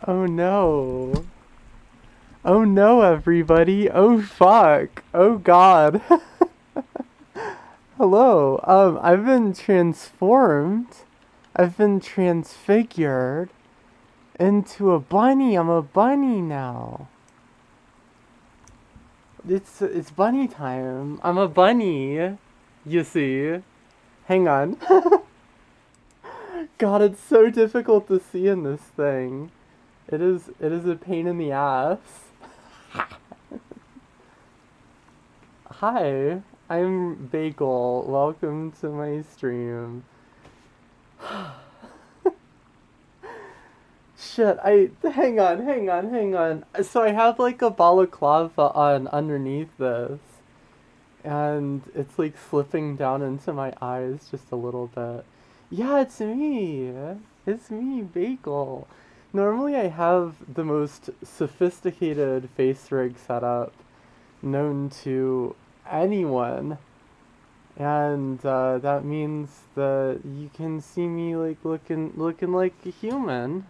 Oh no. Oh no, everybody. Oh fuck. Oh god. Hello. I've been transformed. I've been transfigured into a bunny. I'm a bunny now. It's bunny time. I'm a bunny. You see. Hang on. God, it's so difficult to see in this thing. It is a pain in the ass. Hi, I'm Bagel. Welcome to my stream. Shit, hang on. So I have like a balaclava on underneath this, and it's like slipping down into my eyes just a little bit. Yeah, it's me. It's me, Bagel. Normally I have the most sophisticated face rig setup known to anyone, and that means that you can see me like looking like a human,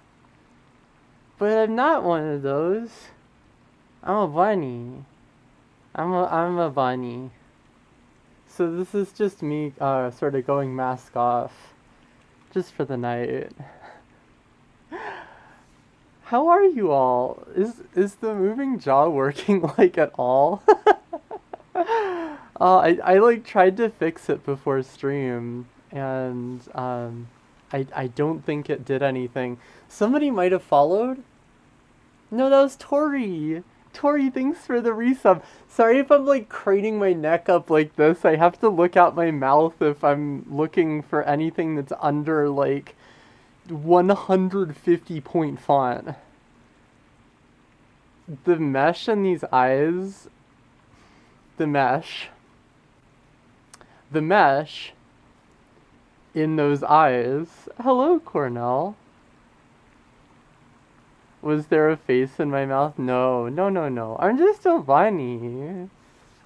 but I'm not one of those. I'm a bunny. I'm a bunny. So this is just me sort of going mask off just for the night. How are you all? Is the moving jaw working like at all? I like tried to fix it before stream, and I don't think it did anything. Somebody might have followed. No, that was Tori. Tori, thanks for the resub. Sorry if I'm like craning my neck up like this. I have to look out my mouth if I'm looking for anything that's under like 150 point font. The mesh in these eyes, the mesh in those eyes. Hello, Cornell. Was there a face in my mouth? No. I'm just a bunny.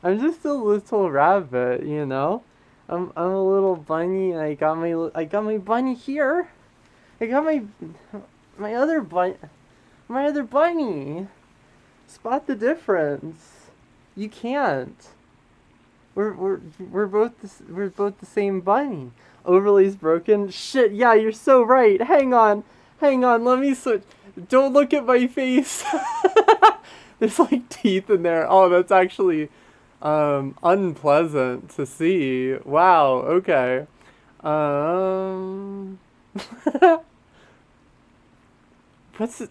I'm just a little rabbit, you know? I'm a little bunny, and I got my bunny here. I got my other bunny. Spot the difference. You can't. We're both the same bunny. Overlay's broken. Shit, yeah, you're so right. Hang on. Let me switch. Don't look at my face. There's like teeth in there. Oh, that's actually unpleasant to see. Wow. Okay.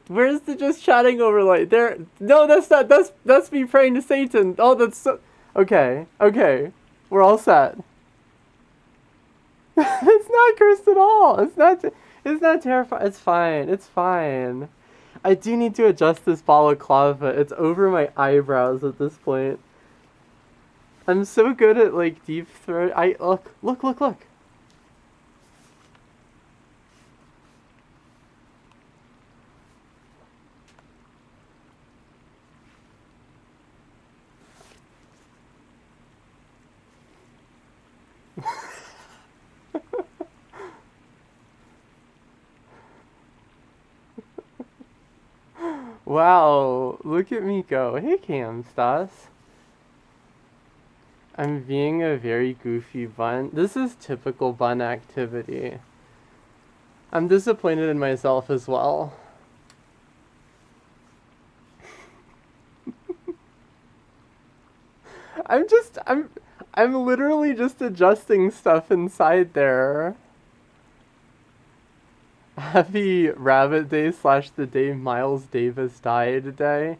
Where's the just chatting overlay? There. No, that's not. That's me praying to Satan. Oh, that's so. Okay. We're all set. It's not cursed at all. It's not terrifying. It's fine. I do need to adjust this balaclava. It's over my eyebrows at this point. I'm so good at like deep throat. Look. Wow, look at me go. Hey Cam, Stas. I'm being a very goofy bun. This is typical bun activity. I'm disappointed in myself as well. I'm literally just adjusting stuff inside there. Happy Rabbit Day / the day Miles Davis died day.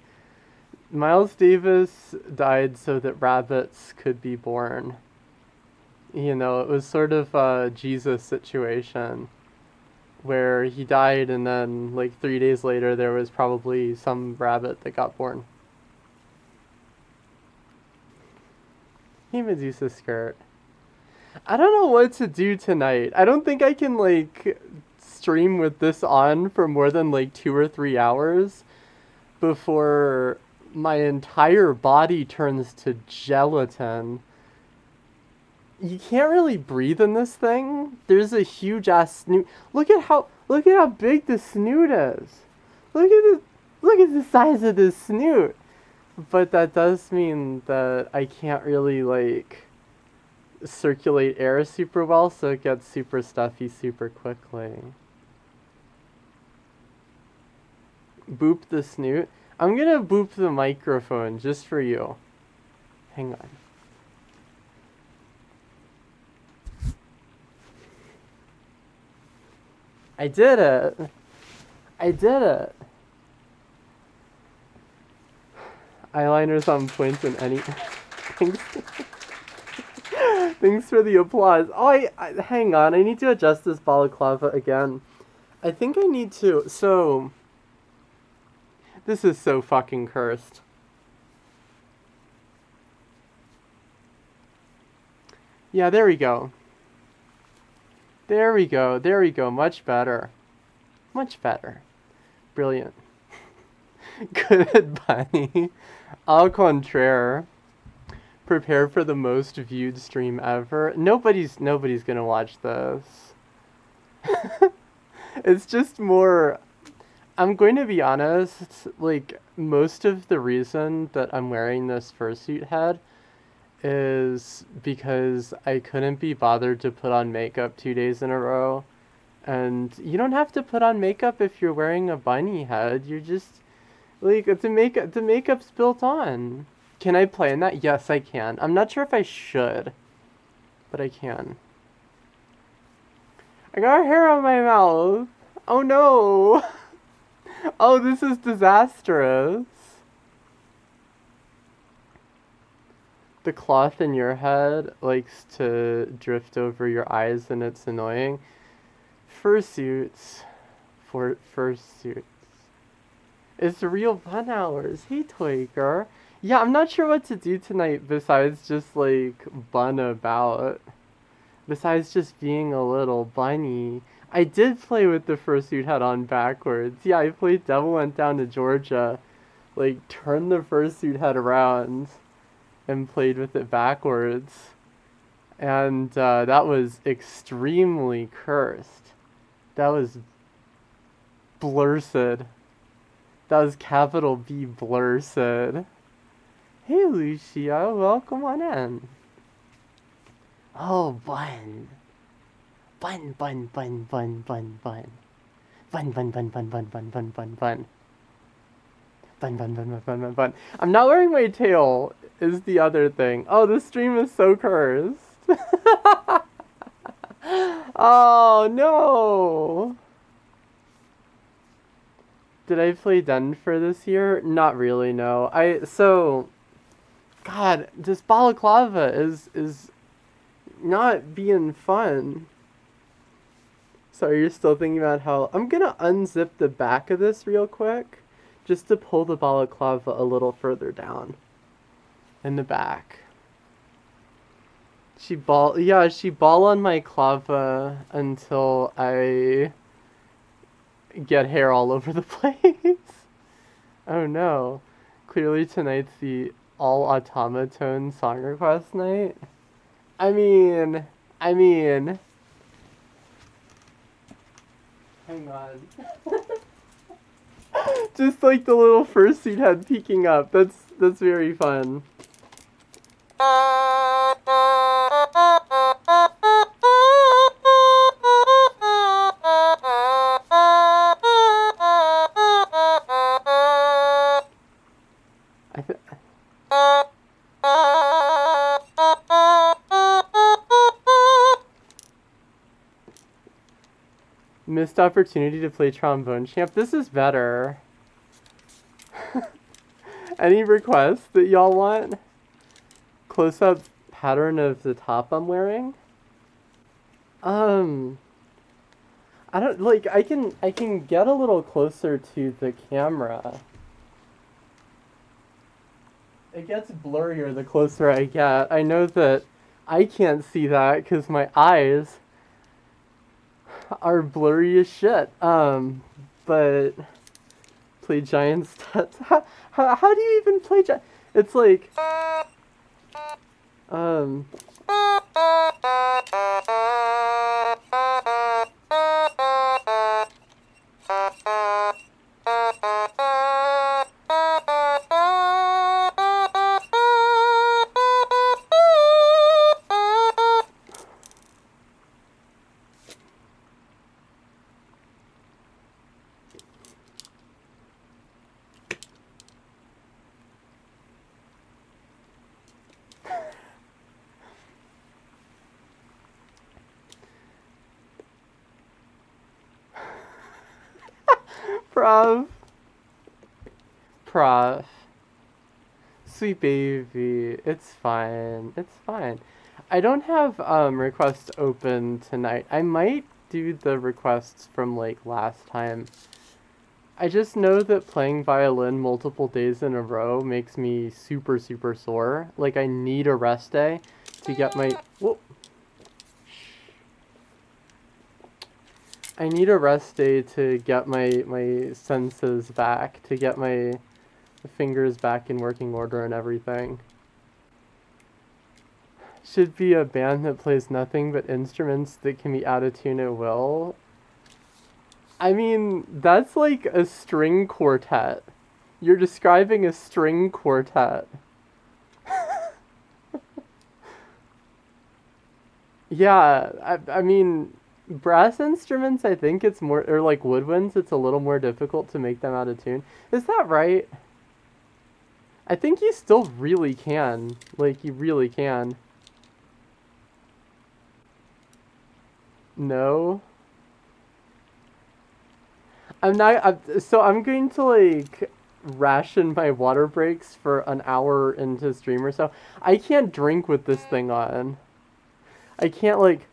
Miles Davis died so that rabbits could be born. You know, it was sort of a Jesus situation where he died and then like 3 days later there was probably some rabbit that got born. Hey Medusa skirt. I don't know what to do tonight. I don't think I can like stream with this on for more than like 2 or 3 hours before my entire body turns to gelatin. You can't really breathe in this thing. There's a huge ass snoot. Look at how big the snoot is. Look at this. Look at the size of this snoot. But that does mean that I can't really, like, circulate air super well, so it gets super stuffy super quickly. Boop the snoot. I'm gonna boop the microphone just for you. Hang on. I did it. I did it. Eyeliner's on point in any... Thanks. Thanks for the applause. Oh, hang on. I need to adjust this balaclava again. I think I need to... So... This is so fucking cursed. Yeah, there we go. There we go. There we go. Much better. Much better. Brilliant. Good bunny. Au contraire. Prepare for the most viewed stream ever. Nobody's gonna watch this. It's just more... I'm going to be honest, like, most of the reason that I'm wearing this fursuit head is because I couldn't be bothered to put on makeup 2 days in a row. And you don't have to put on makeup if you're wearing a bunny head. You're just, like, the makeup's built on. Can I play in that? Yes, I can. I'm not sure if I should, but I can. I got hair on my mouth. Oh no. Oh, this is disastrous. The cloth in your head likes to drift over your eyes and it's annoying. Fursuits. Fursuits. It's real fun hours. Hey, Toyger. Yeah, I'm not sure what to do tonight besides just, like, bun about. Besides just being a little bunny. I did play with the fursuit head on backwards. Yeah, I played Devil Went Down to Georgia. Like, turned the fursuit head around and played with it backwards. And that was extremely cursed. That was blursed. That was capital B blursed. Hey, Lucia, welcome on in. Oh, bun. Bun, bun, bun, bun, bun, bun. Bun, bun, bun, bun, bun, bun, bun, bun, bun. Bun, bun, bun, bun, bun, bun, bun. I'm not wearing my tail, is the other thing. Oh, this stream is so cursed. Oh, no. Did I play Denver this year? Not really, no. God, this balaclava is not being fun. So you're still thinking about how... I'm gonna unzip the back of this real quick, just to pull the balaclava a little further down. In the back. She ball on my clava until I get hair all over the place. Oh no. Clearly tonight's the all automaton song request night. I mean... Hang on. Just like the little fursuit head peeking up. That's very fun. Missed opportunity to play trombone champ. This is better. Any requests that y'all want? Close-up pattern of the top I'm wearing? I don't, like, I can get a little closer to the camera. It gets blurrier the closer I get. I know that I can't see that because my eyes are blurry as shit. But play giant stats. How do you even play giant? It's like, Prof. Prof. Sweet baby. It's fine. It's fine. I don't have requests open tonight. I might do the requests from like last time. I just know that playing violin multiple days in a row makes me super super sore. Like I need a rest day to get my whoop. I need a rest day to get my senses back, to get my fingers back in working order and everything. Should be a band that plays nothing but instruments that can be out of tune at will. I mean, that's like a string quartet. You're describing a string quartet. Yeah, I mean, brass instruments, I think it's more, or like woodwinds, it's a little more difficult to make them out of tune. Is that right? I think you still really can. Like, you really can. No? So I'm going to, like, ration my water breaks for an hour into stream or so. I can't drink with this thing on. I can't, like...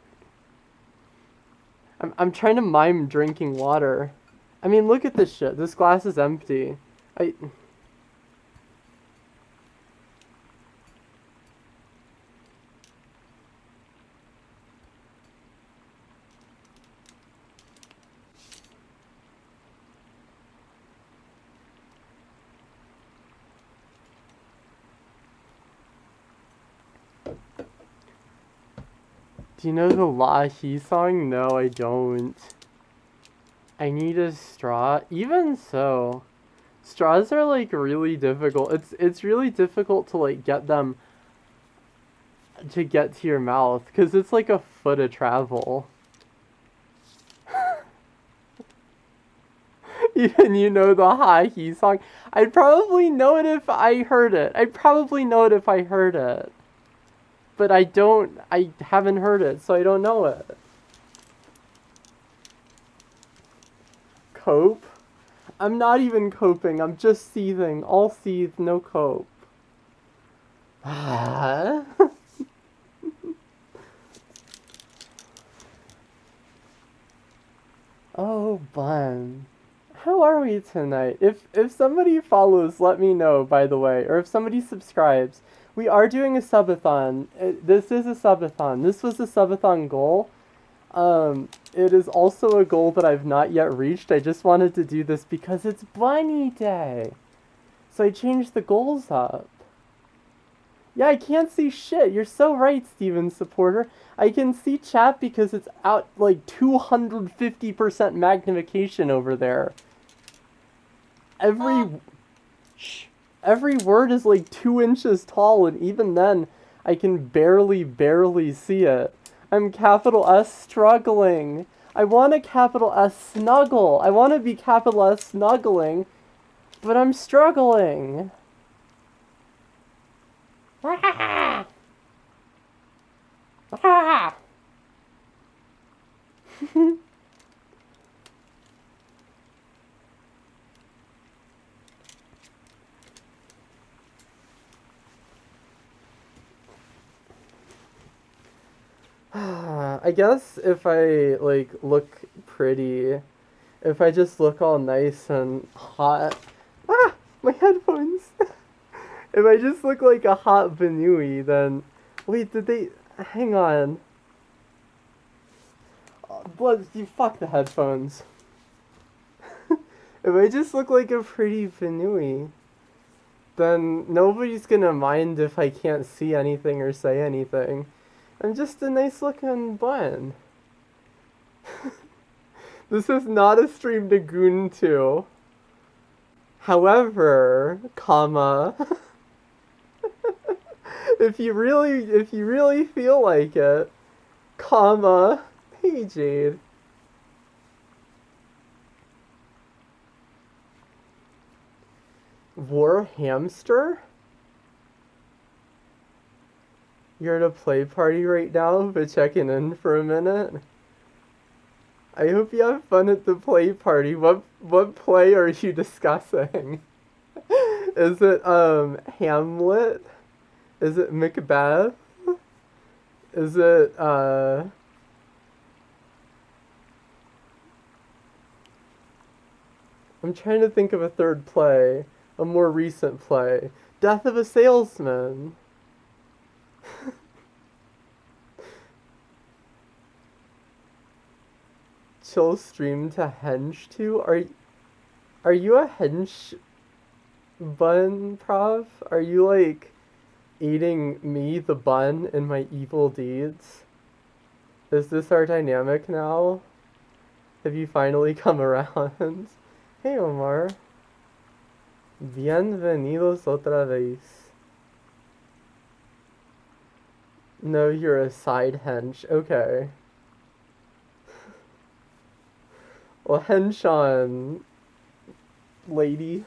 I'm trying to mime drinking water. I mean, look at this shit. This glass is empty. Do you know the La He song? No, I don't. I need a straw. Even so, straws are like really difficult. It's really difficult to like get them to get to your mouth because it's like a foot of travel. Even you know the Ha He song. I'd probably know it if I heard it. I'd probably know it if I heard it. But I haven't heard it, so I don't know it. Cope? I'm not even coping, I'm just seething. All seethe, no cope. Oh, Bun. How are we tonight? If somebody follows, let me know, by the way. Or if somebody subscribes. We are doing a subathon. This is a subathon. This was a subathon goal. It is also a goal that I've not yet reached. I just wanted to do this because it's Bunny Day. So I changed the goals up. Yeah, I can't see shit. You're so right, Steven Supporter. I can see chat because it's out like 250% magnification over there. Every word is like 2 inches tall, and even then, I can barely see it. I'm capital S struggling. I want a capital S snuggle. I want to be capital S snuggling, but I'm struggling. I guess if I, like, look pretty, if I just look all nice and hot... Ah! My headphones! If I just look like a hot bunny, then... Wait, did they... Hang on. Blood, you fuck the headphones. If I just look like a pretty bunny, then nobody's gonna mind if I can't see anything or say anything. I'm just a nice looking bun. This is not a stream to goon to. However, comma, if you really feel like it, comma, hey Jade. War hamster? You're at a play party right now, but checking in for a minute? I hope you have fun at the play party. What play are you discussing? Is it Hamlet? Is it Macbeth? Is it I'm trying to think of a third play, a more recent play. Death of a Salesman. Chill stream to hench to? Are you a hench bun prof? Are you like eating me, the bun, and my evil deeds? Is this our dynamic now? Have you finally come around? Hey Omar. Bienvenidos otra vez. No, you're a side hench. Okay. Well, hench on, lady.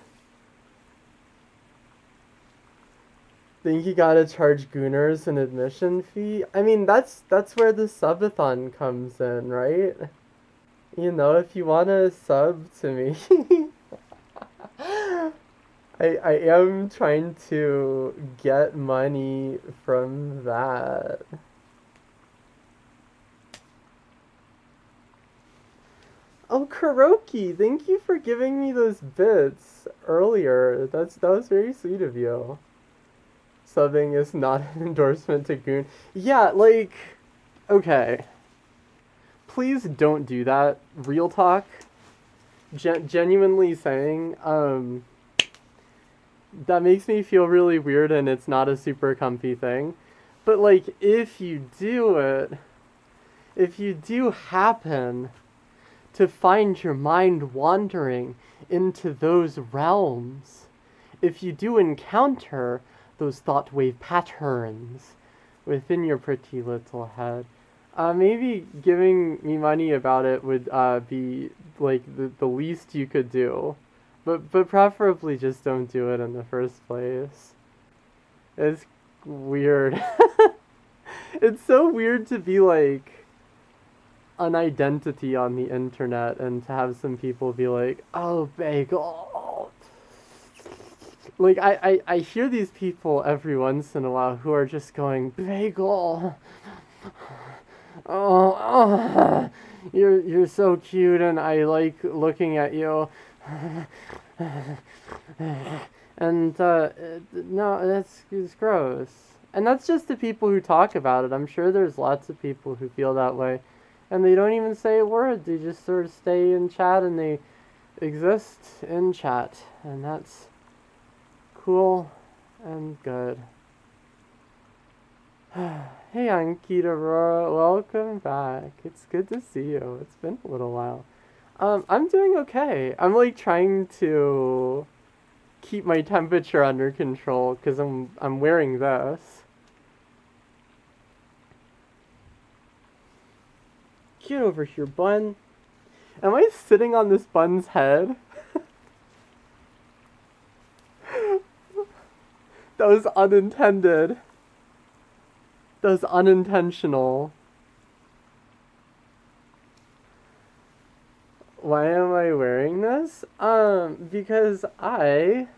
Think you gotta charge gooners an admission fee? I mean, that's where the subathon comes in, right? You know, if you wanna sub to me, I am trying to get money from that. Oh, Kuroki, thank you for giving me those bits earlier. That was very sweet of you. Subbing is not an endorsement to Goon. Yeah, like, okay. Please don't do that. Real talk. Genuinely saying, that makes me feel really weird and it's not a super comfy thing. But, like, if you do it, if you do happen to find your mind wandering into those realms, if you do encounter those thought wave patterns within your pretty little head, maybe giving me money about it would be like the least you could do, but preferably just don't do it in the first place. It's weird. It's so weird to be like an identity on the internet and to have some people be like, oh, bagel. Like, I hear these people every once in a while who are just going, bagel. Oh, you're so cute and I like looking at you. And, no, it's gross. And that's just the people who talk about it. I'm sure there's lots of people who feel that way. And they don't even say a word. They just sort of stay in chat and they exist in chat. And that's cool and good. Hey, Ankita Aurora, welcome back. It's good to see you. It's been a little while. I'm doing okay. I'm like trying to keep my temperature under control because I'm wearing this. Get over here, bun. Am I sitting on this bun's head? That was unintended. That was unintentional. Why am I wearing this? Because it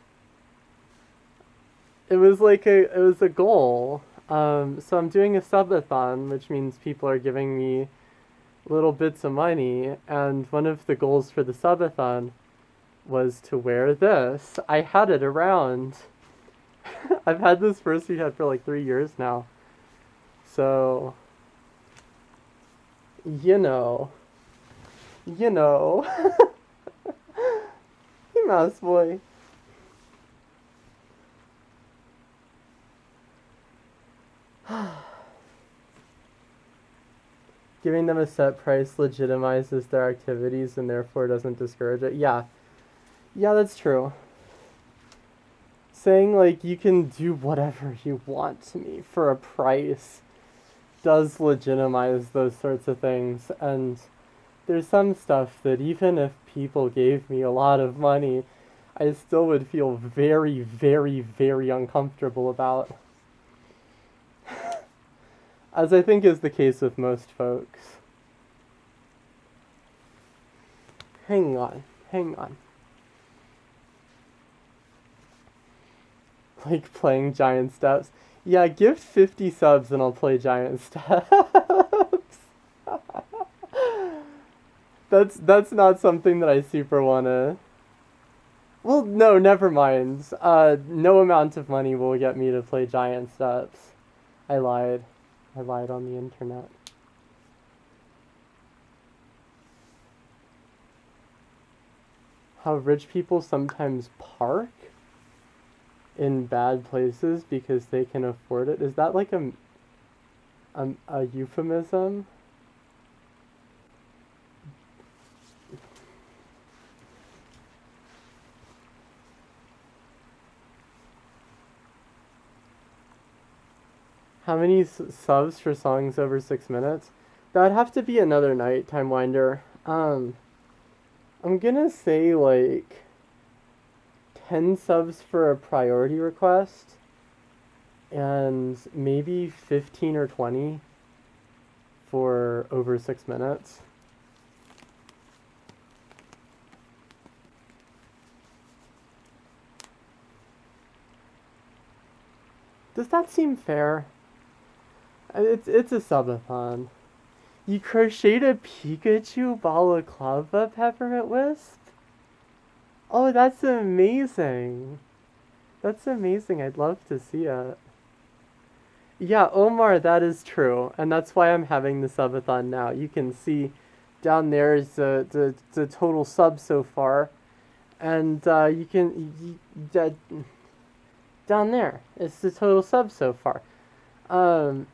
was a goal. So I'm doing a subathon, which means people are giving me little bits of money, and one of the goals for the subathon was to wear this. I had it around. I've had this fursuit hat for like 3 years now. So, you know. Hey, mouse boy. Giving them a set price legitimizes their activities and therefore doesn't discourage it. Yeah, that's true. Saying like you can do whatever you want to me for a price does legitimize those sorts of things, and there's some stuff that even if people gave me a lot of money, I still would feel very, very, very uncomfortable about. As I think is the case with most folks. Hang on. Hang on. Like playing Giant Steps. Yeah, give 50 subs and I'll play Giant Steps. That's not something that I super wanna. Well, no, never mind. No amount of money will get me to play Giant Steps. I lied. I lied on the internet. How rich people sometimes park in bad places because they can afford it. Is that like a euphemism? How many subs for songs over 6 minutes? That'd have to be another night, Time Winder. I'm gonna say like 10 subs for a priority request and maybe 15 or 20 for over 6 minutes. Does that seem fair? It's a subathon. You crocheted a Pikachu balaclava, Peppermint Wisp? Oh, that's amazing. That's amazing. I'd love to see it. Yeah, Omar, that is true. And that's why I'm having the subathon now. You can see down there is the total sub so far. And you can... down there is the total sub so far.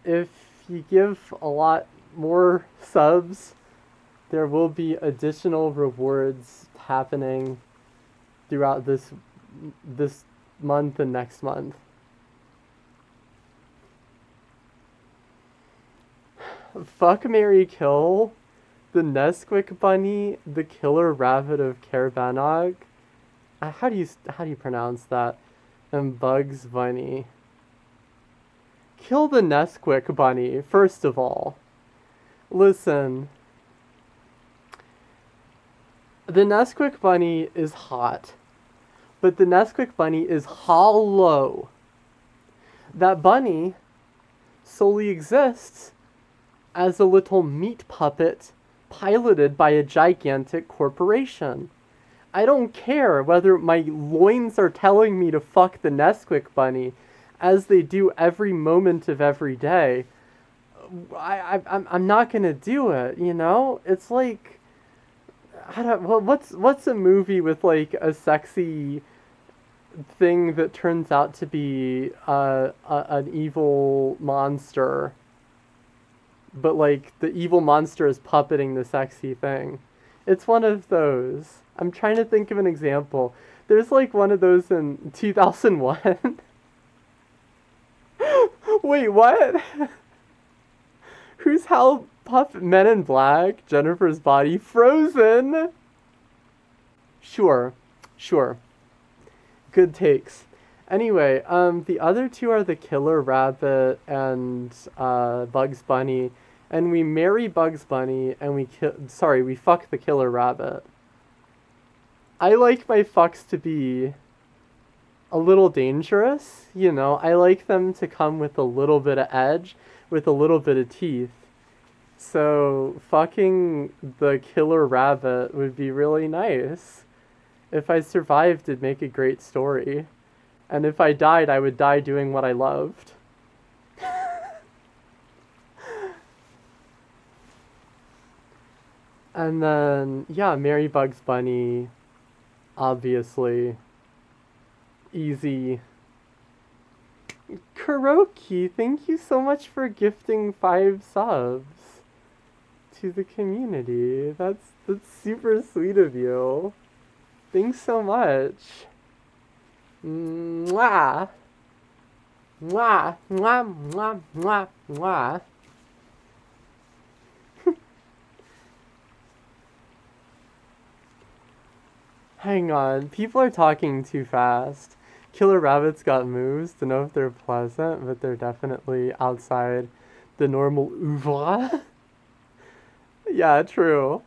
If you give a lot more subs, there will be additional rewards happening throughout this month and next month. Fuck, marry, kill the Nesquik bunny, the killer rabbit of Carabanog. How do you pronounce that? And Bugs Bunny. Kill the Nesquik bunny, first of all. Listen. The Nesquik bunny is hot, but the Nesquik bunny is hollow. That bunny solely exists as a little meat puppet piloted by a gigantic corporation. I don't care whether my loins are telling me to fuck the Nesquik bunny, as they do every moment of every day. I'm not gonna do it, you know? It's like, what's a movie with like a sexy thing that turns out to be an evil monster, but like the evil monster is puppeting the sexy thing? It's one of those. I'm trying to think of an example. There's like one of those in 2001. Wait, what? Who's Hal Puff? Men in Black? Jennifer's Body? Frozen? Sure. Good takes. Anyway, the other two are the Killer Rabbit and Bugs Bunny. And we marry Bugs Bunny and we fuck the Killer Rabbit. I like my fucks to be a little dangerous, you know. I like them to come with a little bit of edge, with a little bit of teeth. So fucking the Killer Rabbit would be really nice. If I survived, it'd make a great story. And if I died, I would die doing what I loved. And then, yeah, marry Bugs Bunny. Obviously. Easy. Kuroki, thank you so much for gifting 5 subs to the community. That's super sweet of you. Thanks so much. Mwah. Mwah. Mwah. Mwah. Mwah. Mwah. Hang on, people are talking too fast. Killer rabbits got moves. Don't know if they're pleasant, but they're definitely outside the normal oeuvre. Yeah, true.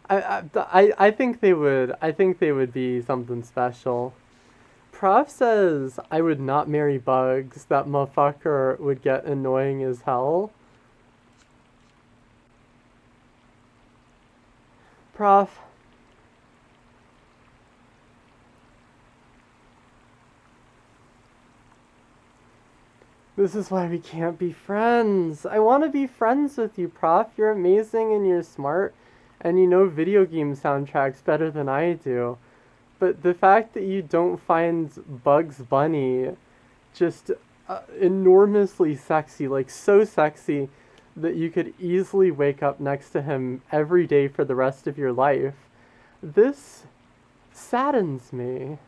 I think they would. I think they would be something special. Prof says I would not marry Bugs. That motherfucker would get annoying as hell. Prof. This is why we can't be friends. I want to be friends with you, Prof. You're amazing and you're smart, and you know video game soundtracks better than I do. But the fact that you don't find Bugs Bunny just enormously sexy, like so sexy that you could easily wake up next to him every day for the rest of your life, this saddens me.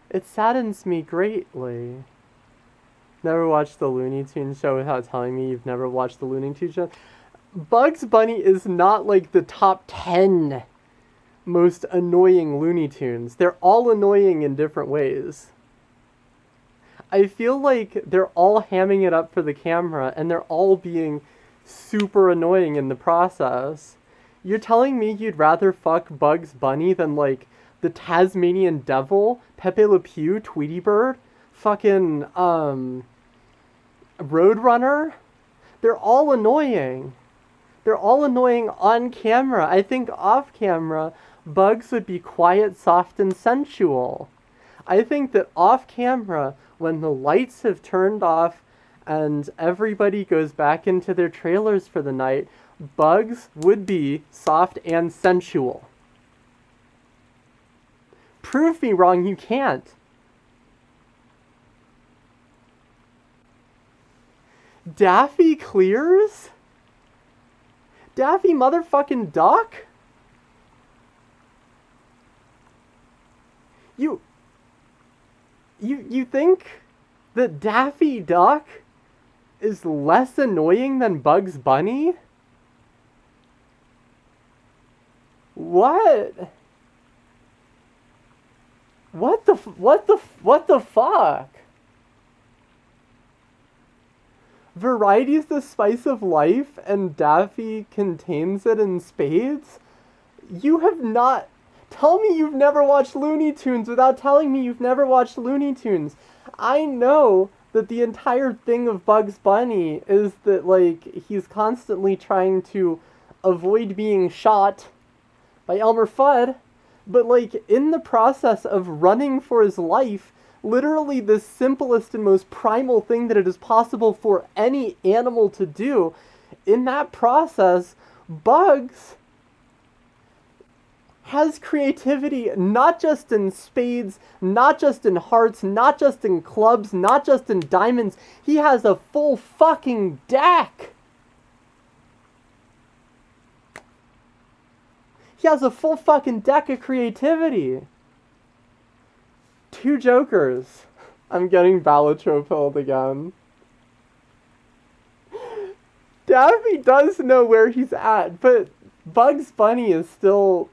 It saddens me greatly. Never watched the Looney Tunes show without telling me you've never watched the Looney Tunes show? Bugs Bunny is not like the top 10 most annoying Looney Tunes. They're all annoying in different ways. I feel like they're all hamming it up for the camera and they're all being super annoying in the process. You're telling me you'd rather fuck Bugs Bunny than like the Tasmanian Devil, Pepe Le Pew, Tweety Bird, fucking Roadrunner? They're all annoying. They're all annoying on camera. I think off camera, Bugs would be quiet, soft, and sensual. I think that off camera, when the lights have turned off and everybody goes back into their trailers for the night, Bugs would be soft and sensual. Prove me wrong, you can't. Daffy clears? Daffy motherfucking Duck? You think that Daffy Duck is less annoying than Bugs Bunny? What? What the fuck? Variety's the spice of life and Daffy contains it in spades? You have not... Tell me you've never watched Looney Tunes without telling me you've never watched Looney Tunes. I know that the entire thing of Bugs Bunny is that, like, he's constantly trying to avoid being shot by Elmer Fudd, but, like, in the process of running for his life, literally the simplest and most primal thing that it is possible for any animal to do, in that process, Bugs has creativity not just in spades, not just in hearts, not just in clubs, not just in diamonds. He has a full fucking deck. He has a full fucking deck of creativity. 2 jokers. I'm getting ballotropilled again. Daffy does know where he's at, but Bugs Bunny is still,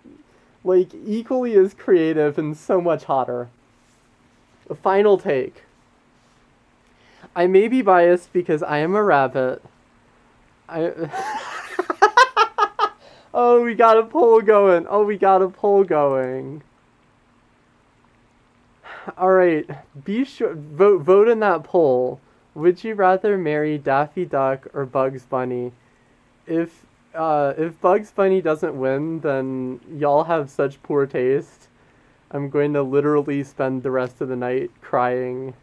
like, equally as creative and so much hotter. A final take. I may be biased because I am a rabbit. Oh, we got a poll going. Alright, be sure, vote in that poll. Would you rather marry Daffy Duck or Bugs Bunny? If Bugs Bunny doesn't win, then y'all have such poor taste. I'm going to literally spend the rest of the night crying.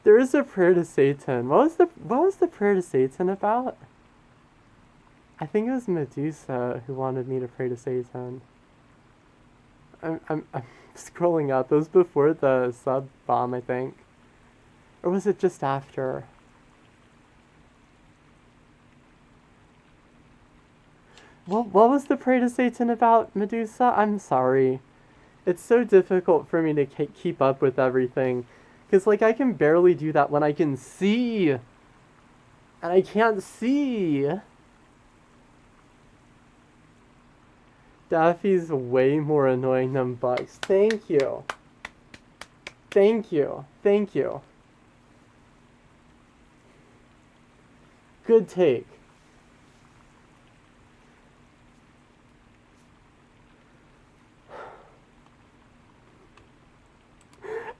There is a prayer to Satan. What was the prayer to Satan about? I think it was Medusa who wanted me to pray to Satan. I'm scrolling up. It was before the sub bomb, I think. Or was it just after? What was the pray to Satan about, Medusa? I'm sorry. It's so difficult for me to keep up with everything. Because, like, I can barely do that when I can see. And I can't see. Daffy's way more annoying than Bugs. Thank you. Thank you. Thank you. Good take.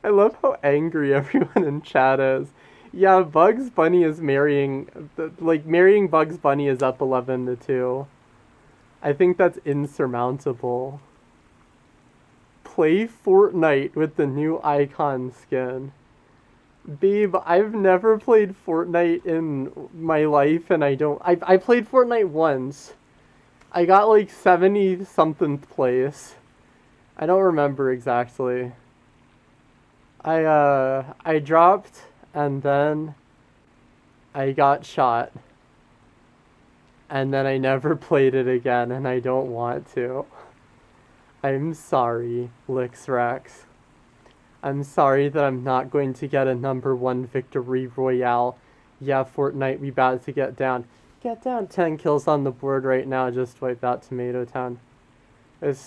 I love how angry everyone in chat is. Yeah, Bugs Bunny is marrying Bugs Bunny is up 11-2. I think that's insurmountable. Play Fortnite with the new icon skin. Babe, I've never played Fortnite in my life, and I played Fortnite once. I got like 70 something place. I don't remember exactly. I dropped, and then I got shot. And then I never played it again, and I don't want to. I'm sorry, Lixrax. I'm sorry that I'm not going to get a #1 victory royale. Yeah, Fortnite, we about to get down. Get down. 10 kills on the board right now, just wiped out Tomato Town. It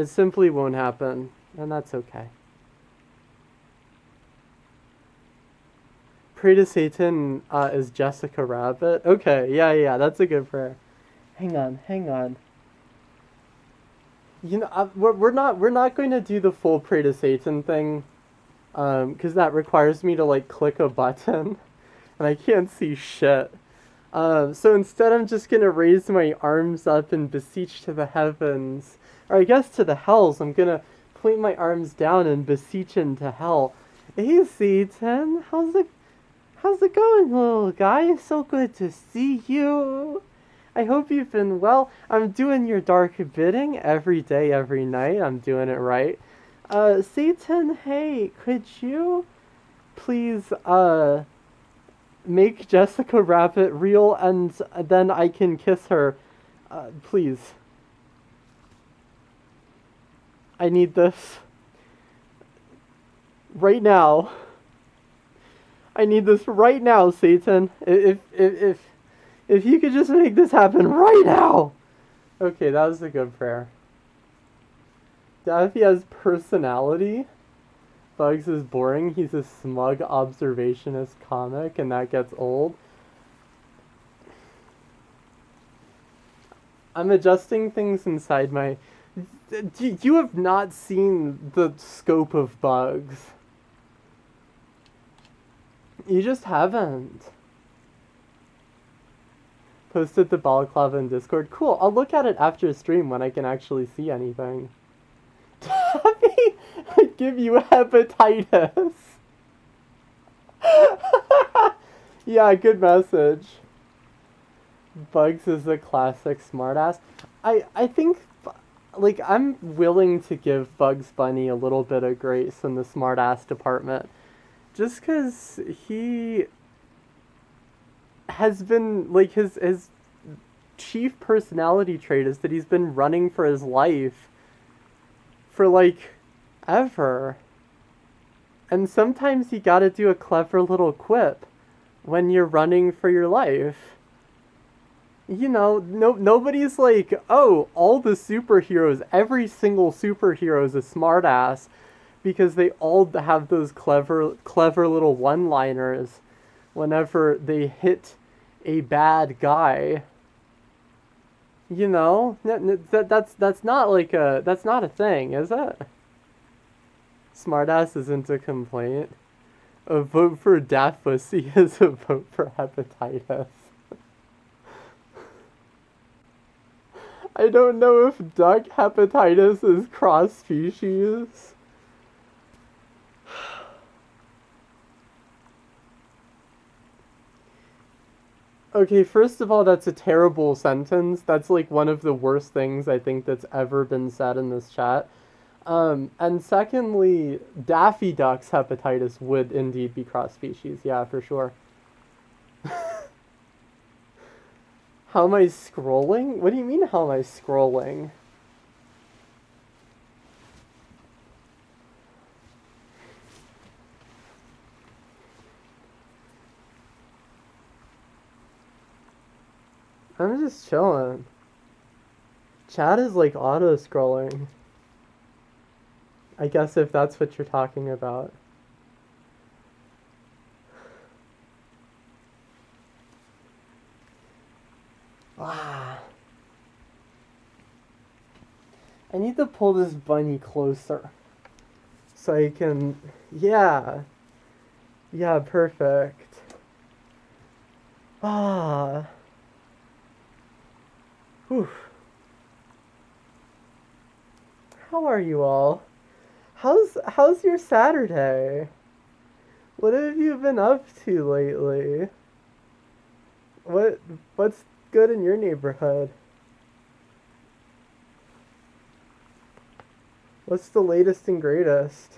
simply won't happen, and that's okay. Pray to Satan is Jessica Rabbit. Okay, yeah, that's a good prayer. Hang on. You know, we're not going to do the full Pray to Satan thing, because that requires me to like click a button, and I can't see shit. So instead, I'm just gonna raise my arms up and beseech to the heavens, or I guess to the hells. I'm gonna point my arms down and beseech into hell. Hey, Satan, how's it going, little guy? So good to see you. I hope you've been well. I'm doing your dark bidding every day, every night. I'm doing it right. Satan, hey, could you please, make Jessica Rabbit real, and then I can kiss her? Please. I need this. Right now. I need this right now, Satan. If you could just make this happen right now. Okay, that was a good prayer. Daffy has personality. Bugs is boring. He's a smug observationist comic, and that gets old. I'm adjusting things inside my... You have not seen the scope of Bugs. You just haven't. Posted the balaclava in Discord. Cool, I'll look at it after stream when I can actually see anything. Daffy, I give you hepatitis. Yeah, good message. Bugs is a classic smartass. I think, like, I'm willing to give Bugs Bunny a little bit of grace in the smartass department. Just because he has been, like, his chief personality trait is that he's been running for his life for, like, ever. And sometimes you gotta do a clever little quip when you're running for your life. You know, nobody's like, oh, all the superheroes, every single superhero is a smartass, because they all have those clever little one-liners whenever they hit a bad guy. You know, that's not like that's not a thing, is it? Smartass isn't a complaint. A vote for Daft Pussy is a vote for hepatitis. I don't know if duck hepatitis is cross-species. Okay, first of all, that's a terrible sentence. That's like one of the worst things I think that's ever been said in this chat. And secondly, Daffy Duck's hepatitis would indeed be cross-species. Yeah, for sure. How am I scrolling? What do you mean, how am I scrolling? I'm just chilling. Chat is like auto-scrolling. I guess if that's what you're talking about. Ah. I need to pull this bunny closer. So I can... Yeah. Yeah, perfect. Ah. Whew. How are you all? How's your Saturday? What have you been up to lately? What what's good in your neighborhood? What's the latest and greatest?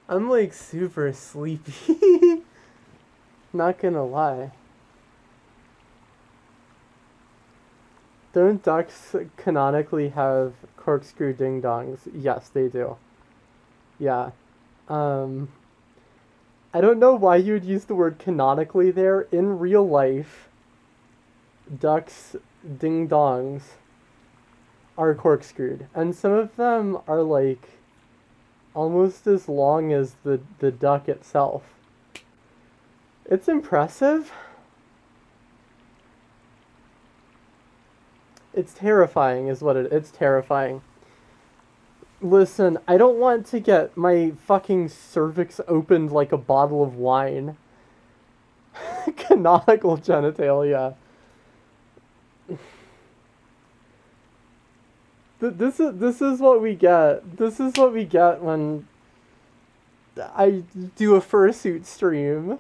I'm like super sleepy. Not gonna lie. Don't ducks canonically have corkscrew ding dongs? Yes, they do. Yeah. Um, I don't know why you would use the word canonically there. In real life, ducks ding dongs are corkscrewed, and some of them are like almost as long as the duck itself. It's impressive. It's terrifying, is what it's terrifying. Listen, I don't want to get my fucking cervix opened like a bottle of wine. Canonical genitalia. This is what we get. This is what we get when I do a fursuit stream.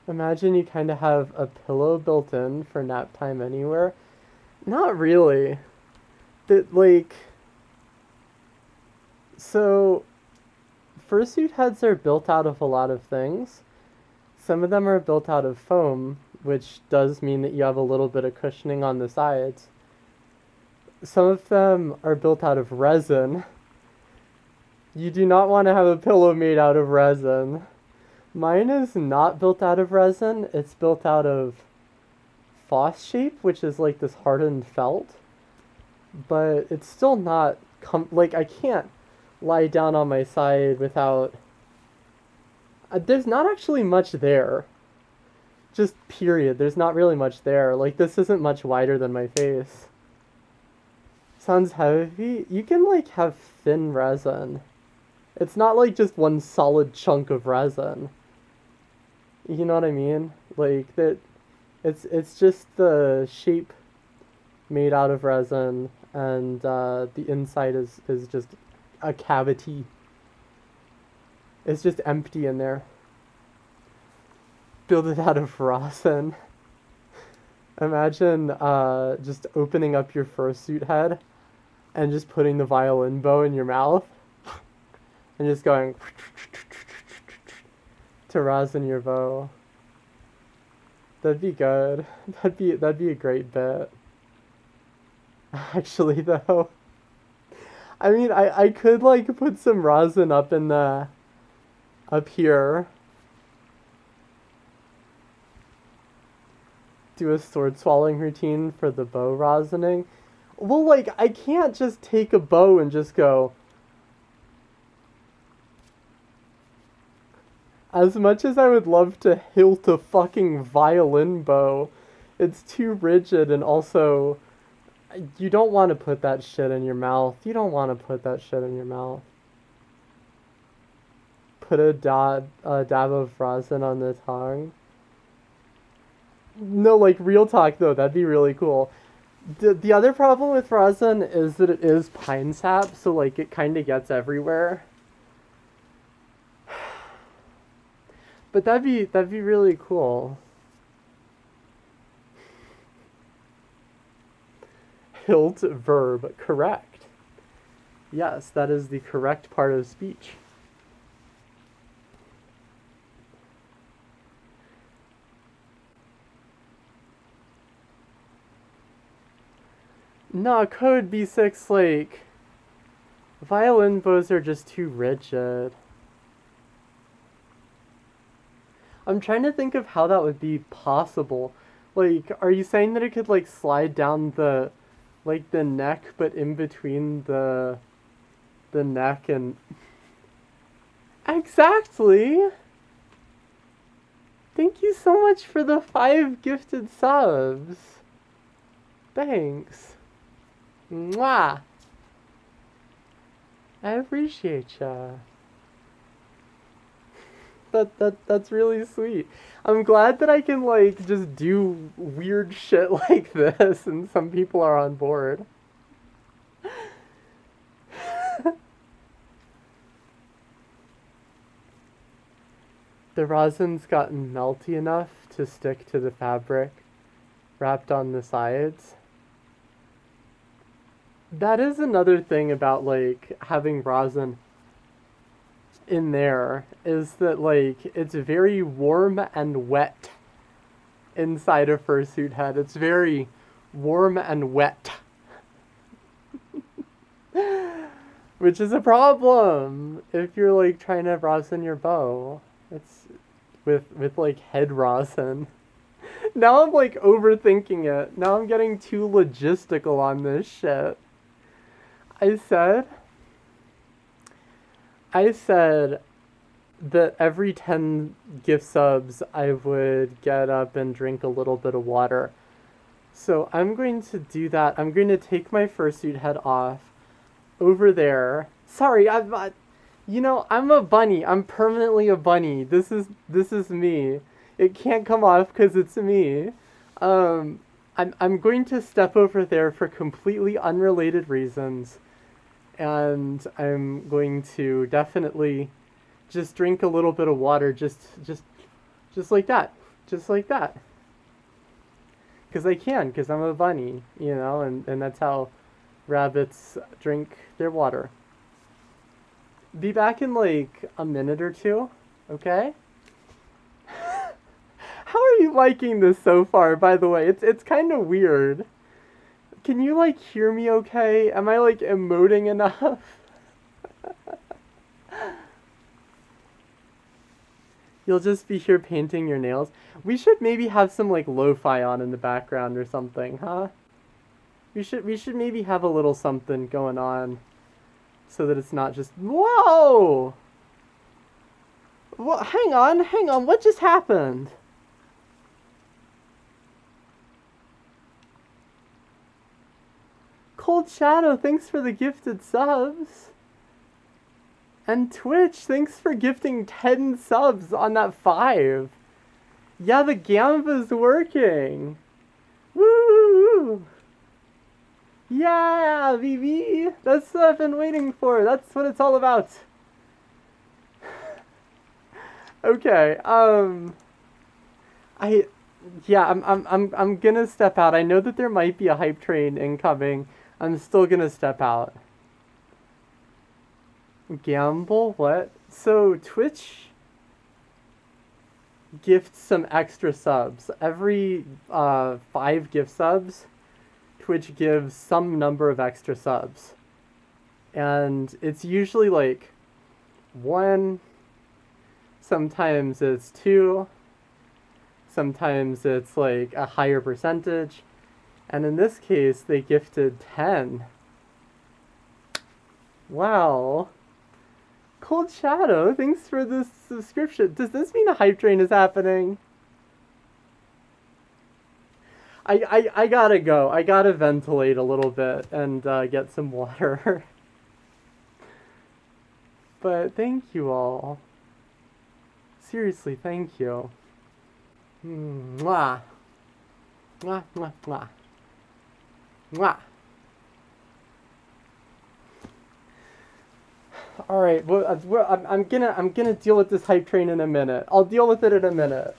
Imagine you kind of have a pillow built in for nap time anywhere. Not really. That like so fursuit heads are built out of a lot of things. Some of them are built out of foam, which does mean that you have a little bit of cushioning on the sides. Some of them are built out of resin. You do not want to have a pillow made out of resin. Mine is not built out of resin. It's built out of Foss-shape, which is like this hardened felt. But it's still not... like, I can't lie down on my side without... there's not actually much there. Just period. There's not really much there. Like, this isn't much wider than my face. Sounds heavy? You can, like, have thin resin. It's not, like, just one solid chunk of resin. You know what I mean? Like, that... It's just the shape made out of resin, and the inside is just a cavity. It's just empty in there. Build it out of resin. Imagine just opening up your fursuit head and just putting the violin bow in your mouth and just going to resin your bow. That'd be good. That'd be a great bit. Actually, though, I mean, I could like put some resin up in the up here. Do a sword swallowing routine for the bow rosining. Well, like, I can't just take a bow and just go. As much as I would love to hilt a fucking violin bow, it's too rigid, and also, you don't want to put that shit in your mouth. You don't want to put that shit in your mouth. Put a dab of rosin on the tongue. No, like, real talk, though, that'd be really cool. The other problem with rosin is that it is pine sap, so, like, it kind of gets everywhere. But that'd be really cool. Hilt verb, correct. Yes, that is the correct part of speech. No, code B6, like, violin bows are just too rigid. I'm trying to think of how that would be possible. Like, are you saying that it could like slide down the like the neck but in between the neck and exactly. Thank you so much for the 5 gifted subs. Thanks. Mwah. I appreciate ya. That's really sweet. I'm glad that I can like just do weird shit like this and some people are on board. The rosin's gotten melty enough to stick to the fabric wrapped on the sides. That is another thing about like having rosin in there is that like it's very warm and wet inside a fursuit head. It's very warm and wet. Which is a problem if you're like trying to rosin your bow. It's with like head rosin. Now I'm like overthinking it. Now I'm getting too logistical on this shit. I said that every 10 gift subs I would get up and drink a little bit of water. So I'm going to do that. I'm going to take my fursuit head off over there. Sorry, I'm a bunny. I'm permanently a bunny. This is me. It can't come off because it's me. I'm going to step over there for completely unrelated reasons, and I'm going to definitely just drink a little bit of water, just like that, just like that. Because I can, because I'm a bunny, and that's how rabbits drink their water. Be back in like a minute or two, okay? How are you liking this so far, by the way? It's kind of weird. Can you like hear me okay? Am I like emoting enough? You'll just be here painting your nails. We should maybe have some like lo-fi on in the background or something, huh? We should maybe have a little something going on so that it's not just whoa. Well, hang on. What just happened? Cold Shadow, thanks for the gifted subs. And Twitch, thanks for gifting 10 subs on that 5. Yeah, the Gamba's working. Woo! Yeah, VV! That's what I've been waiting for. That's what it's all about. Okay, I'm gonna step out. I know that there might be a hype train incoming. I'm still gonna step out. Gamble? What? So Twitch gifts some extra subs. Every 5 gift subs, Twitch gives some number of extra subs. And it's usually like 1, sometimes it's 2, sometimes it's like a higher percentage. And in this case, they gifted 10. Wow. Cold Shadow, thanks for this subscription. Does this mean a hype train is happening? I gotta go. I gotta ventilate a little bit and get some water. But thank you all. Seriously, thank you. Mwah. Mwah, mwah, mwah. Mwah. All right, well, I'm gonna deal with this hype train in a minute. I'll deal with it in a minute.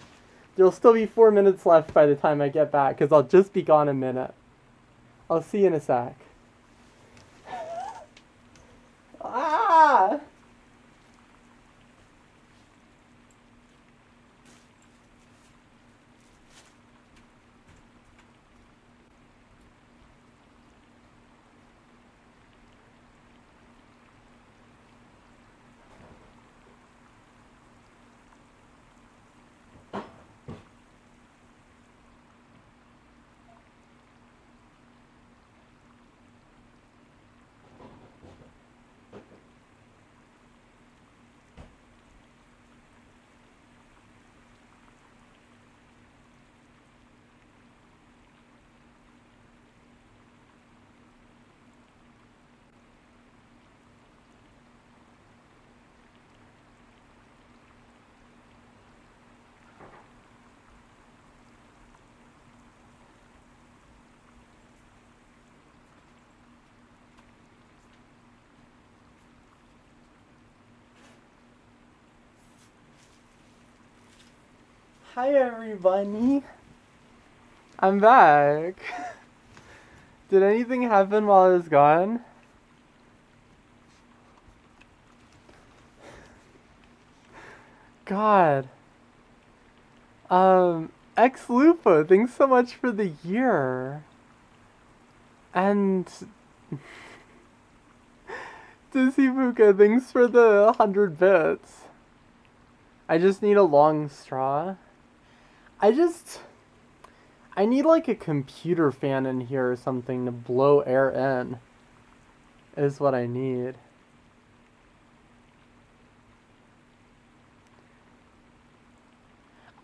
There'll still be 4 minutes left by the time I get back, because I'll just be gone a minute. I'll see you in a sec. Ah! Hi everybody. I'm back. Did anything happen while I was gone? God. Ex Lupo, thanks so much for the year. And Dizibuka, thanks for the 100 bits. I just need a long straw. I need like a computer fan in here or something to blow air in. Is what I need.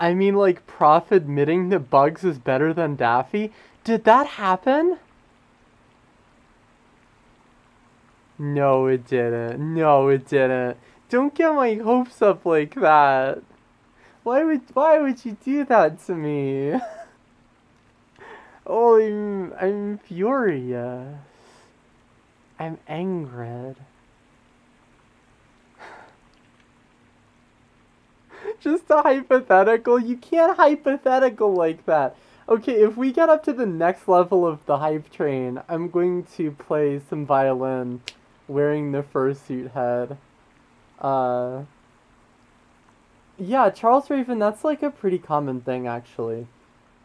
I mean, like, Prof admitting that Bugs is better than Daffy? Did that happen? No, it didn't. No, it didn't. Don't get my hopes up like that. Why would you do that to me? Oh, I'm furious. I'm angered. Just a hypothetical? You can't hypothetical like that. Okay, if we get up to the next level of the hype train, I'm going to play some violin wearing the fursuit head. Yeah, Charles Raven, that's like a pretty common thing, actually.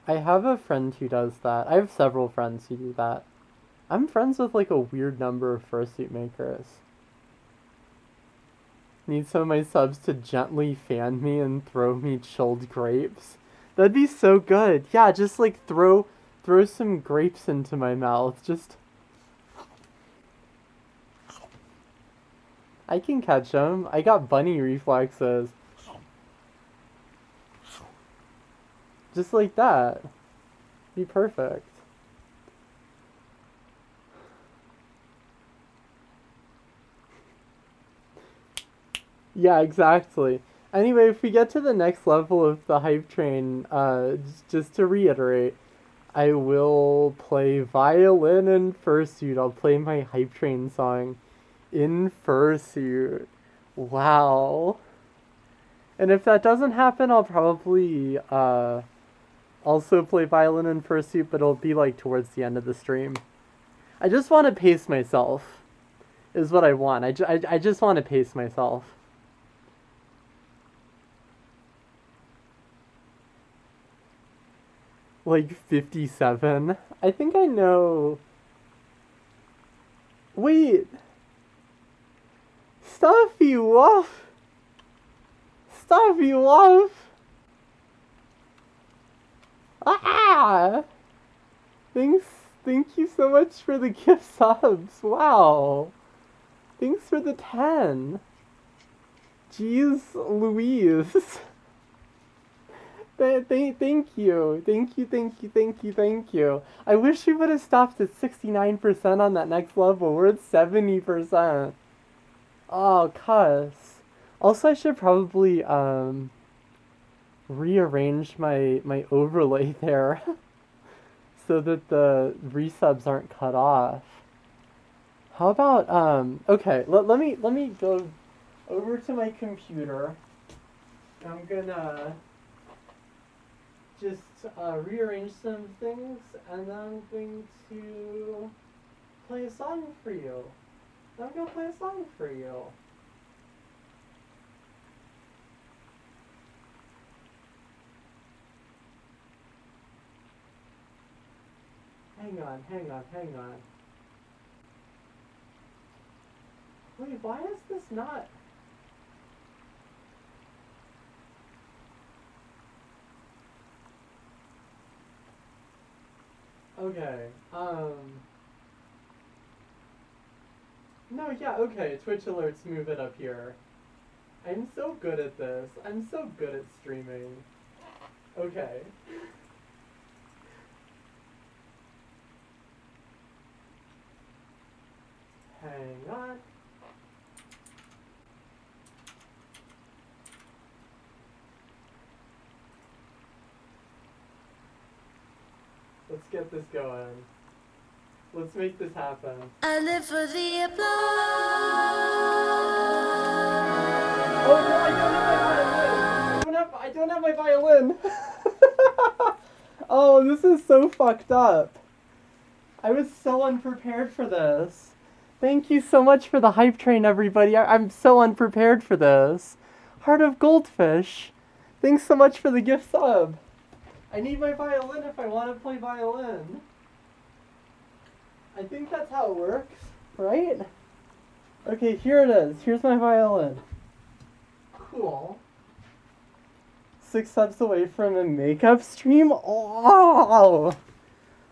I have a friend who does that. I have several friends who do that. I'm friends with like a weird number of fursuit makers. Need some of my subs to gently fan me and throw me chilled grapes. That'd be so good. Yeah, just like throw some grapes into my mouth. Just I can catch them. I got bunny reflexes. Just like that. Be perfect. Yeah, exactly. Anyway, if we get to the next level of the hype train, just to reiterate, I will play violin in fursuit. I'll play my hype train song in fursuit. Wow. And if that doesn't happen, I'll probably also play violin in fursuit, but it'll be like towards the end of the stream. I just want to pace myself, is what I want. I just want to pace myself. Like 57? I think I know. Wait. Stuffy Wuff. Stuffy Wuff. Ah! Thank you so much for the gift subs. Wow. Thanks for the 10. Jeez Louise. Thank you. Thank you. I wish we would have stopped at 69% on that next level. We're at 70%. Oh, cuss. Also, I should probably, rearrange my overlay there so that the resubs aren't cut off. How about, okay, let me go over to my computer. I'm gonna just rearrange some things, and then I'm going to play a song for you. I'm gonna play a song for you. Hang on. Wait, why is this not... Okay, no, yeah, okay, Twitch alerts, move it up here. I'm so good at this. I'm so good at streaming. Okay. Hang on. Let's get this going. Let's make this happen. I live for the applause. Oh no, I don't have I don't have my violin. Oh, this is so fucked up. I was so unprepared for this. Thank you so much for the hype train, everybody. I'm so unprepared for this. Heart of Goldfish. Thanks so much for the gift sub. I need my violin if I want to play violin. I think that's how it works, right? Okay, here it is. Here's my violin. Cool. 6 steps away from a makeup stream? Oh,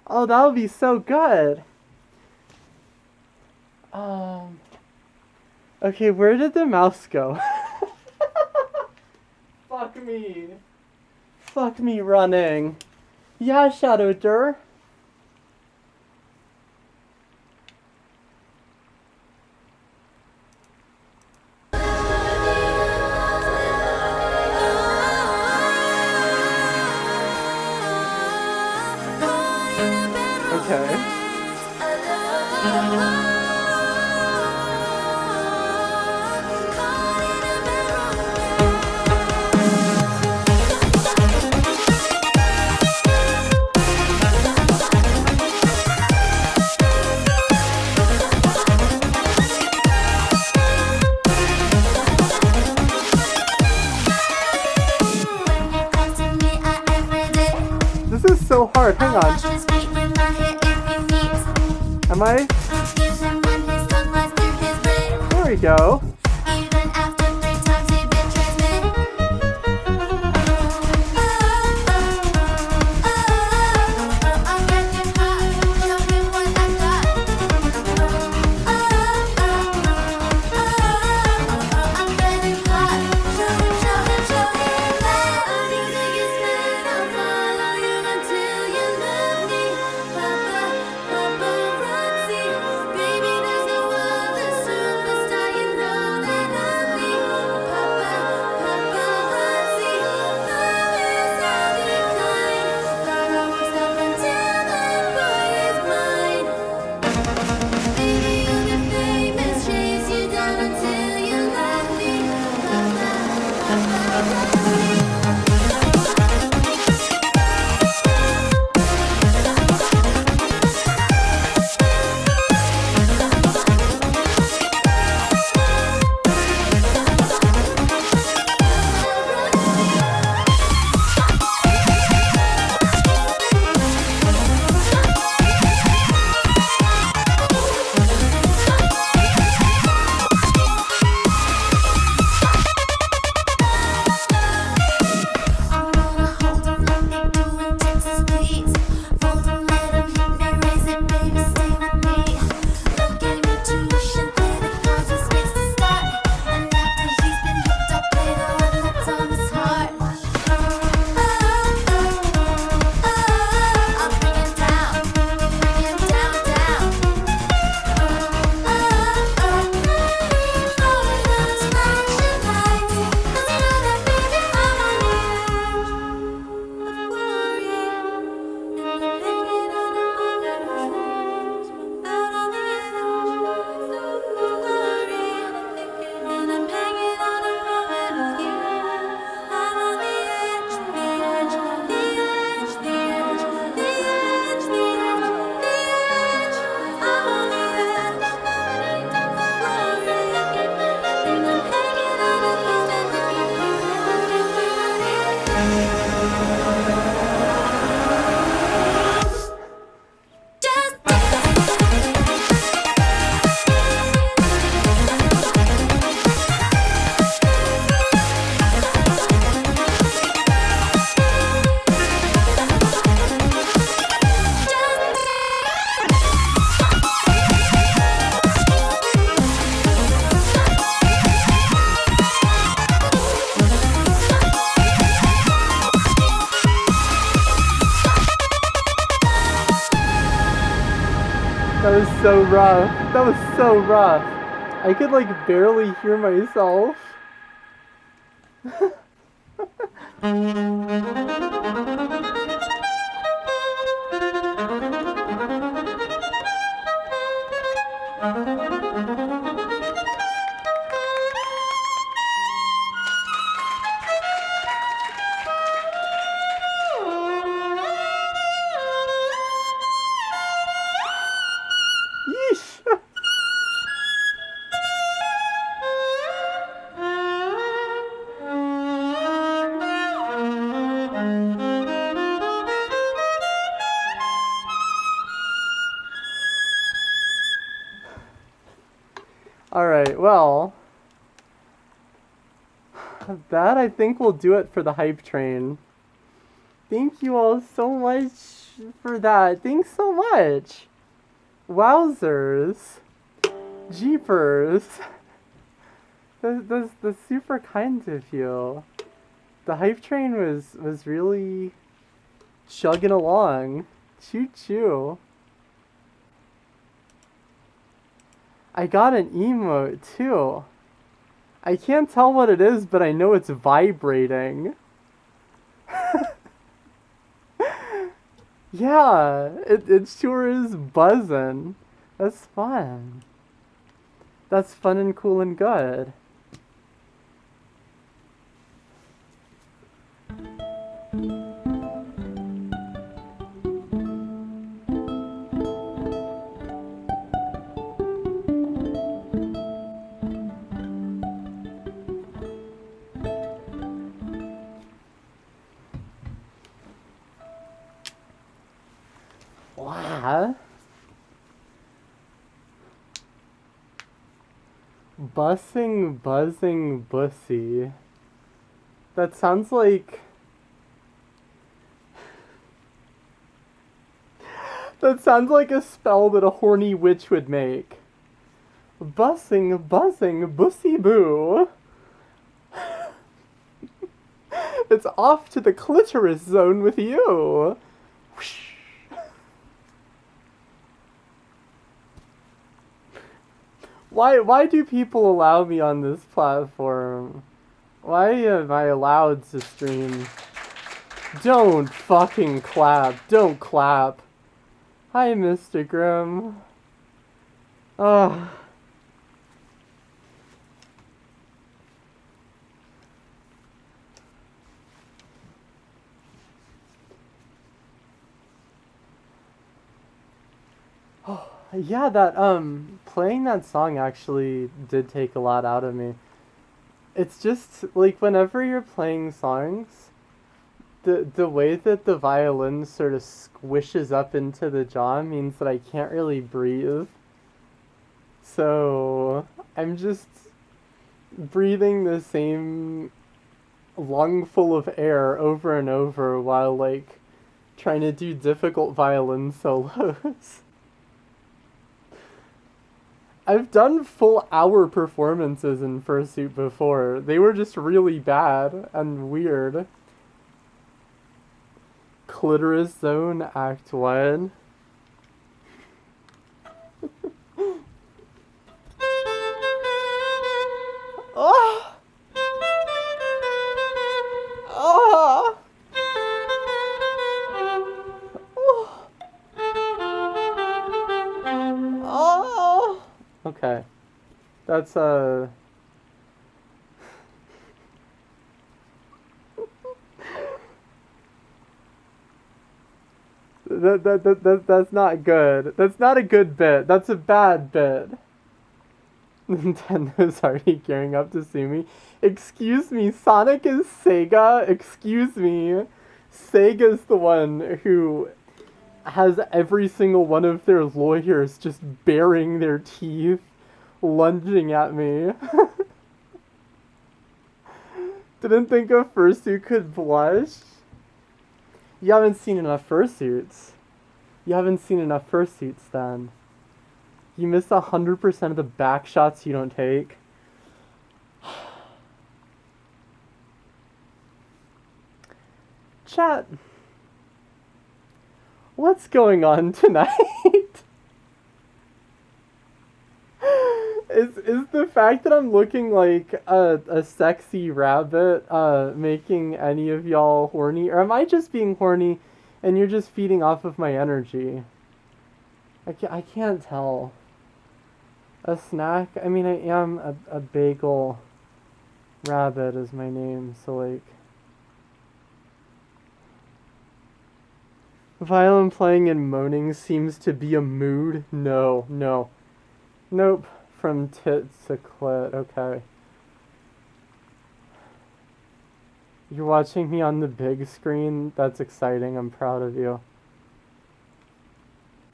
that would be so good. Okay, where did the mouse go? Fuck me. Fuck me running. Yeah, Shadow Dur. Okay. This is so hard. Hang on. Am I? There we go. That was so rough. That was so rough. I could like barely hear myself. well, that I think will do it for the hype train. Thank you all so much for that. Thanks so much. Wowzers. Jeepers. That's super kind of you. The hype train was really chugging along. Choo choo. I got an emote too. I can't tell what it is, but I know it's vibrating. Yeah, it sure is buzzing. That's fun. That's fun and cool and good. Wow. Bussing, buzzing, bussy. That sounds like... That sounds like a spell that a horny witch would make. Bussing, buzzing, bussy boo. It's off to the clitoris zone with you. Why do people allow me on this platform? Why am I allowed to stream? Don't fucking clap. Don't clap. Hi, Mr. Grimm. Ugh. Yeah, that, playing that song actually did take a lot out of me. It's just, like, whenever you're playing songs, the way that the violin sort of squishes up into the jaw means that I can't really breathe. So, I'm just breathing the same lungful of air over and over while, like, trying to do difficult violin solos. I've done full hour performances in Fursuit before. They were just really bad and weird. Clitoris Zone Act 1. Oh! Oh! Oh! Okay. That's that's not good. That's not a good bit. That's a bad bit. Nintendo's already gearing up to sue me. Excuse me, Sonic is Sega? Excuse me. Sega's the one who has every single one of their lawyers just baring their teeth, lunging at me. Didn't think a fursuit could blush? You haven't seen enough fursuits. You haven't seen enough fursuits then. You miss 100% of the back shots you don't take. Chat. What's going on tonight? Is the fact that I'm looking like a sexy rabbit making any of y'all horny? Or am I just being horny and you're just feeding off of my energy? I can't tell. A snack? I mean, I am a bagel rabbit is my name, so like... Violin playing and moaning seems to be a mood? No. Nope. From tits to clit. Okay. You're watching me on the big screen? That's exciting. I'm proud of you.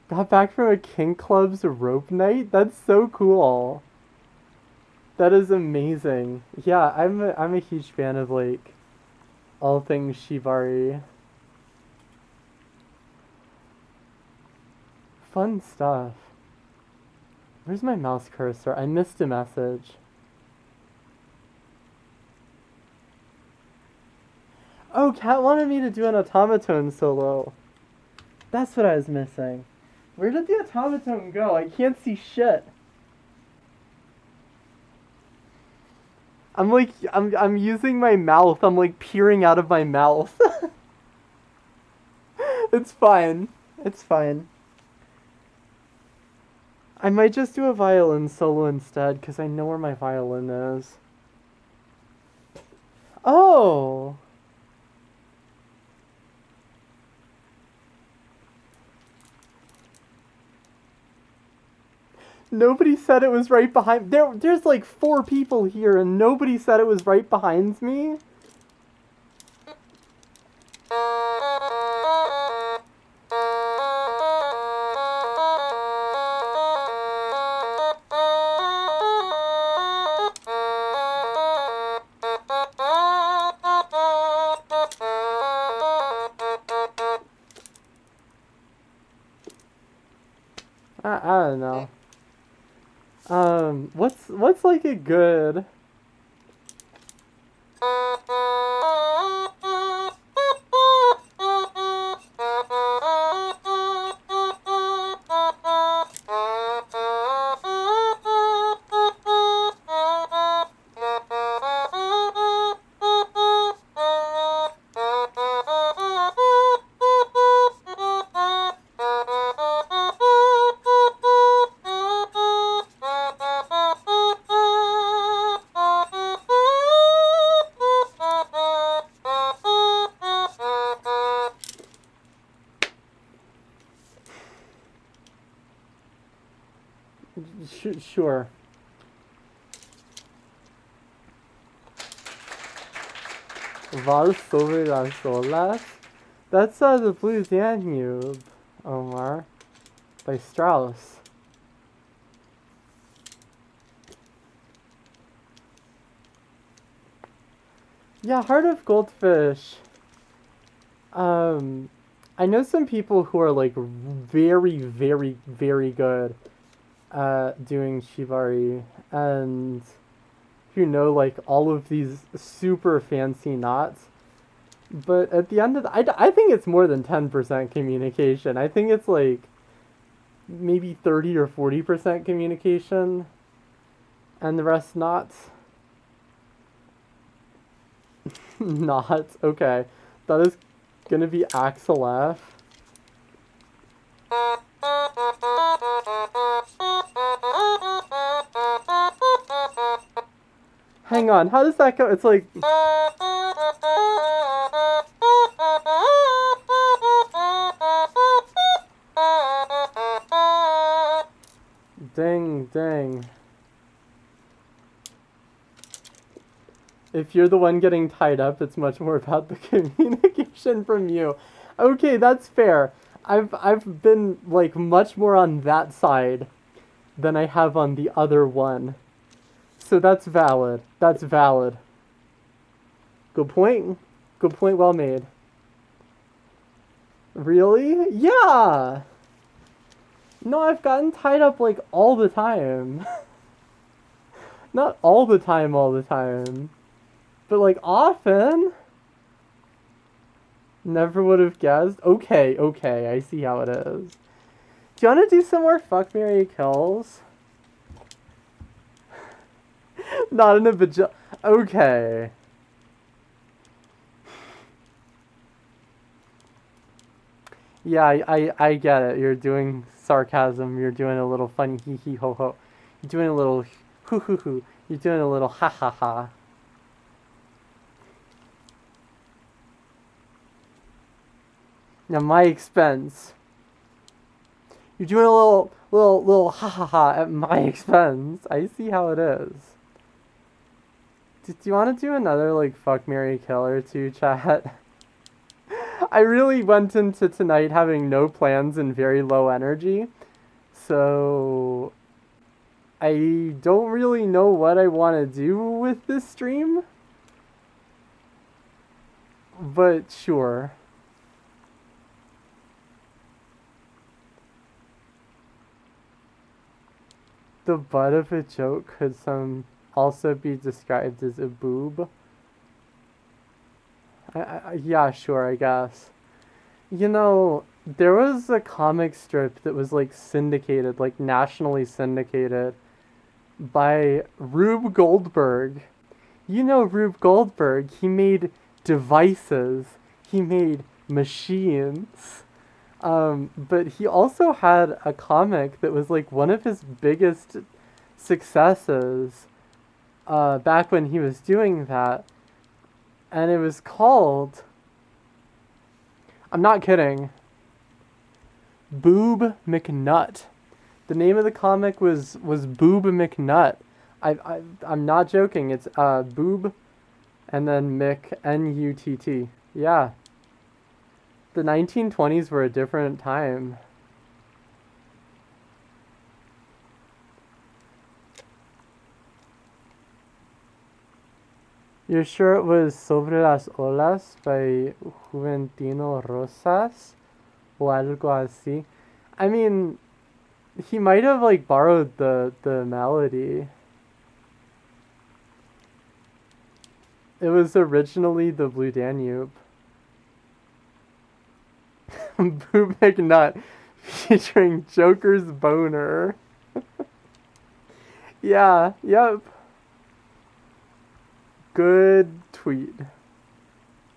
Got back from a kink club's rope night? That's so cool. That is amazing. Yeah, I'm a huge fan of like all things Shibari. Fun stuff. Where's my mouse cursor? I missed a message. Oh, Kat wanted me to do an automaton solo. That's what I was missing. Where did the automaton go? I can't see shit. I'm using my mouth. I'm like peering out of my mouth. It's fine. It's fine. I might just do a violin solo instead, because I know where my violin is. Oh! Nobody said it was right behind... There's like 4 people here, and nobody said it was right behind me? I don't know. What's like a good... Sure. Val sobre las olas? That's the Blue Danube, Omar. By Strauss. Yeah, Heart of Goldfish. I know some people who are like very, very, very good at doing Shibari, and who know like all of these super fancy knots. But at the end of I think it's more than 10% communication. I think it's like maybe 30 or 40% communication, and the rest knots. Knots. Okay, that is gonna be Axel F. Hang on, how does that go? It's like... Dang, dang. If you're the one getting tied up, it's much more about the communication from you. Okay, that's fair. I've been like much more on that side than I have on the other one. So that's valid. That's valid. Good point. Good point, well made. Really? Yeah! No, I've gotten tied up like all the time. Not all the time. But like often. Never would have guessed. Okay, I see how it is. Do you want to do some more fuck, marry, kills? Not in a okay. Yeah, I get it. You're doing sarcasm. You're doing a little funny hee hee ho ho. You're doing a little hoo hoo hoo. You're doing a little ha ha ha. Now my expense. You're doing a little ha ha ha at my expense. I see how it is. Do you want to do another like fuck, marry, kill or two, chat? I really went into tonight having no plans and very low energy, so I don't really know what I want to do with this stream, but sure. The butt of a joke could also be described as a boob. Yeah, sure, I guess. You know, there was a comic strip that was like syndicated, like nationally syndicated, by Rube Goldberg. You know Rube Goldberg, he made devices, he made machines. But he also had a comic that was like one of his biggest successes back when he was doing that. And it was called, I'm not kidding, Boob McNut. The name of the comic was Boob McNut. I'm not joking. It's Boob and then Mc Nutt. Yeah. The 1920s were a different time. You're sure it was Sobre las Olas by Juventino Rosas? O algo así. I mean, he might have like borrowed the melody. It was originally the Blue Danube. Boob McNut featuring Joker's boner. Yeah, yep. Good tweet.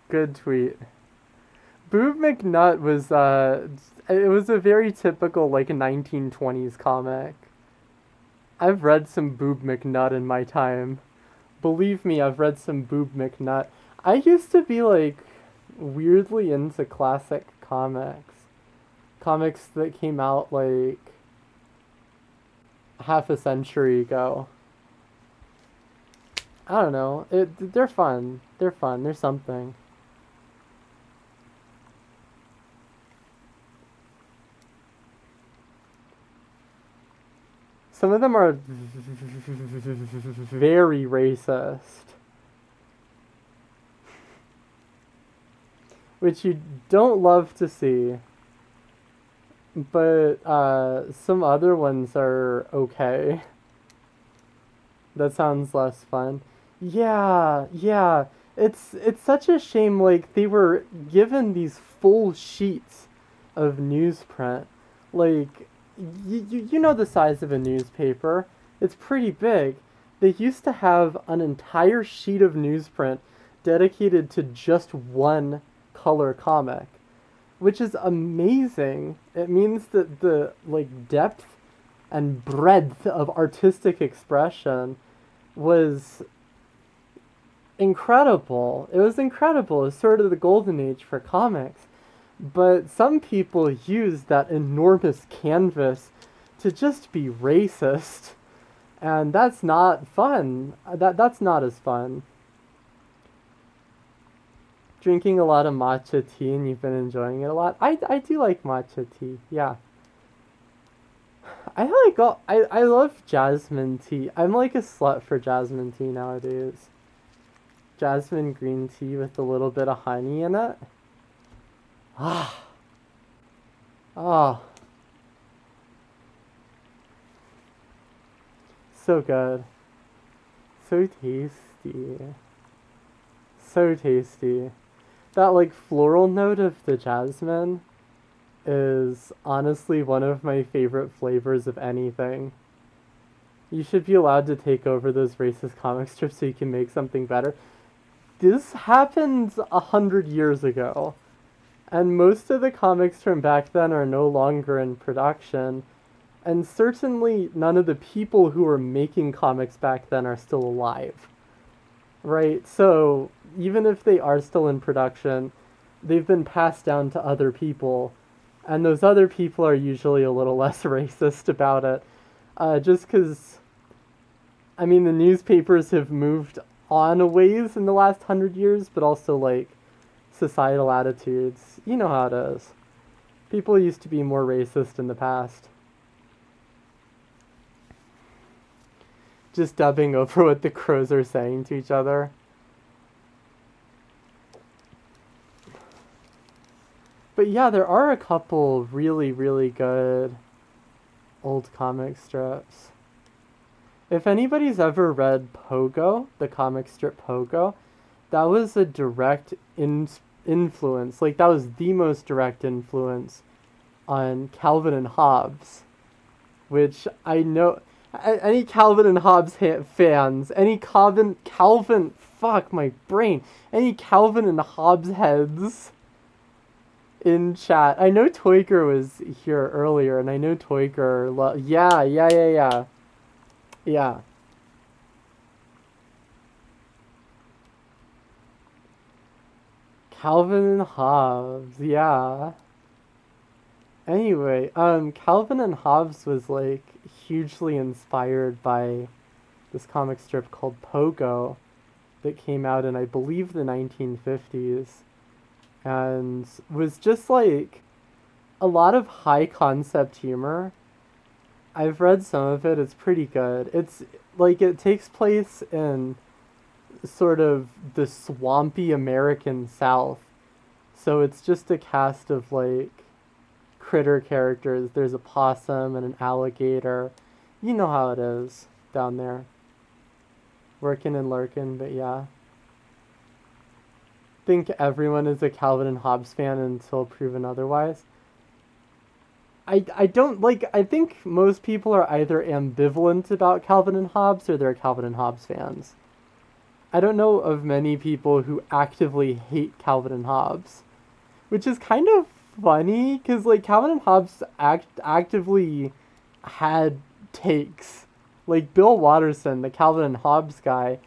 Good tweet. Boob McNut was it was a very typical like 1920s comic. I've read some Boob McNut in my time. Believe me, I've read some Boob McNut. I used to be like weirdly into classic comics. Comics that came out like half a century ago. I don't know. They're fun. They're fun. They're something. Some of them are very racist. Which you don't love to see. But some other ones are okay. That sounds less fun. Yeah, yeah. It's such a shame. Like they were given these full sheets of newsprint. Like you know the size of a newspaper. It's pretty big. They used to have an entire sheet of newsprint dedicated to just one color comic, which is amazing. It means that the like depth and breadth of artistic expression was incredible. It was incredible. It was sort of the golden age for comics. But some people use that enormous canvas to just be racist. And that's not fun. That's not as fun. Drinking a lot of matcha tea and you've been enjoying it a lot. I do like matcha tea, yeah. I love jasmine tea. I'm like a slut for jasmine tea nowadays. Jasmine green tea with a little bit of honey in it. Ah. Oh. So good. So tasty. So tasty. That like floral note of the jasmine is honestly one of my favorite flavors of anything. You should be allowed to take over those racist comic strips so you can make something better. This happened 100 years ago, and most of the comics from back then are no longer in production, and certainly none of the people who were making comics back then are still alive. Right? So, even if they are still in production, they've been passed down to other people, and those other people are usually a little less racist about it. Just because, I mean, the newspapers have moved on a ways in the last 100 years, but also, like, societal attitudes. You know how it is. People used to be more racist in the past. Just dubbing over what the crows are saying to each other. But yeah, there are a couple really, really good old comic strips. If anybody's ever read Pogo, the comic strip Pogo, that was a direct influence. Like, that was the most direct influence on Calvin and Hobbes, which I know any Calvin and Hobbes fans, any Calvin, fuck my brain, any Calvin and Hobbes heads in chat. I know Toyker was here earlier, and I know Toyker, yeah. Calvin and Hobbes, yeah. Anyway, Calvin and Hobbes was like hugely inspired by this comic strip called Pogo that came out in, I believe, the 1950s, and was just like a lot of high concept humor. I've read some of it, it's pretty good. It's like, it takes place in sort of the swampy American South. So it's just a cast of like critter characters. There's a possum and an alligator. You know how it is down there. Working and lurking, but yeah. Think everyone is a Calvin and Hobbes fan until proven otherwise. I don't like, I think most people are either ambivalent about Calvin and Hobbes or they're Calvin and Hobbes fans. I don't know of many people who actively hate Calvin and Hobbes, which is kind of funny because like Calvin and Hobbes actively had takes. Like Bill Watterson, the Calvin and Hobbes guy,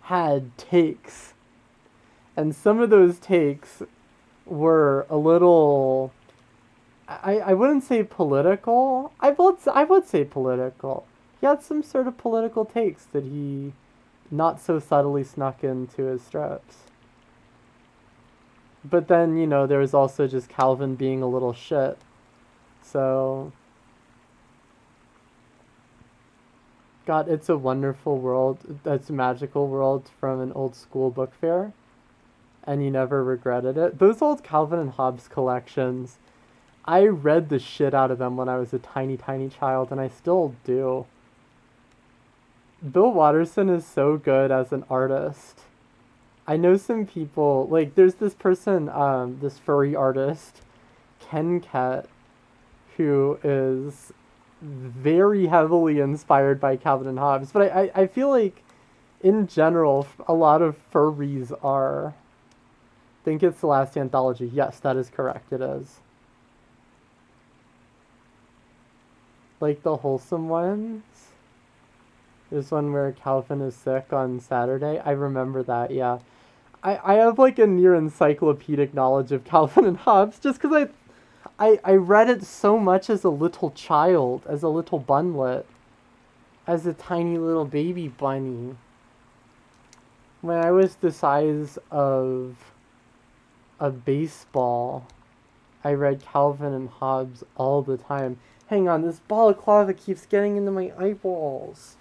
had takes, and some of those takes were a little, I wouldn't say political. I would say political. He had some sort of political takes that he not so subtly snuck into his strips. But then, you know, there was also just Calvin being a little shit. So, God, It's a Wonderful World, It's a Magical World from an old school book fair, and you never regretted it. Those old Calvin and Hobbes collections, I read the shit out of them when I was a tiny, tiny child, and I still do. Bill Watterson is so good as an artist. I know some people, like, there's this person, this furry artist, Ken Ket, who is very heavily inspired by Calvin and Hobbes. But I feel like, in general, a lot of furries are. I think it's the last anthology. Yes, that is correct, it is. Like the wholesome ones. There's one where Calvin is sick on Saturday. I remember that, yeah. I have like a near encyclopedic knowledge of Calvin and Hobbes just because I read it so much as a little child, as a little bunlet, as a tiny little baby bunny. When I was the size of a baseball, I read Calvin and Hobbes all the time. Hang on, this balaclava keeps getting into my eyeballs.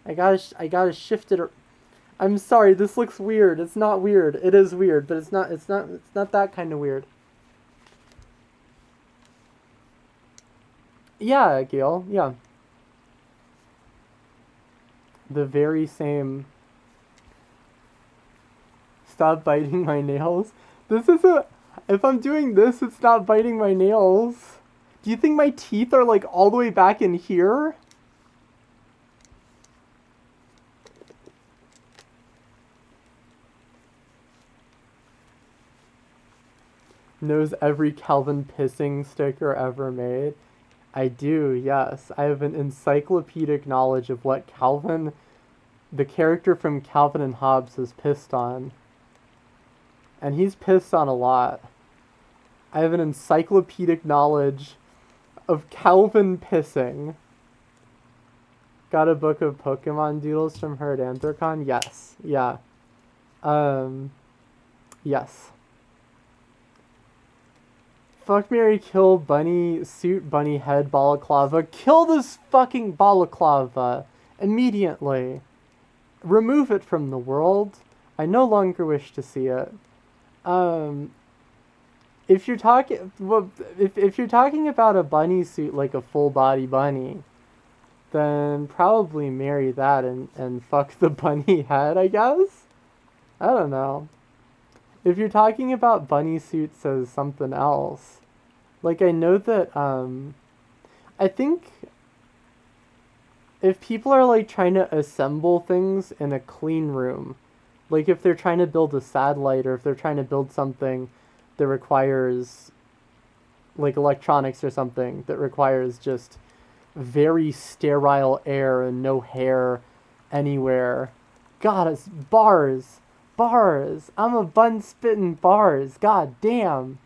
I gotta shift it. I'm sorry, this looks weird. It's not weird. It is weird, but it's not that kind of weird. Yeah, Gail, yeah. The very same. Stop biting my nails. This is if I'm doing this, it's not biting my nails. Do you think my teeth are like all the way back in here? Knows every Calvin pissing sticker ever made. I do, yes. I have an encyclopedic knowledge of what Calvin, the character from Calvin and Hobbes, is pissed on. And he's pissed on a lot. I have an encyclopedic knowledge of Calvin pissing. Got a book of Pokemon doodles from her at Anthrocon? Yes. Yeah. Yes. Fuck, marry, kill, bunny, suit, bunny head, balaclava. Kill this fucking balaclava. Immediately. Remove it from the world. I no longer wish to see it. Um, if you're talking, well, if you're talking about a bunny suit, like a full body bunny, then probably marry that and fuck the bunny head, I guess? I don't know. If you're talking about bunny suits as something else, like I know that, I think if people are like trying to assemble things in a clean room, like if they're trying to build a satellite or if they're trying to build something that requires like electronics or something that requires just very sterile air and no hair anywhere. God, it's bars. Bars. I'm a bun spitting bars. God damn.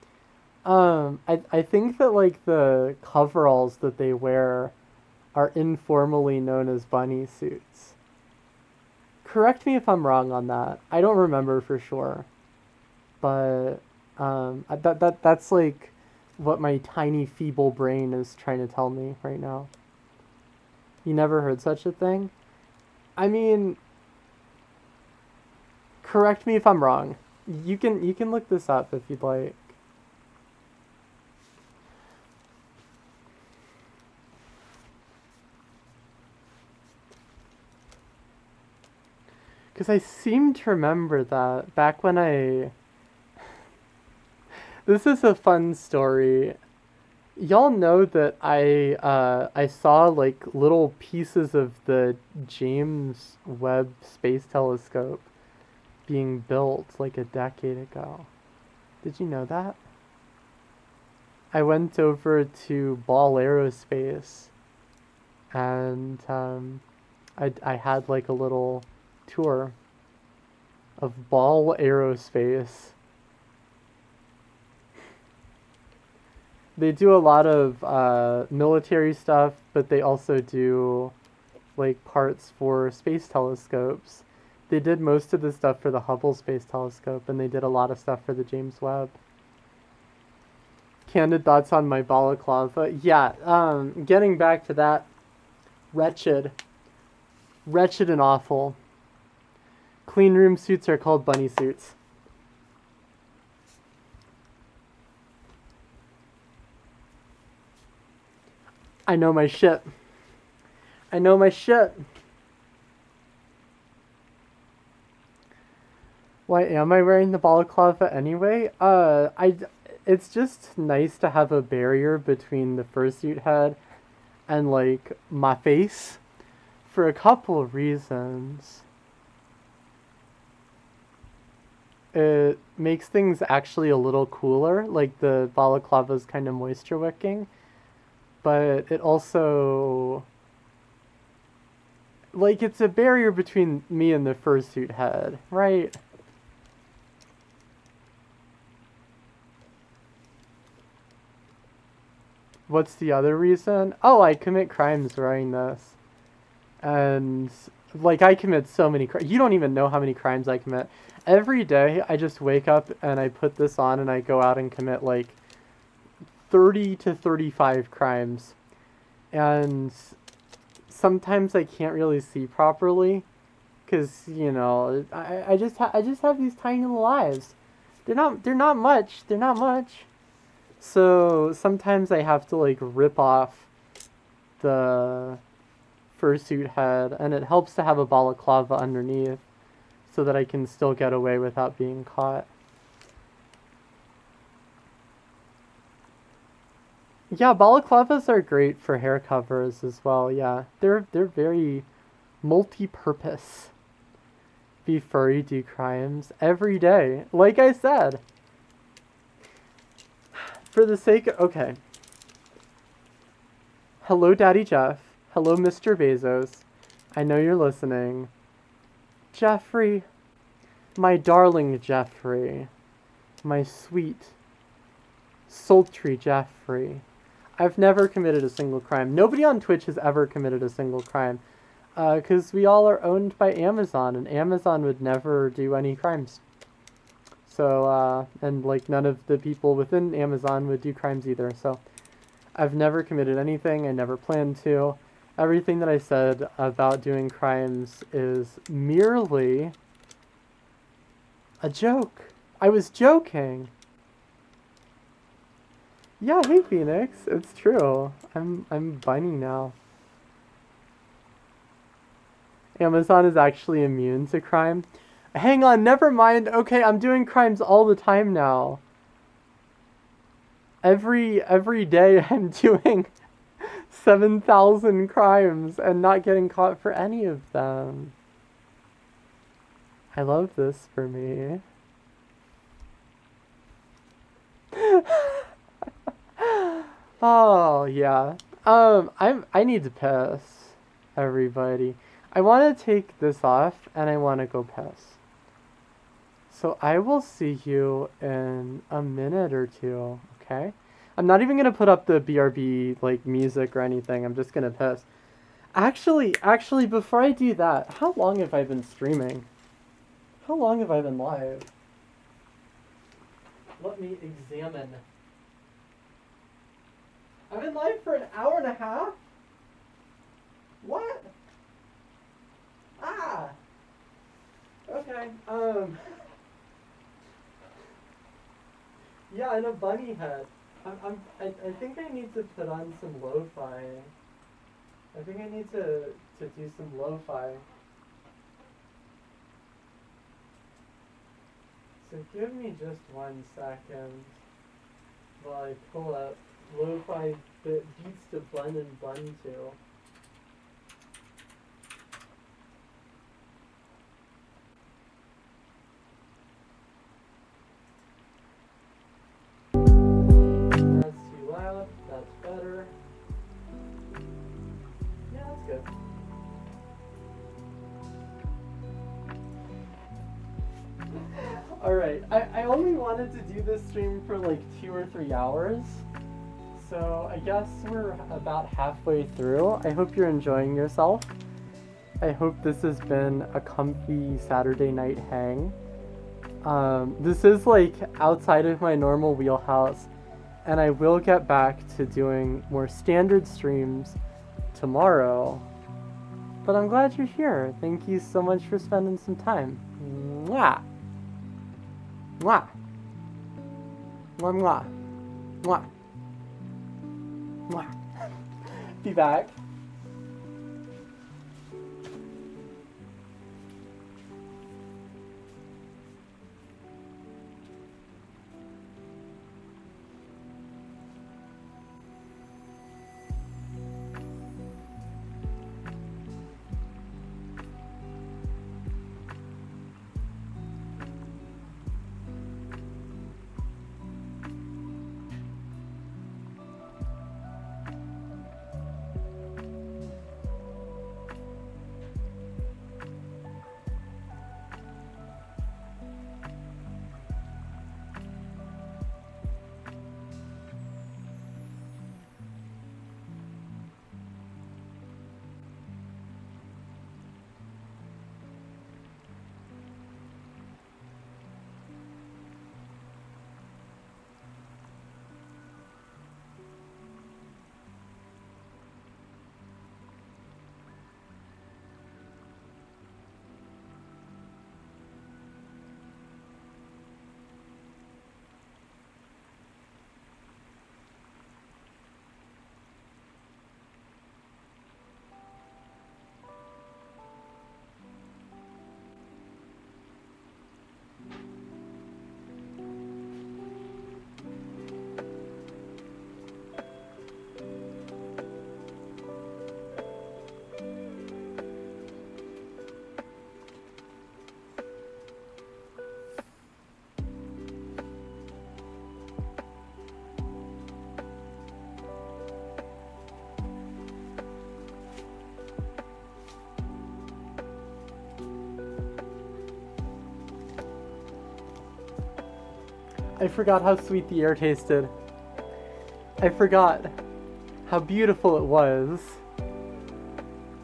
I think that like the coveralls that they wear are informally known as bunny suits. Correct me if I'm wrong on that. I don't remember for sure, but that's like what my tiny feeble brain is trying to tell me right now. You never heard such a thing? I mean, correct me if I'm wrong. You can look this up if you'd like. Because I seem to remember that back when I. This is a fun story. Y'all know that I saw like little pieces of the James Webb Space Telescope being built like a decade ago. Did you know that? I went over to Ball Aerospace and I had like a little tour of Ball Aerospace. They do a lot of military stuff, but they also do like parts for space telescopes. They did most of the stuff for the Hubble Space Telescope, and they did a lot of stuff for the James Webb. Candid thoughts on my balaclava. Yeah, getting back to that, wretched. Wretched and awful. Clean room suits are called bunny suits. I know my shit. I know my shit. Why am I wearing the balaclava anyway? It's just nice to have a barrier between the fursuit head and like my face for a couple of reasons. It makes things actually a little cooler, like the balaclava is kind of moisture wicking, but it also like it's a barrier between me and the fursuit head, right? What's the other reason? Oh, I commit crimes wearing this. And like I commit so many crimes. You don't even know how many crimes I commit. Every day I just wake up and I put this on and I go out and commit like 30 to 35 crimes. And sometimes I can't really see properly cuz you know, I just have these tiny little eyes. They're not much. They're not much. So sometimes I have to like rip off the fursuit head, and it helps to have a balaclava underneath so that I can still get away without being caught. Yeah, balaclavas are great for hair covers as well. Yeah, they're very multi-purpose. Be furry, do crimes every day. Like I said, for the sake of, okay. Hello, Daddy Jeff. Hello, Mr. Bezos. I know you're listening. Jeffrey, my darling Jeffrey, my sweet, sultry Jeffrey. I've never committed a single crime. Nobody on Twitch has ever committed a single crime. Because we all are owned by Amazon, and Amazon would never do any crimes. So, and like none of the people within Amazon would do crimes either. So, I've never committed anything. I never plan to. Everything that I said about doing crimes is merely a joke. I was joking. Yeah, hey Phoenix, it's true. I'm bunny now. Amazon is actually immune to crime. Hang on, never mind. Okay, I'm doing crimes all the time now. Every day I'm doing 7,000 crimes and not getting caught for any of them. I love this for me. Oh, yeah. I need to piss, everybody. I want to take this off and I want to go piss. So I will see you in a minute or two, okay? I'm not even gonna put up the BRB like music or anything. I'm just gonna piss. Actually, before I do that, how long have I been streaming? How long have I been live? Let me examine. I've been live for an hour and a half? What? Ah! Okay, yeah, and a bunny head. I think I need to put on some lo-fi. I think I need to do some lo-fi. So give me just 1 second while I pull up lo-fi beats to bun and bun to. That's too loud, that's better. Yeah, that's good. Alright, I only wanted to do this stream for like 2 or 3 hours. So I guess we're about halfway through. I hope you're enjoying yourself. I hope this has been a comfy Saturday night hang. This is like outside of my normal wheelhouse, and I will get back to doing more standard streams tomorrow. But I'm glad you're here. Thank you so much for spending some time. Mwah! Mwah! Mwah mwah! Mwah! Mwah! Be back. I forgot how sweet the air tasted. I forgot how beautiful it was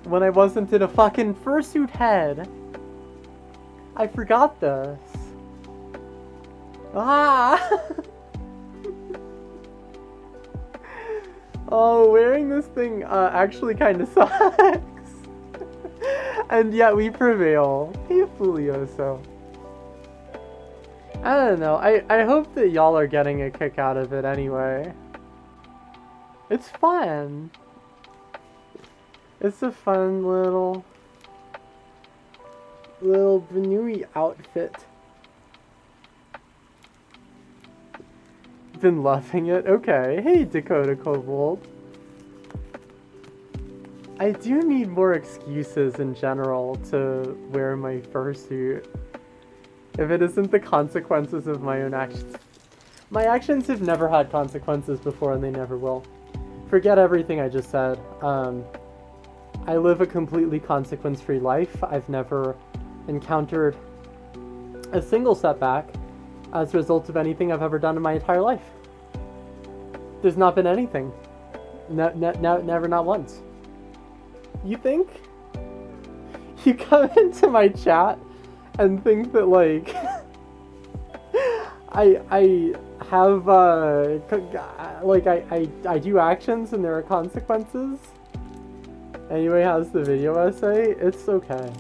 when I wasn't in a fucking fursuit head. I forgot this. Ah! Oh, wearing this thing actually kind of sucks. And yet we prevail. Hey, Fulioso. I don't know. I hope that y'all are getting a kick out of it anyway. It's fun. It's a fun little buny outfit. Been loving it. Okay. Hey, Dakota Kobold. I do need more excuses in general to wear my fursuit. If it isn't the consequences of my own actions. My actions have never had consequences before and they never will. Forget everything I just said. I live a completely consequence-free life. I've never encountered a single setback as a result of anything I've ever done in my entire life. There's not been anything. Never, not once. You think? You come into my chat and think that, like, I have, like, I do actions and there are consequences? Anyway, how's the video essay? It's okay.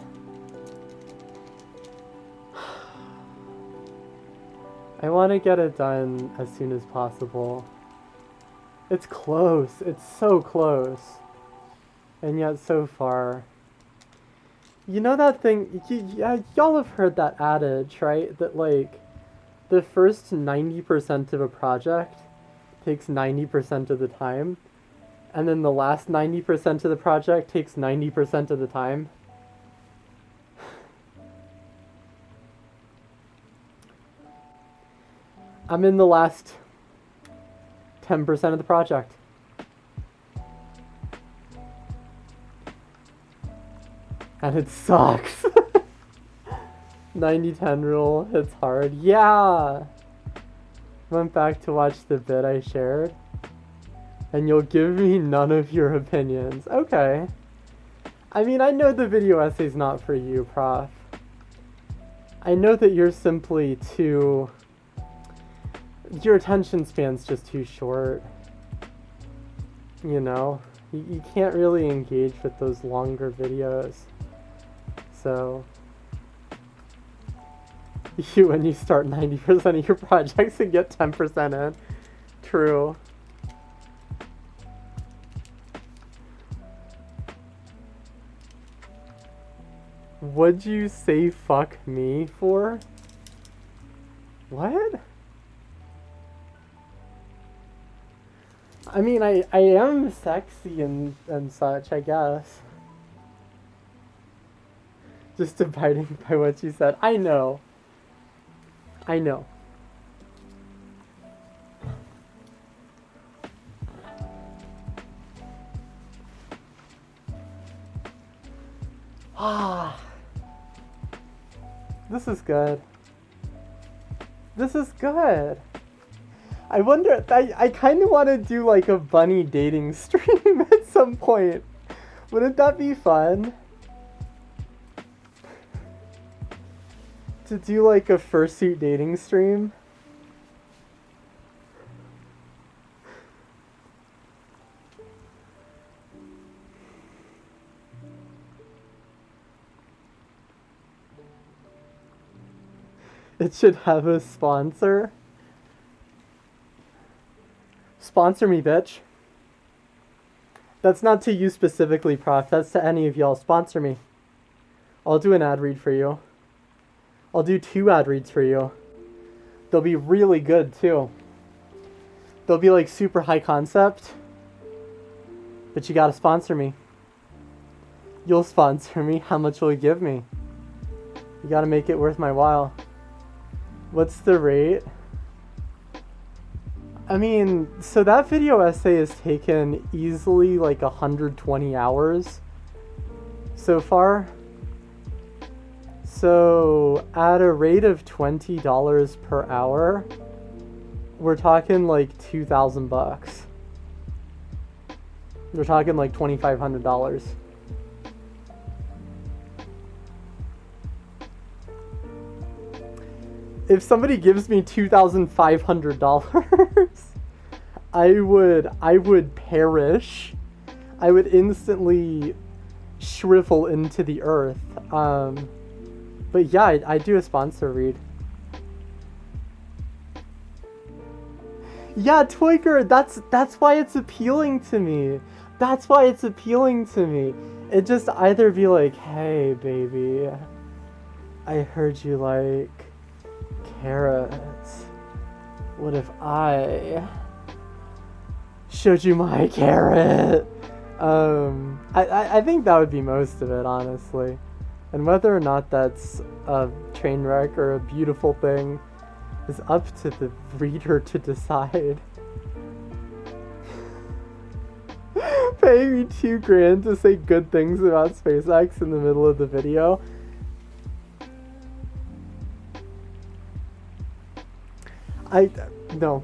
I want to get it done as soon as possible. It's close. It's so close. And yet so far. You know that thing, y'all have heard that adage, right? That, like, the first 90% of a project takes 90% of the time, and then the last 90% of the project takes 90% of the time. I'm in the last 10% of the project. And it sucks. 90-10 rule hits hard. Yeah! Went back to watch the bit I shared. And you'll give me none of your opinions. Okay. I mean, I know the video essay's not for you, Prof. I know that you're simply too... Your attention span's just too short. You know? You can't really engage with those longer videos. So... when you start 90% of your projects and get 10% in. True. What'd you say fuck me for? What? I mean, I am sexy and such, I guess. Just abiding by what you said. I know. I know. Ah. This is good. This is good. I wonder, I kind of want to do like a bunny dating stream at some point. Wouldn't that be fun? To do like a fursuit dating stream? It should have a sponsor. Sponsor me, bitch. That's not to you specifically, Prof. That's to any of y'all. Sponsor me. I'll do an ad read for you. I'll do 2 ad reads for you. They'll be really good, too. They'll be, like, super high concept. But you gotta sponsor me. You'll sponsor me. How much will you give me? You gotta make it worth my while. What's the rate? I mean, so that video essay has taken easily, like, 120 hours so far. So, at a rate of $20 per hour, we're talking like 2,000 bucks. We're talking like $2,500. If somebody gives me $2,500, I would perish. I would instantly shrivel into the earth. But yeah, I do a sponsor read. Yeah, Twiker, that's why it's appealing to me. That's why it's appealing to me. It just either be like, hey baby, I heard you like carrots. What if I showed you my carrot? I think that would be most of it, honestly. And whether or not that's a train wreck or a beautiful thing is up to the reader to decide. Paying me $2,000 to say good things about SpaceX in the middle of the video. No.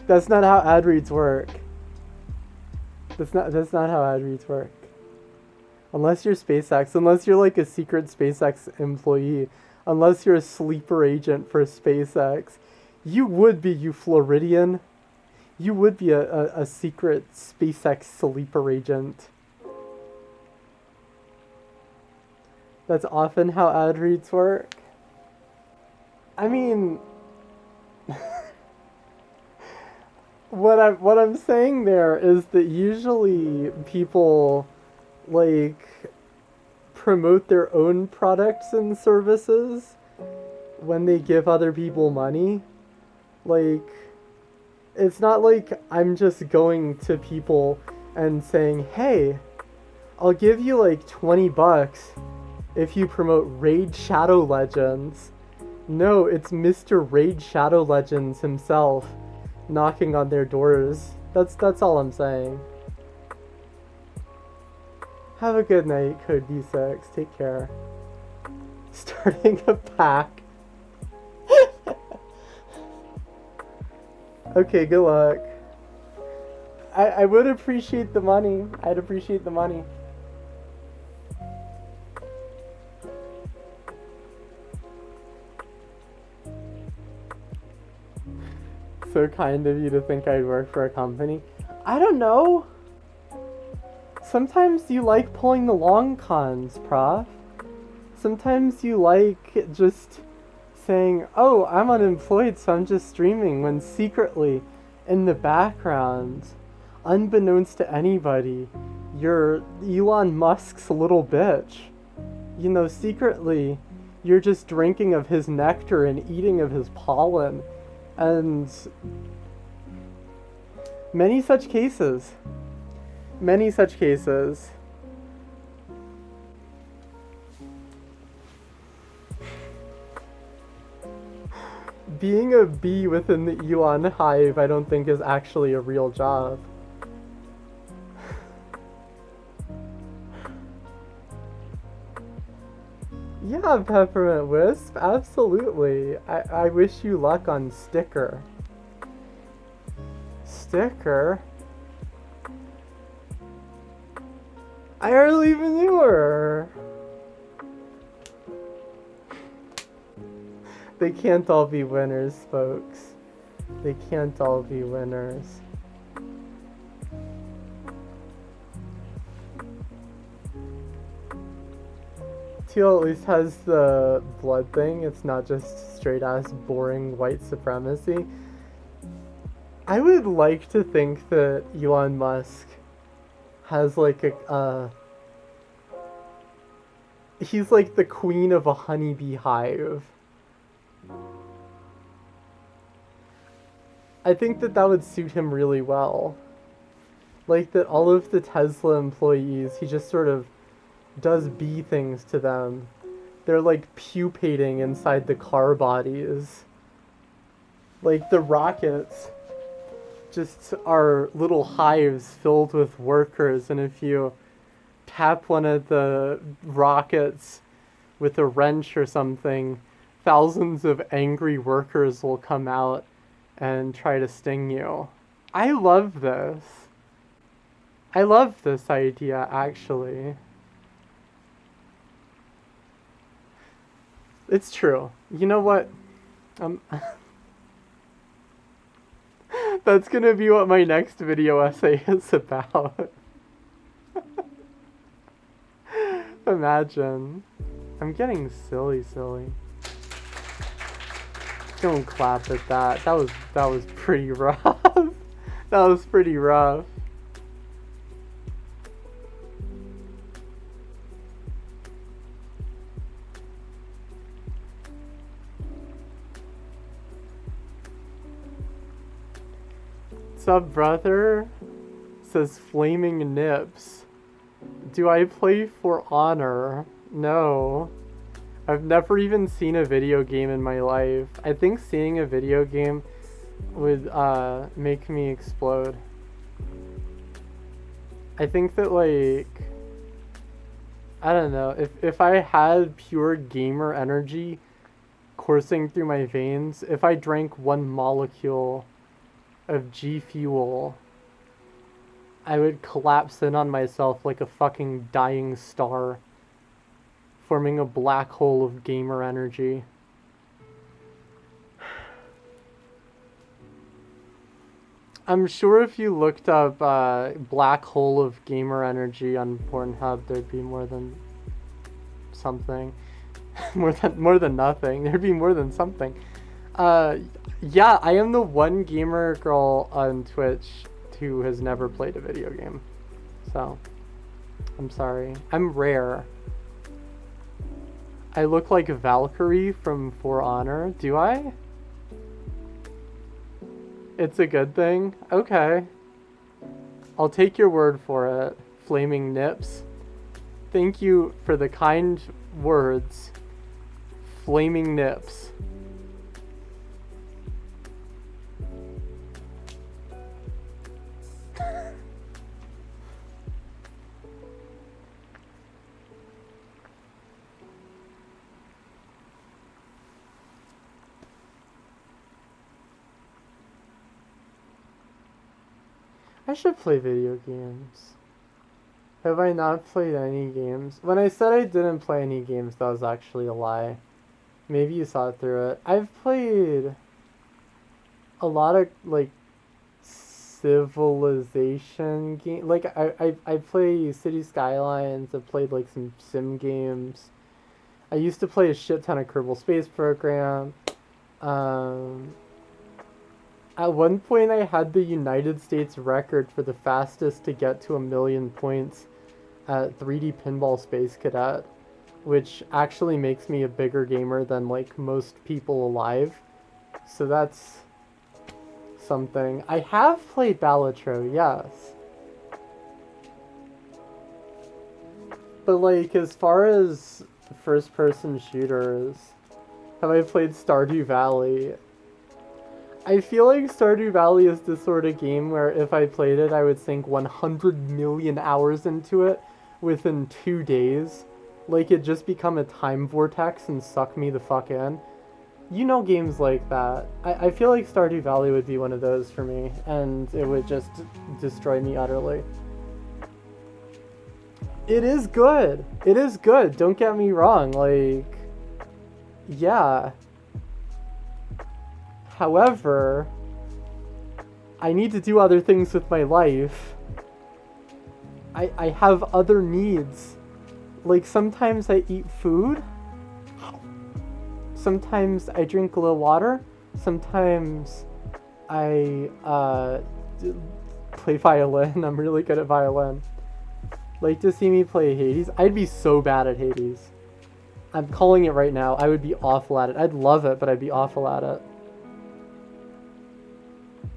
That's not how ad reads work. That's not how ad reads work. Unless you're SpaceX, unless you're like a secret SpaceX employee, unless you're a sleeper agent for SpaceX, you would be, you Floridian. You would be a secret SpaceX sleeper agent. That's often how ad reads work. I mean, what I'm saying there is that usually people like promote their own products and services when they give other people money. Like, it's not like I'm just going to people and saying, hey, I'll give you like $20 if you promote Raid Shadow Legends. No, it's Mr. Raid Shadow Legends himself knocking on their doors. That's all I'm saying. Have a good night, Code V6. Take care. Starting a pack. Okay, good luck. I would appreciate the money. I'd appreciate the money. So kind of you to think I'd work for a company. I don't know. Sometimes you like pulling the long cons, Prof. Sometimes you like just saying, oh, I'm unemployed, so I'm just streaming, when secretly, in the background, unbeknownst to anybody, you're Elon Musk's little bitch. You know, secretly, you're just drinking of his nectar and eating of his pollen. And many such cases. Many such cases. Being a bee within the Elon hive, I don't think is actually a real job. Yeah, Peppermint Wisp, absolutely. I wish you luck on Sticker. Sticker? I hardly even knew her. They can't all be winners, folks. They can't all be winners. Teal at least has the blood thing. It's not just straight ass boring white supremacy. I would like to think that Elon Musk has like he's like the queen of a honeybee hive. I think that would suit him really well. Like that all of the Tesla employees, he just sort of does bee things to them. They're like pupating inside the car bodies. Like the rockets just are little hives filled with workers, and if you tap one of the rockets with a wrench or something, thousands of angry workers will come out and try to sting you. I love this. I love this idea, actually. It's true. You know what? That's gonna be what my next video essay is about. Imagine. I'm getting silly. Don't clap at that. That was pretty rough. That was pretty rough. What's up, brother? Says Flaming Nips. Do I play For Honor? No. I've never even seen a video game in my life. I think seeing a video game would make me explode. I think that, like, I don't know, if I had pure gamer energy coursing through my veins, if I drank one molecule of G Fuel, I would collapse in on myself like a fucking dying star, forming a black hole of gamer energy. I'm sure if you looked up black hole of gamer energy on Pornhub, there'd be more than something. more than nothing. There'd be more than something. Yeah, I am the one gamer girl on Twitch who has never played a video game. So, I'm sorry. I'm rare. I look like Valkyrie from For Honor. Do I? It's a good thing? Okay. I'll take your word for it, Flaming Nips. Thank you for the kind words, Flaming Nips. I should play video games. Have I not played any games? When I said I didn't play any games, that was actually a lie. Maybe you saw through it. I've played a lot of, like, civilization games. Like, I play City Skylines. I've played, like, some sim games. I used to play a shit ton of Kerbal Space Program. At one point, I had the United States record for the fastest to get to 1,000,000 points at 3D Pinball Space Cadet, which actually makes me a bigger gamer than, like, most people alive. So that's something. I have played Balatro, yes. But, like, as far as first-person shooters, have I played Stardew Valley? I feel like Stardew Valley is the sort of game where if I played it, I would sink 100 million hours into it within 2 days. Like, it'd just become a time vortex and suck me the fuck in. You know games like that. I feel like Stardew Valley would be one of those for me, and it would just destroy me utterly. It is good. It is good. Don't get me wrong. Like, yeah. However, I need to do other things with my life. I have other needs. Like, sometimes I eat food. Sometimes I drink a little water. Sometimes I play violin. I'm really good at violin. Like to see me play Hades? I'd be so bad at Hades. I'm calling it right now. I would be awful at it. I'd love it, but I'd be awful at it.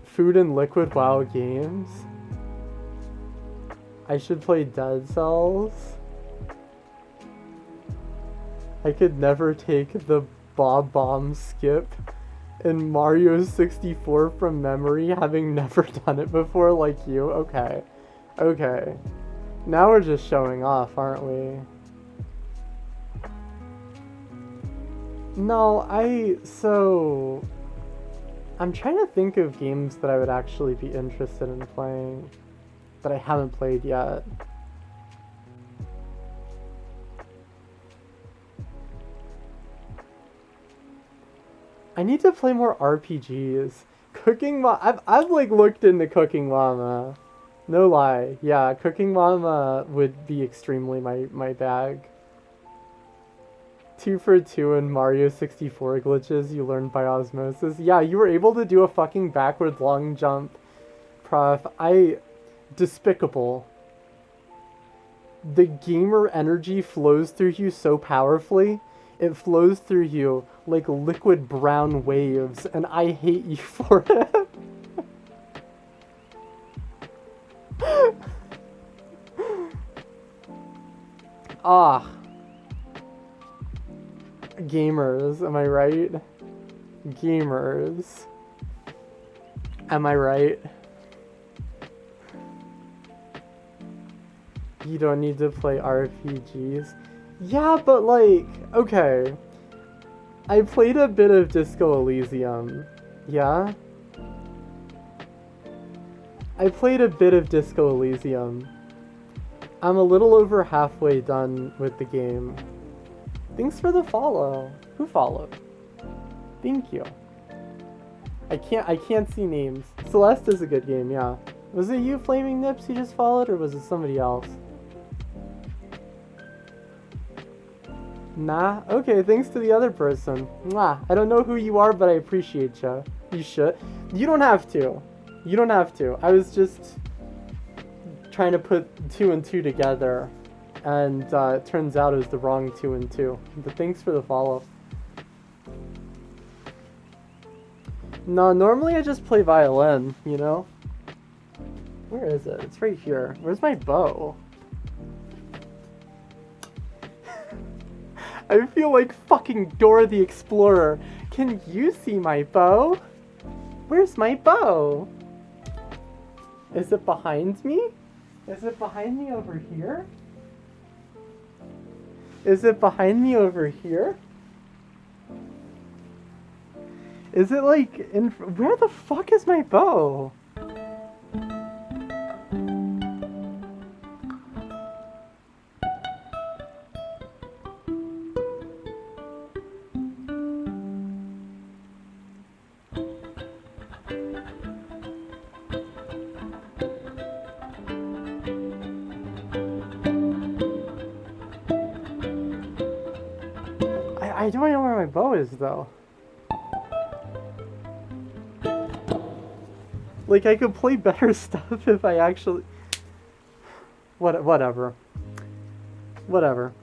Food and Liquid WoW games. I should play Dead Cells. I could never take the Bob Bomb skip in Mario 64 from memory, having never done it before like you. Okay. Okay. Now we're just showing off, aren't we? No, I'm trying to think of games that I would actually be interested in playing that I haven't played yet. I need to play more RPGs. Cooking Mama. I've like looked into Cooking Mama. No lie. Yeah, Cooking Mama would be extremely my bag. 2 for 2 in Mario 64 glitches you learned by osmosis. Yeah, you were able to do a fucking backwards long jump, prof. Despicable. The gamer energy flows through you so powerfully, it flows through you like liquid brown waves, and I hate you for it. Ah. Gamers, am I right? Gamers. Am I right? You don't need to play RPGs. Yeah, but like, okay. I played a bit of Disco Elysium. Yeah? I played a bit of Disco Elysium. I'm a little over halfway done with the game. Thanks for the follow. Who followed? Thank you. I can't see names. Celeste is a good game, yeah. Was it you, Flaming Nips, you just followed, or was it somebody else? Nah? Okay, thanks to the other person. Mwah. I don't know who you are, but I appreciate you. You should. You don't have to. You don't have to. I was just trying to put 2 and 2 together. And it turns out it was the wrong 2 and 2. But thanks for the follow. No, normally I just play violin, you know? Where is it? It's right here. Where's my bow? I feel like fucking Dora the Explorer. Can you see my bow? Where's my bow? Is it behind me? Is it behind me over here? Is it behind me over here? Is it like in... Where the fuck is my bow? I don't know where my bow is, though. Like, I could play better stuff if I actually... Whatever. Whatever.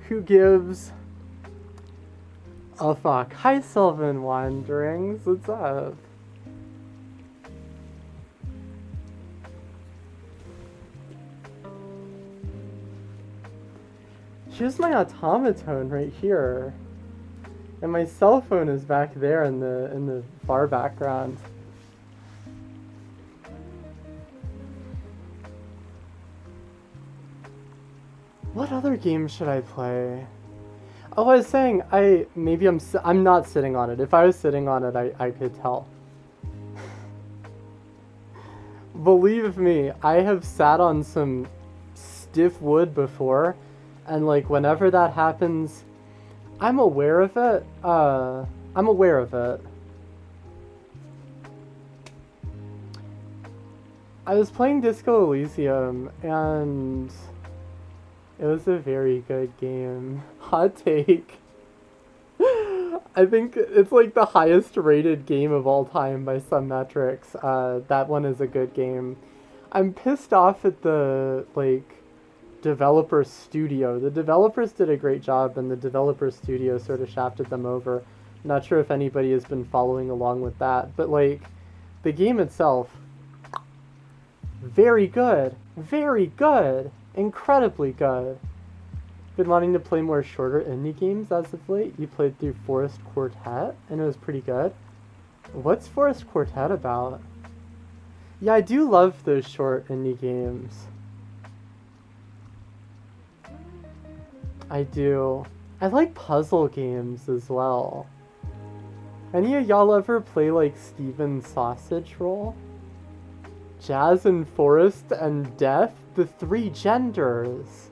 Who gives a fuck? Hi, Sylvan Wanderings. What's up? Here's my automaton right here, and my cell phone is back there in the far background. What other game should I play? Oh, I was saying I'm not sitting on it. If I was sitting on it, I could tell. Believe me, I have sat on some stiff wood before. And like whenever that happens, I'm aware of it. I'm aware of it. I was playing Disco Elysium and it was a very good game. Hot take. I think it's like the highest rated game of all time by some metrics. That one is a good game. I'm pissed off at the like developer studio. The developers did a great job and the developer studio sort of shafted them over. Not sure if anybody has been following along with that, but like the game itself, very good, incredibly good. Been wanting to play more shorter indie games as of late. You played through Forest Quartet and it was pretty good. What's Forest Quartet about? Yeah, I do love those short indie games. I do. I like puzzle games as well. Any of y'all ever play like Steven's Sausage Roll? Jazz and Forest and Death? The 3 genders.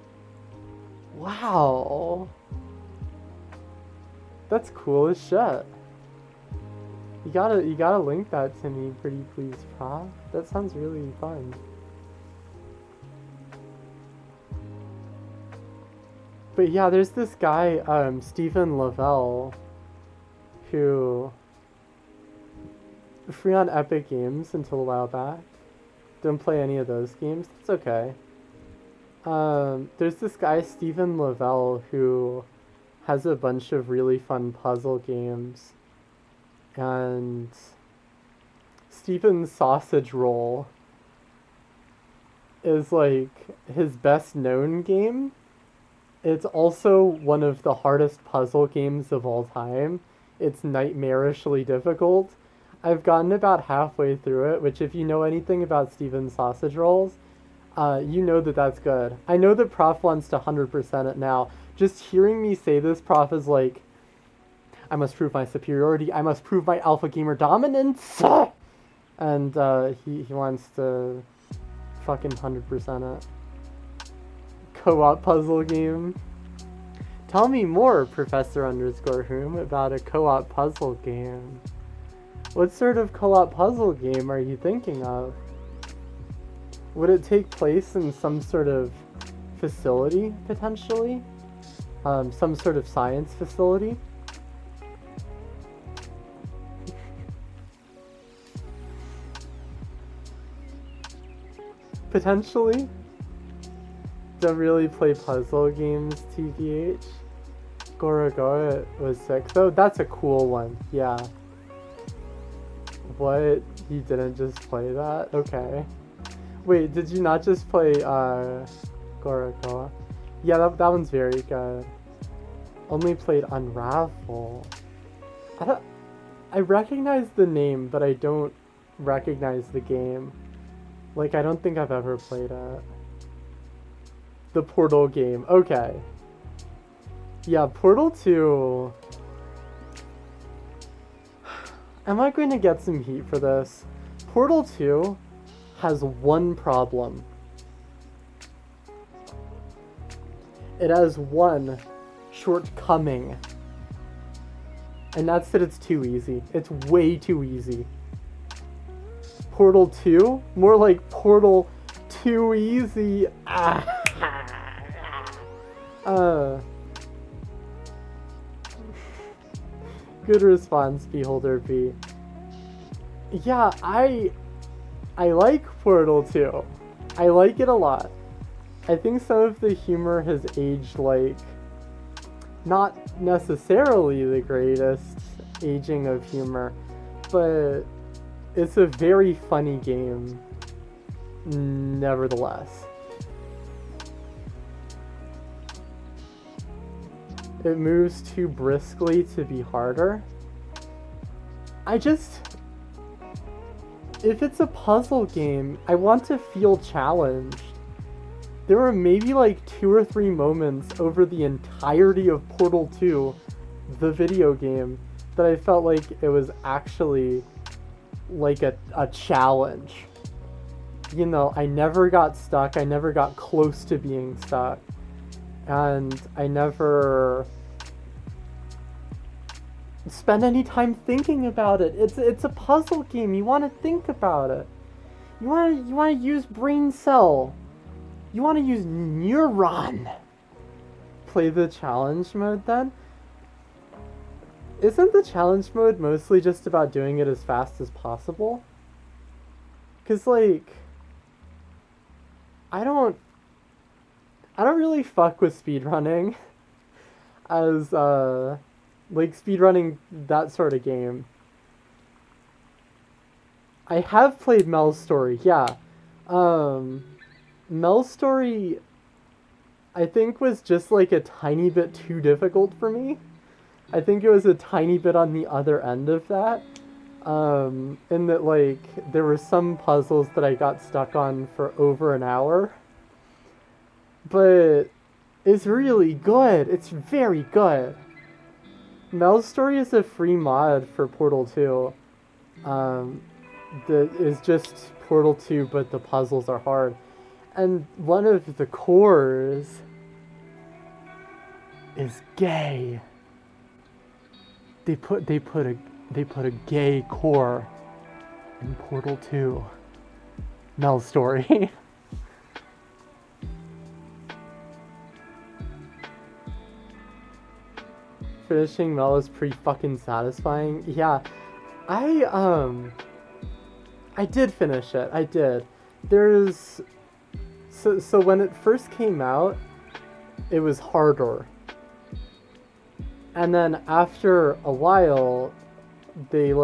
Wow. That's cool as shit. You gotta link that to me, pretty please, Prof. That sounds really fun. But yeah, there's this guy, Stephen Lavelle, who free on Epic Games until a while back. Don't play any of those games. That's okay. There's this guy, Stephen Lavelle, who has a bunch of really fun puzzle games. And Stephen's Sausage Roll is like his best known game. It's also one of the hardest puzzle games of all time. It's nightmarishly difficult. I've gotten about halfway through it, which if you know anything about Stephen's Sausage Rolls, you know that that's good. I know that Prof wants to 100% it now. Just hearing me say this, Prof is like, I must prove my superiority. I must prove my alpha gamer dominance. And he wants to fucking 100% it. Co-op puzzle game. Tell me more, Professor_Whom, about a co-op puzzle game. What sort of co-op puzzle game are you thinking of? Would it take place in some sort of facility, potentially? Some sort of science facility? Potentially? Don't really play puzzle games, TBH. Gora was sick, though. That's a cool one, yeah. What? You didn't just play that? Okay. Wait, did you not just play, Gora? Yeah, that one's very good. Only played Unravel. I recognize the name, but I don't recognize the game. Like, I don't think I've ever played it. The Portal game. Okay. Yeah, Portal 2... Am I going to get some heat for this? Portal 2 has one problem. It has one shortcoming. And that's that it's too easy. It's way too easy. Portal 2? More like Portal too easy. Good response, Beholder B. Yeah, I like Portal 2. I like it a lot. I think some of the humor has aged like not necessarily the greatest aging of humor, but it's a very funny game nevertheless. It moves too briskly to be harder. If it's a puzzle game, I want to feel challenged. There were maybe like 2 or 3 moments over the entirety of Portal 2, the video game, that I felt like it was actually like a challenge. You know, I never got stuck, I never got close to being stuck, and I never spend any time thinking about it. It's a puzzle game. You want to think about it. You want to use brain cell. You want to use neuron. Play the challenge mode then? Isn't the challenge mode mostly just about doing it as fast as possible? 'Cause like I don't really fuck with speedrunning as like speedrunning that sort of game. I have played Mel's Story, yeah. Mel's Story I think was just like a tiny bit too difficult for me. I think it was a tiny bit on the other end of that. In that like there were some puzzles that I got stuck on for over an hour. But it's really good. It's very good. Mel's Story is a free mod for Portal 2. That is just Portal 2, but the puzzles are hard. And one of the cores is gay. They put they put a gay core in Portal 2. Mel's story. Finishing Mel is pretty fucking satisfying. Yeah, I did finish it. I did. There's so when it first came out, it was harder. And then after a while, they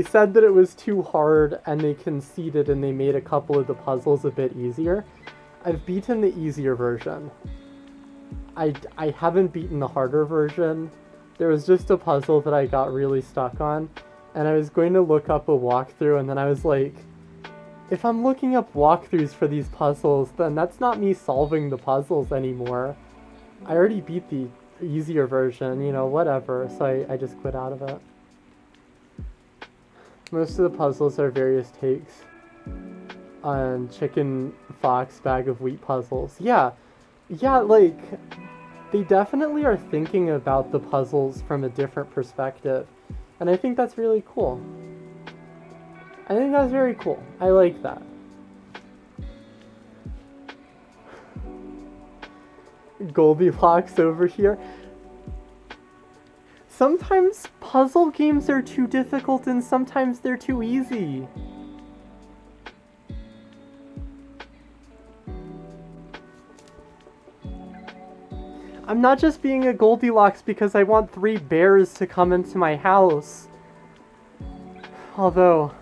said that it was too hard and they conceded and they made a couple of the puzzles a bit easier. I've beaten the easier version. I haven't beaten the harder version. There was just a puzzle that I got really stuck on, and I was going to look up a walkthrough, and then I was like, if I'm looking up walkthroughs for these puzzles, then that's not me solving the puzzles anymore. I already beat the easier version, you know, whatever, so I just quit out of it. Most of the puzzles are various takes on chicken, fox, bag of wheat puzzles. Yeah, like, they definitely are thinking about the puzzles from a different perspective. And I think that's really cool. I think that's very cool. I like that. Goldilocks over here. Sometimes puzzle games are too difficult and sometimes they're too easy. I'm not just being a Goldilocks because I want 3 bears to come into my house. Although...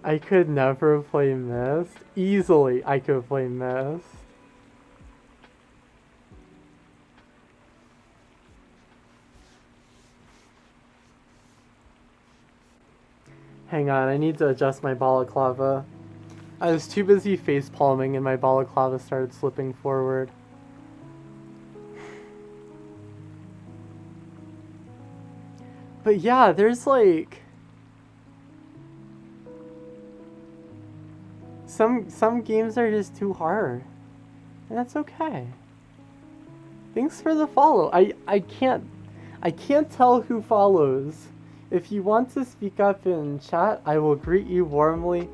I could never play Myst. Easily, I could play Myst. Hang on, I need to adjust my balaclava. I was too busy face palming and my balaclava started slipping forward. But yeah, there's like... Some games are just too hard. And that's okay. Thanks for the follow. I can't tell who follows. If you want to speak up in chat, I will greet you warmly.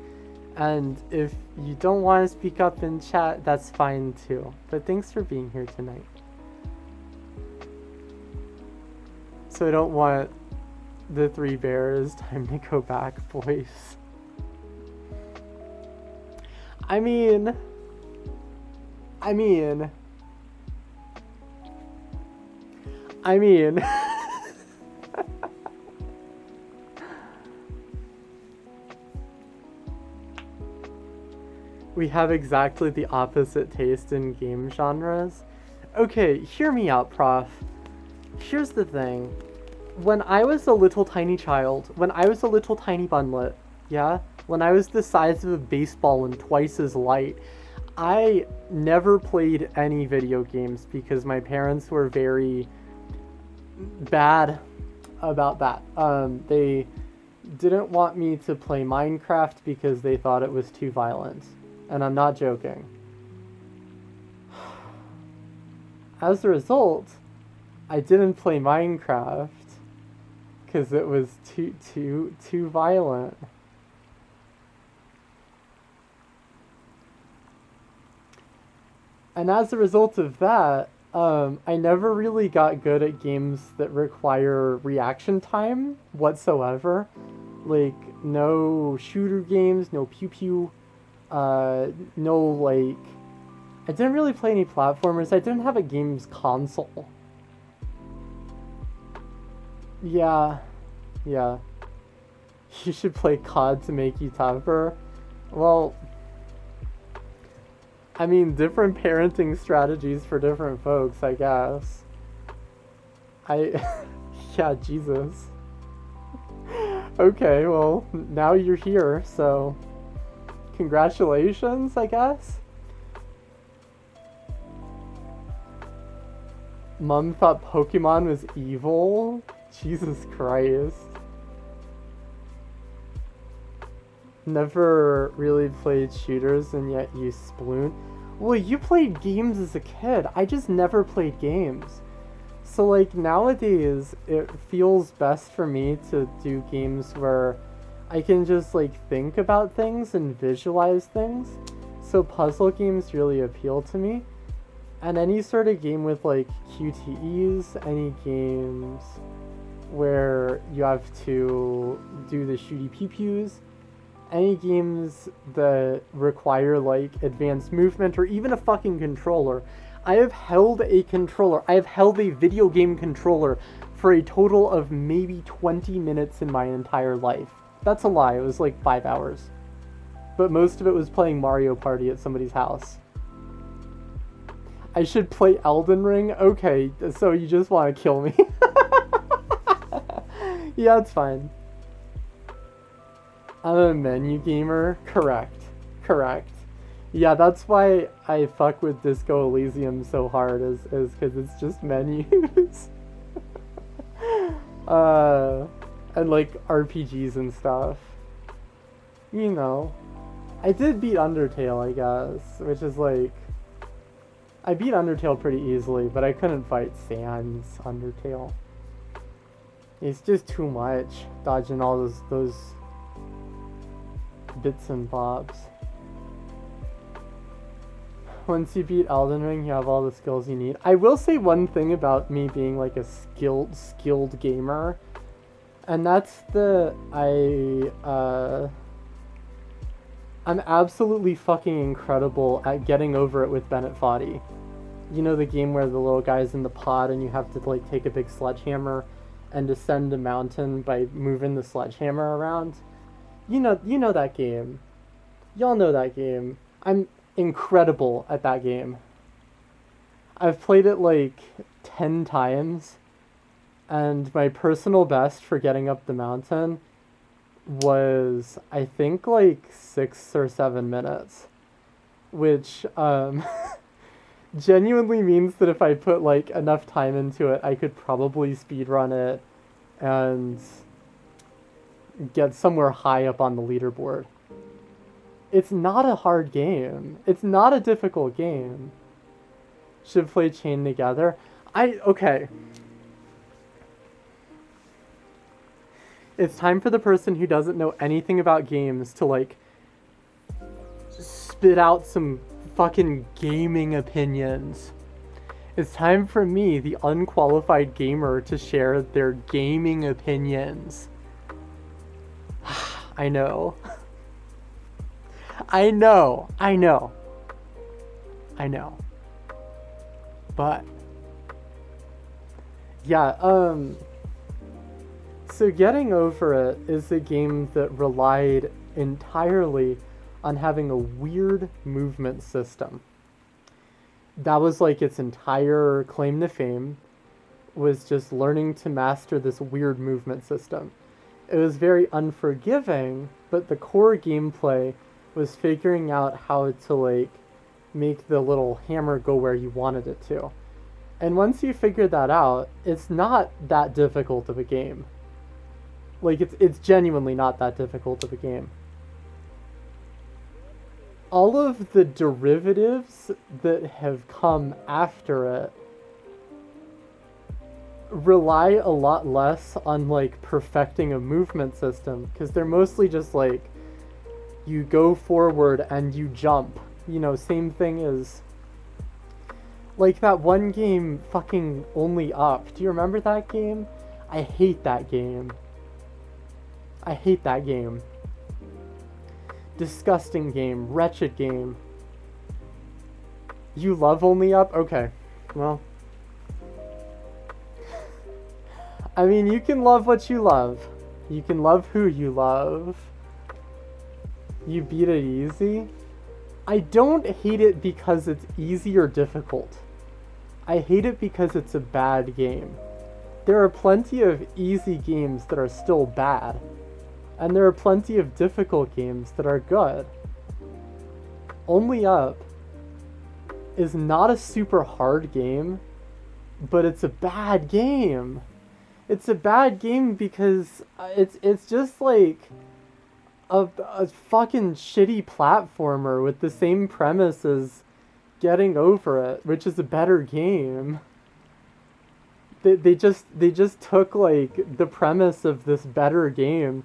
And if you don't want to speak up in chat, that's fine too. But thanks for being here tonight. So I don't want the 3 bears. Time to go back, boys. I mean... We have exactly the opposite taste in game genres. Okay, hear me out, Prof. Here's the thing. When I was a little tiny child, when I was a little tiny bunlet, yeah? When I was the size of a baseball and twice as light, I never played any video games because my parents were very bad about that. They didn't want me to play Minecraft because they thought it was too violent. And I'm not joking. As a result, I didn't play Minecraft because it was too violent. And as a result of that, I never really got good at games that require reaction time whatsoever. Like, no shooter games, no pew-pew, no, like... I didn't really play any platformers. I didn't have a games console. Yeah. You should play COD to make you tougher. Well... I mean, different parenting strategies for different folks, I guess. Yeah, Jesus. Okay, well, now you're here, so... Congratulations, I guess? Mom thought Pokemon was evil? Jesus Christ. Never really played shooters, and yet you sploon. Well, you played games as a kid. I just never played games. So, like, nowadays, it feels best for me to do games where I can just, like, think about things and visualize things. So puzzle games really appeal to me. And any sort of game with, like, QTEs, any games where you have to do the shooty pew-pews, any games that require, like, advanced movement or even a fucking controller. I have held a controller. I have held a video game controller for a total of maybe 20 minutes in my entire life. That's a lie. It was like 5 hours. But most of it was playing Mario Party at somebody's house. I should play Elden Ring? Okay, so you just want to kill me. Yeah, it's fine. I'm a menu gamer? Correct. Yeah, that's why I fuck with Disco Elysium so hard, is because it's just menus. And like RPGs and stuff. You know. I did beat Undertale, I guess, which is like... I beat Undertale pretty easily, but I couldn't fight Sans Undertale. It's just too much, dodging all those bits and bobs. Once you beat Elden Ring, you have all the skills you need. I will say one thing about me being like a skilled gamer, and that's I'm absolutely fucking incredible at getting over it with Bennett Foddy. You know the game where the little guy's in the pod and you have to like take a big sledgehammer and descend a mountain by moving the sledgehammer around? You know that game. Y'all know that game. I'm incredible at that game. I've played it like 10 times, and my personal best for getting up the mountain was, I think, like 6 or 7 minutes, which genuinely means that if I put like enough time into it, I could probably speedrun it and get somewhere high up on the leaderboard. It's not a hard game. It's not a difficult game. Should play Chain Together. Okay. It's time for the person who doesn't know anything about games to, like, spit out some fucking gaming opinions. It's time for me, the unqualified gamer, to share their gaming opinions. I know. I know. But yeah, so Getting Over It is a game that relied entirely on having a weird movement system. That was like its entire claim to fame, was just learning to master this weird movement system. It was very unforgiving, but the core gameplay was figuring out how to, like, make the little hammer go where you wanted it to. And once you figure that out, it's not that difficult of a game. Like, it's genuinely not that difficult of a game. All of the derivatives that have come after it rely a lot less on, like, perfecting a movement system, because they're mostly just, like, you go forward and you jump. You know, same thing as, like, that one game, fucking Only Up. Do you remember that game? I hate that game. Disgusting game. Wretched game. You love Only Up? Okay. Well. I mean, you can love what you love. You can love who you love. You beat it easy? I don't hate it because it's easy or difficult. I hate it because it's a bad game. There are plenty of easy games that are still bad. And there are plenty of difficult games that are good. Only Up is not a super hard game, but it's a bad game. It's a bad game because it's just like a fucking shitty platformer with the same premise as Getting Over It, which is a better game. They just took like the premise of this better game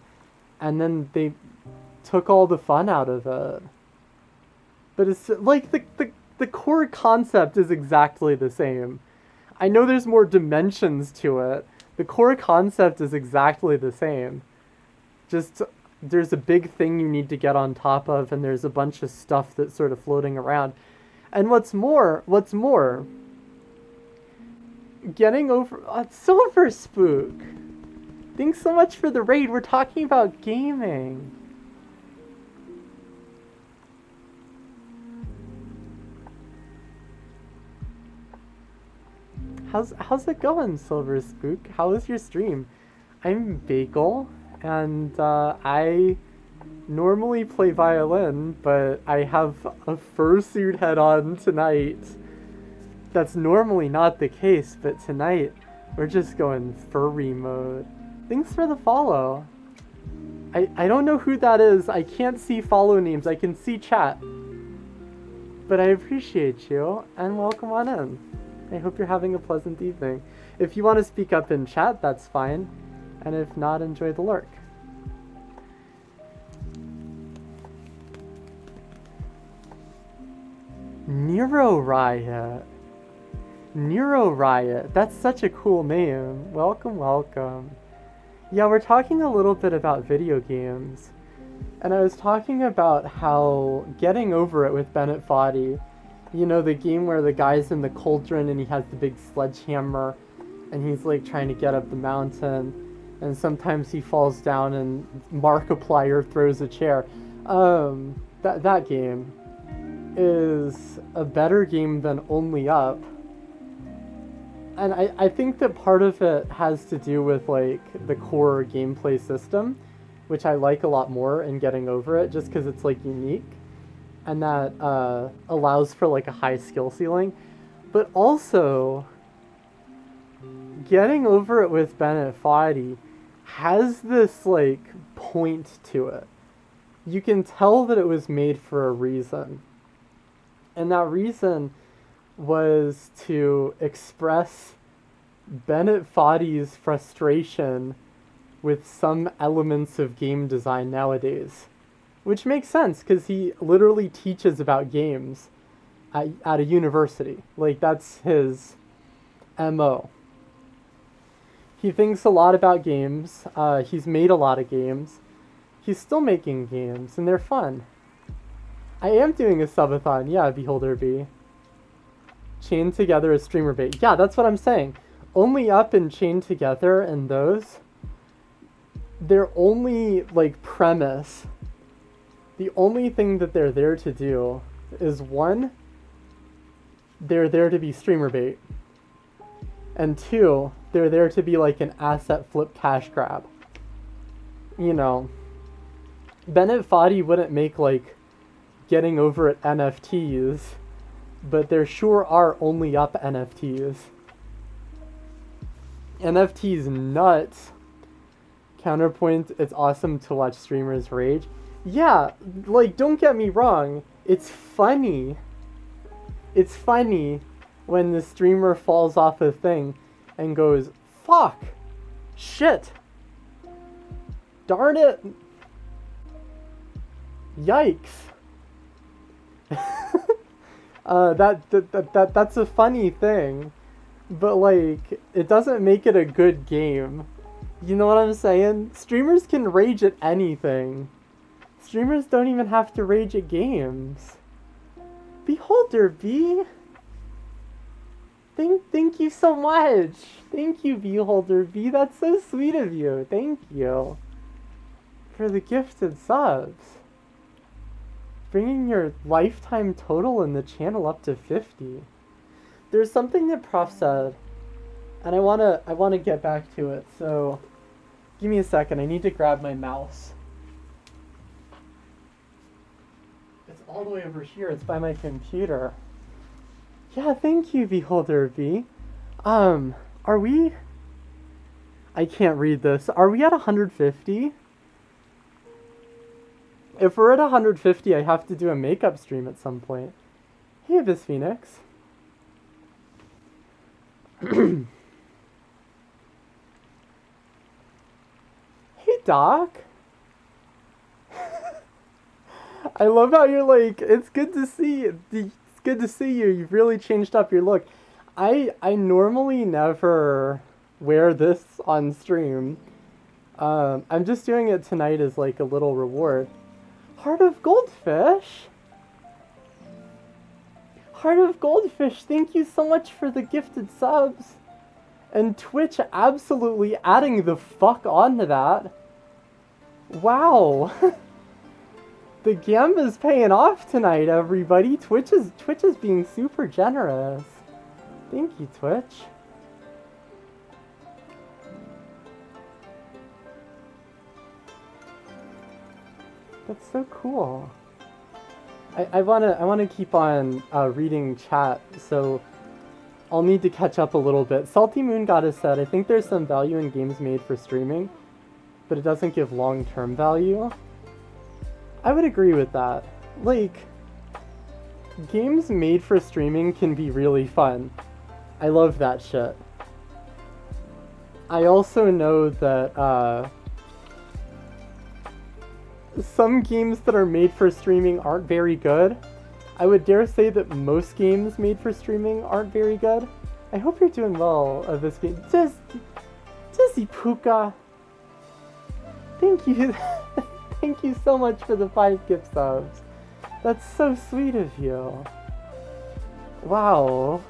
and then they took all the fun out of it. But it's like the core concept is exactly the same. I know there's more dimensions to it. The core concept is exactly the same. Just there's a big thing you need to get on top of, and there's a bunch of stuff that's sort of floating around. And what's more, Getting Over Silver Spook. Thanks so much for the raid. We're talking about gaming. How's it going, Silver Spook? How was your stream? I'm Bagel, and I normally play violin, but I have a fursuit head on tonight. That's normally not the case, but tonight we're just going furry mode. Thanks for the follow. I don't know who that is. I can't see follow names. I can see chat. But I appreciate you, and welcome on in. I hope you're having a pleasant evening. If you want to speak up in chat, that's fine. And if not, enjoy the lurk. Neuro Riot. Neuro Riot. That's such a cool name. Welcome, welcome. Yeah, we're talking a little bit about video games. And I was talking about how Getting Over It with Bennett Foddy, you know, the game where the guy's in the cauldron and he has the big sledgehammer and he's like trying to get up the mountain, and sometimes he falls down and Markiplier throws a chair. That game is a better game than Only Up. And I think that part of it has to do with like the core gameplay system, which I like a lot more in Getting Over It, just because it's like unique, and that allows for like a high skill ceiling. But also, Getting Over It with Bennett Foddy has this like point to it. You can tell that it was made for a reason. And that reason was to express Bennett Foddy's frustration with some elements of game design nowadays. Which makes sense, because he literally teaches about games at a university. Like, that's his MO. He thinks a lot about games. He's made a lot of games. He's still making games, and they're fun. I am doing a subathon, yeah, Beholder B. Chained Together as streamer bait. Yeah, that's what I'm saying. Only Up and Chained Together and those, their only, like, premise, the only thing that they're there to do is, one, they're there to be streamer bait. And two, they're there to be like an asset flip cash grab. You know, Bennett Foddy wouldn't make like Getting Over It NFTs, but there sure are Only Up NFTs. NFTs nuts. Counterpoint, it's awesome to watch streamers rage. Yeah, like, don't get me wrong, it's funny. It's funny when the streamer falls off a thing and goes, fuck, shit, darn it, yikes. That's a funny thing, but like, it doesn't make it a good game. You know what I'm saying? Streamers can rage at anything. Streamers don't even have to rage at games. Beholder B. Thank you so much. Thank you, Beholder B. That's so sweet of you. Thank you for the gifted subs. Bringing your lifetime total in the channel up to 50. There's something that Prof said, and I wanna get back to it. So, give me a second. I need to grab my mouse. It's all the way over here. It's by my computer. Yeah, thank you, Beholder V. Are we... I can't read this. Are we at 150? If we're at 150, I have to do a makeup stream at some point. Hey, Abyss Phoenix. Hey, Doc. I love how you're like, it's good to see you. It's good to see you. You've really changed up your look. I normally never wear this on stream. I'm just doing it tonight as like a little reward. Heart of Goldfish? Heart of Goldfish, thank you so much for the gifted subs. And Twitch absolutely adding the fuck onto that. Wow. The Gamba's paying off tonight, everybody. Twitch is being super generous. Thank you, Twitch. That's so cool. I wanna keep on reading chat, so I'll need to catch up a little bit. Salty Moon Goddess said, I think there's some value in games made for streaming, but it doesn't give long-term value. I would agree with that. Like, games made for streaming can be really fun. I love that shit. I also know that some games that are made for streaming aren't very good. I would dare say that most games made for streaming aren't very good. I hope you're doing well of this game. Dizzy Puka! Thank you. Thank you so much for the 5 gift subs. That's so sweet of you. Wow.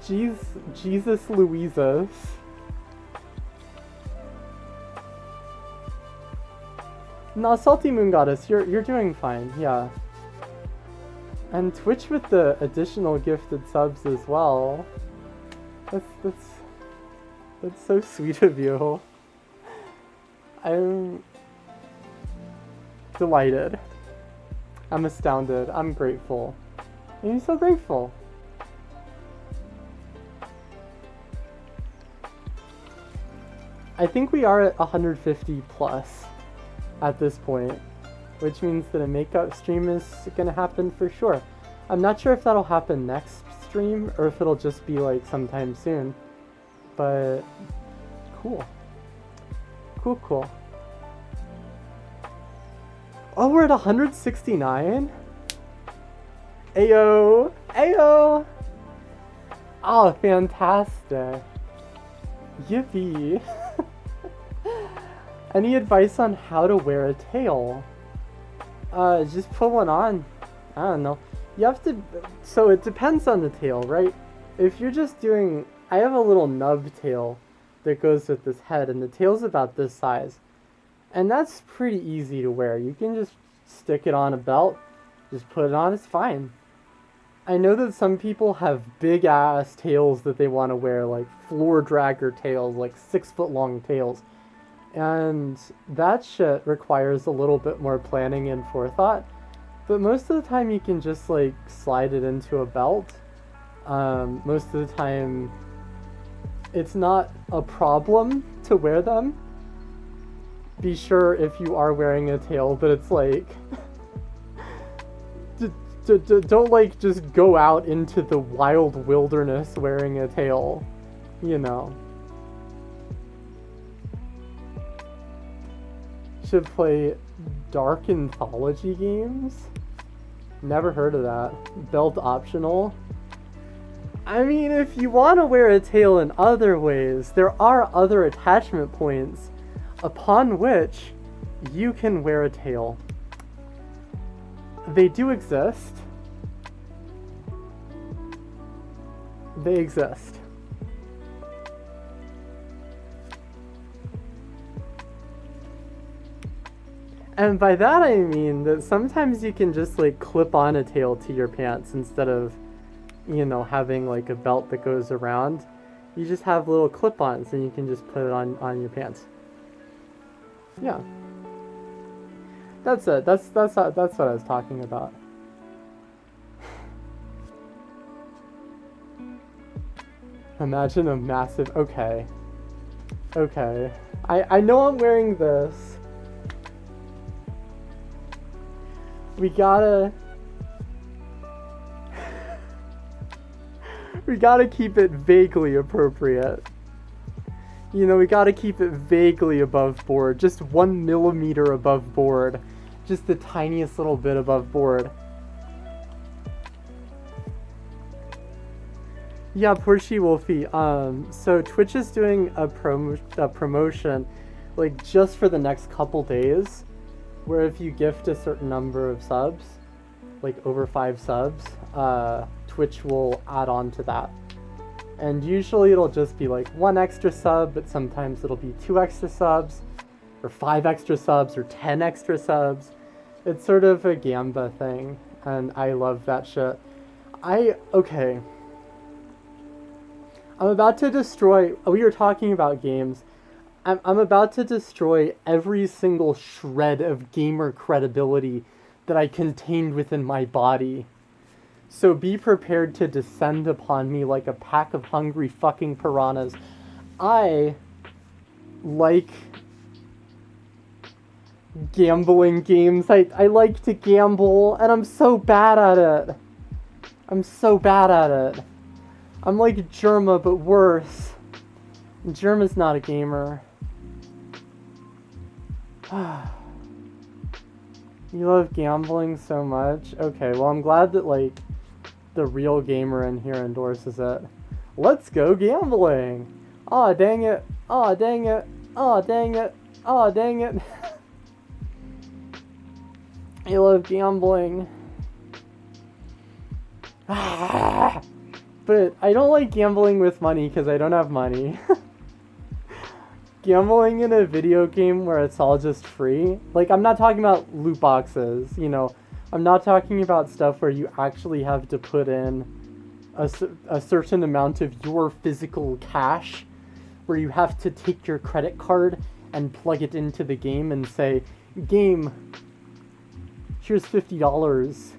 Jesus Louises. No, Salty Moon Goddess, you're doing fine, yeah. And Twitch with the additional gifted subs as well. That's so sweet of you. I'm delighted. I'm astounded. I'm grateful. I'm so grateful. I think we are at 150 plus at this point, which means that a makeup stream is gonna happen for sure. I'm not sure if that'll happen next stream or if it'll just be like sometime soon, but cool. Cool. Oh, we're at 169? Ayo! Oh, fantastic. Yippee. Any advice on how to wear a tail? Just put one on. I don't know. You have to... So it depends on the tail, right? If you're just doing... I have a little nub tail that goes with this head, and the tail's about this size. And that's pretty easy to wear. You can just stick it on a belt, just put it on, it's fine. I know that some people have big ass tails that they want to wear, like floor dragger tails, like 6 foot long tails. And that shit requires a little bit more planning and forethought. But most of the time you can just like slide it into a belt. Most of the time it's not a problem to wear them. Be sure if you are wearing a tail, but it's like... don't like just go out into the wild wilderness wearing a tail, you know. Should play dark anthology games? Never heard of that. Belt optional? I mean, if you want to wear a tail in other ways, there are other attachment points upon which you can wear a tail. They do exist. They exist. And by that I mean that sometimes you can just like clip on a tail to your pants instead of, you know, having like a belt that goes around. You just have little clip-ons and you can just put it on your pants. Yeah. That's it. That's what I was talking about. Imagine a massive... Okay. I know I'm wearing this. We gotta... we gotta keep it vaguely appropriate. You know, we gotta keep it vaguely above board. Just 1 millimeter above board. Just the tiniest little bit above board. Yeah, poor She-Wolfie. So Twitch is doing a promotion, like, just for the next couple days, where if you gift a certain number of subs, like over 5 subs, Twitch will add on to that. And usually it'll just be like 1 extra sub, but sometimes it'll be 2 extra subs, or 5 extra subs, or 10 extra subs. It's sort of a Gamba thing, and I love that shit. Okay. I'm about to destroy... We were talking about games. I'm about to destroy every single shred of gamer credibility that I contained within my body. So be prepared to descend upon me like a pack of hungry fucking piranhas. I like gambling games. I like to gamble, and I'm so bad at it. I'm so bad at it. I'm like Germa, but worse. Germa's not a gamer. You love gambling so much? Okay, well, I'm glad that, like, the real gamer in here endorses it. Let's go gambling! Aw, dang it. Aw, dang it. Aw, dang it. Aw, dang it. I love gambling. But I don't like gambling with money because I don't have money. Gambling in a video game where it's all just free. Like, I'm not talking about loot boxes, you know. I'm not talking about stuff where you actually have to put in a certain amount of your physical cash, where you have to take your credit card and plug it into the game and say, game, here's $50.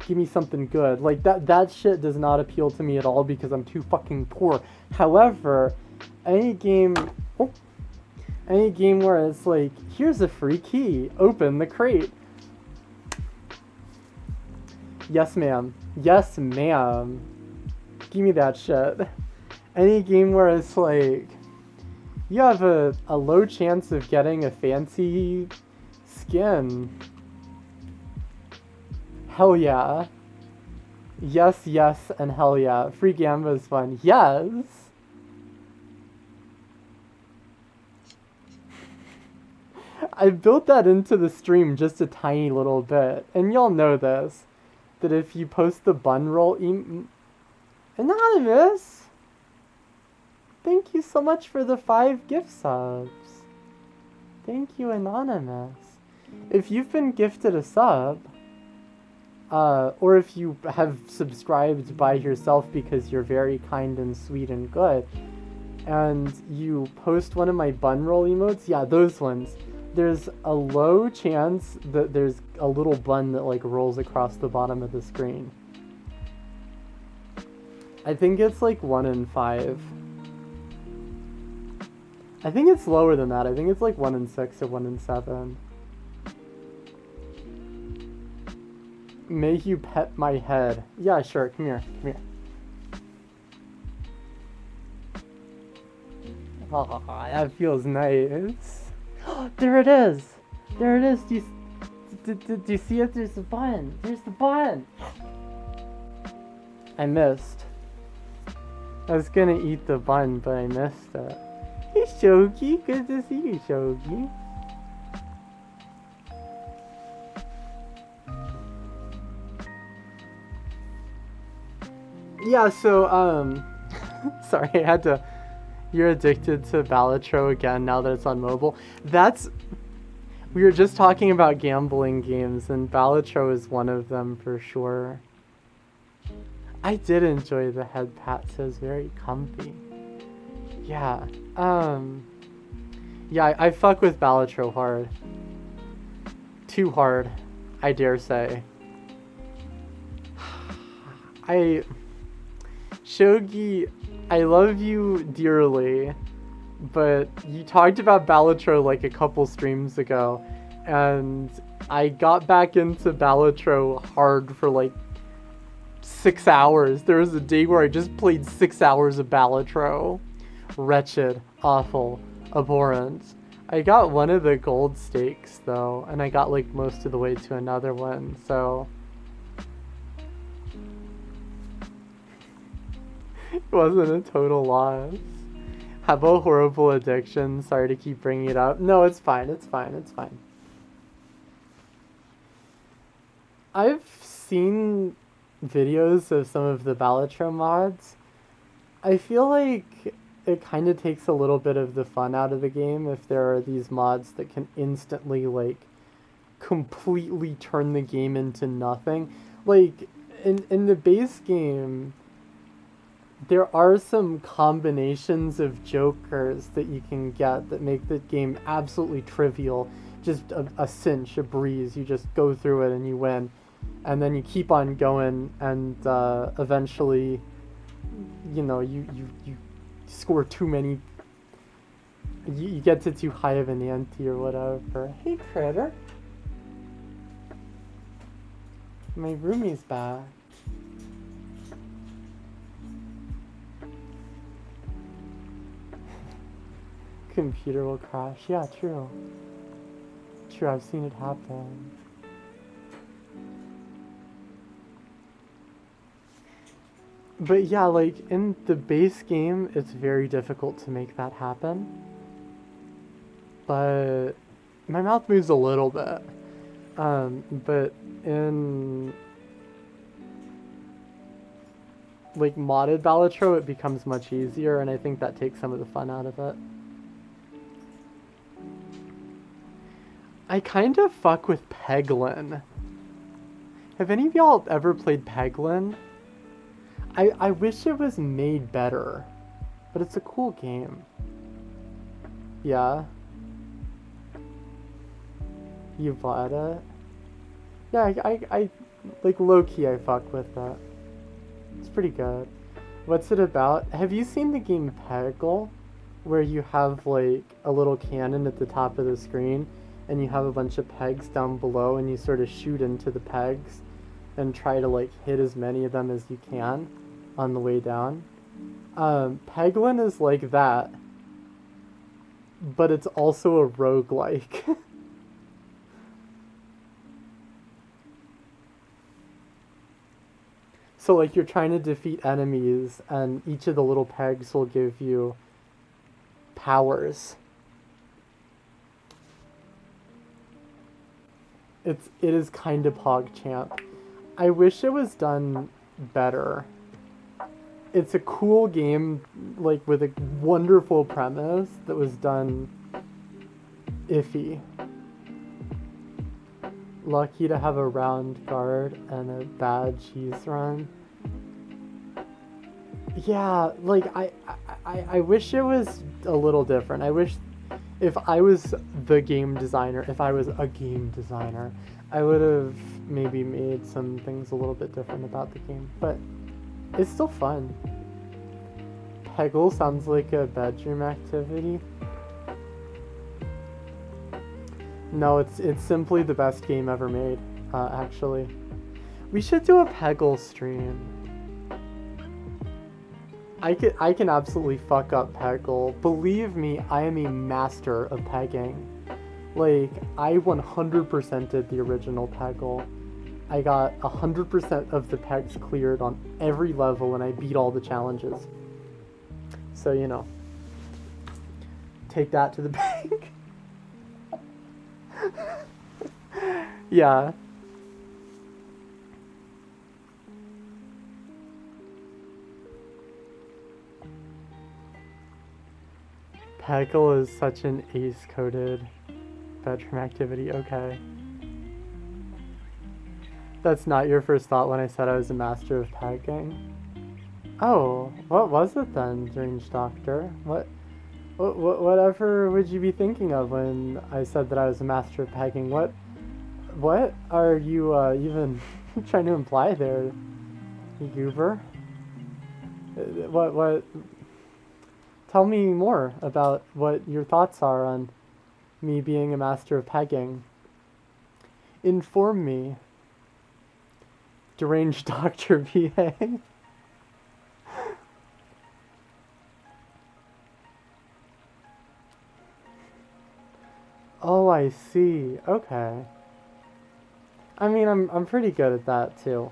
Give me something good. Like, that shit does not appeal to me at all because I'm too fucking poor. However, any game where it's like, here's a free key, open the crate. Yes, ma'am. Yes, ma'am. Give me that shit. Any game where it's like, you have a low chance of getting a fancy skin. Hell yeah. Yes, yes, and hell yeah. Free Gamba is fun. Yes! I built that into the stream just a tiny little bit. And y'all know this. That if you post the bun roll Anonymous! Thank you so much for the 5 gift subs. Thank you, Anonymous. If you've been gifted a sub, or if you have subscribed by yourself because you're very kind and sweet and good, and you post one of my bun roll emotes, yeah, those ones, there's a low chance that there's a little bun that, like, rolls across the bottom of the screen. I think it's like 1 in 5. I think it's lower than that. I think it's like 1 in 6 or 1 in 7. May you pet my head. Yeah, sure. Come here. Come here. Oh, that feels nice. There it is. There it is. Do you see it? There's the bun. There's the bun. I missed. I was gonna eat the bun, but I missed it. Hey, Shogi. Good to see you, Shogi. Yeah, so, sorry, I had to... You're addicted to Balatro again now that it's on mobile. We were just talking about gambling games, and Balatro is one of them for sure. I did enjoy the head pats. It was very comfy. Yeah, yeah, I fuck with Balatro hard. Too hard, I dare say. Shogi, I love you dearly, but you talked about Balatro like a couple streams ago, and I got back into Balatro hard for like 6 hours. There was a day where I just played 6 hours of Balatro. Wretched, awful, abhorrent. I got one of the gold stakes though, and I got like most of the way to another one, so it wasn't a total loss. Have a horrible addiction. Sorry to keep bringing it up. No, it's fine. It's fine. It's fine. I've seen videos of some of the Balatro mods. I feel like it kind of takes a little bit of the fun out of the game if there are these mods that can instantly, like, completely turn the game into nothing. Like, in the base game, there are some combinations of jokers that you can get that make the game absolutely trivial. Just a cinch, a breeze. You just go through it and you win. And then you keep on going, and eventually, you know, you score too many. You get to too high of an ante or whatever. Hey, critter. My roomie's back. Computer will crash. Yeah, true. True, I've seen it happen. But yeah, like, in the base game, it's very difficult to make that happen. But my mouth moves a little bit. But in, like, modded Balatro, it becomes much easier, and I think that takes some of the fun out of it. I kind of fuck with Peglin. Have any of y'all ever played Peglin? I wish it was made better, but it's a cool game. Yeah. You bought it? Yeah, I like low-key I fuck with that. It's pretty good. What's it about? Have you seen the game Peggle? Where you have like a little cannon at the top of the screen and you have a bunch of pegs down below and you sort of shoot into the pegs and try to like hit as many of them as you can on the way down. Peglin is like that, but it's also a roguelike. So like you're trying to defeat enemies and each of the little pegs will give you powers. It is kind of PogChamp. I wish it was done better. It's a cool game, like with a wonderful premise that was done iffy. Lucky to have a round guard and a bad cheese run. Yeah, like I wish it was a little different. I wish if I was the game designer, if I was a game designer, I would have maybe made some things a little bit different about the game. But it's still fun. Peggle sounds like a bedroom activity. No, it's simply the best game ever made, actually. We should do a Peggle stream. I can absolutely fuck up Peggle. Believe me, I am a master of pegging. Like, I 100% did the original Peggle. I got 100% of the pegs cleared on every level and I beat all the challenges. So, you know, take that to the bank. Yeah. Peggle is such an ace-coded bedroom activity. Okay. That's not your first thought when I said I was a master of pegging? Oh, what was it then, Strange Doctor? Whatever would you be thinking of when I said that I was a master of pegging? What are you even trying to imply there, you goober? What? Tell me more about what your thoughts are on me being a master of pegging. Inform me. Deranged Dr. VA. Oh, I see. Okay. I mean, I'm pretty good at that too.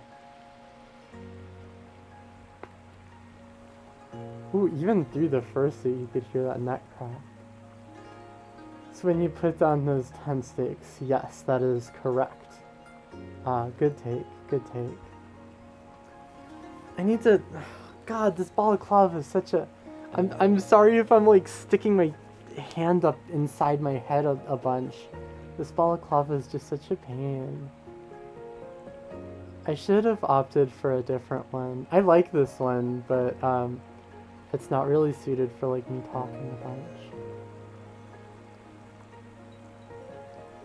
Ooh, even through the fursuit you could hear that neck crack. So when you put down those 10 stakes, yes, that is correct. Good take, good take. I need to... God, this balaclava is such a... I'm sorry if I'm like sticking my hand up inside my head a bunch. This balaclava is just such a pain. I should have opted for a different one. I like this one, but it's not really suited for like me talking a bunch.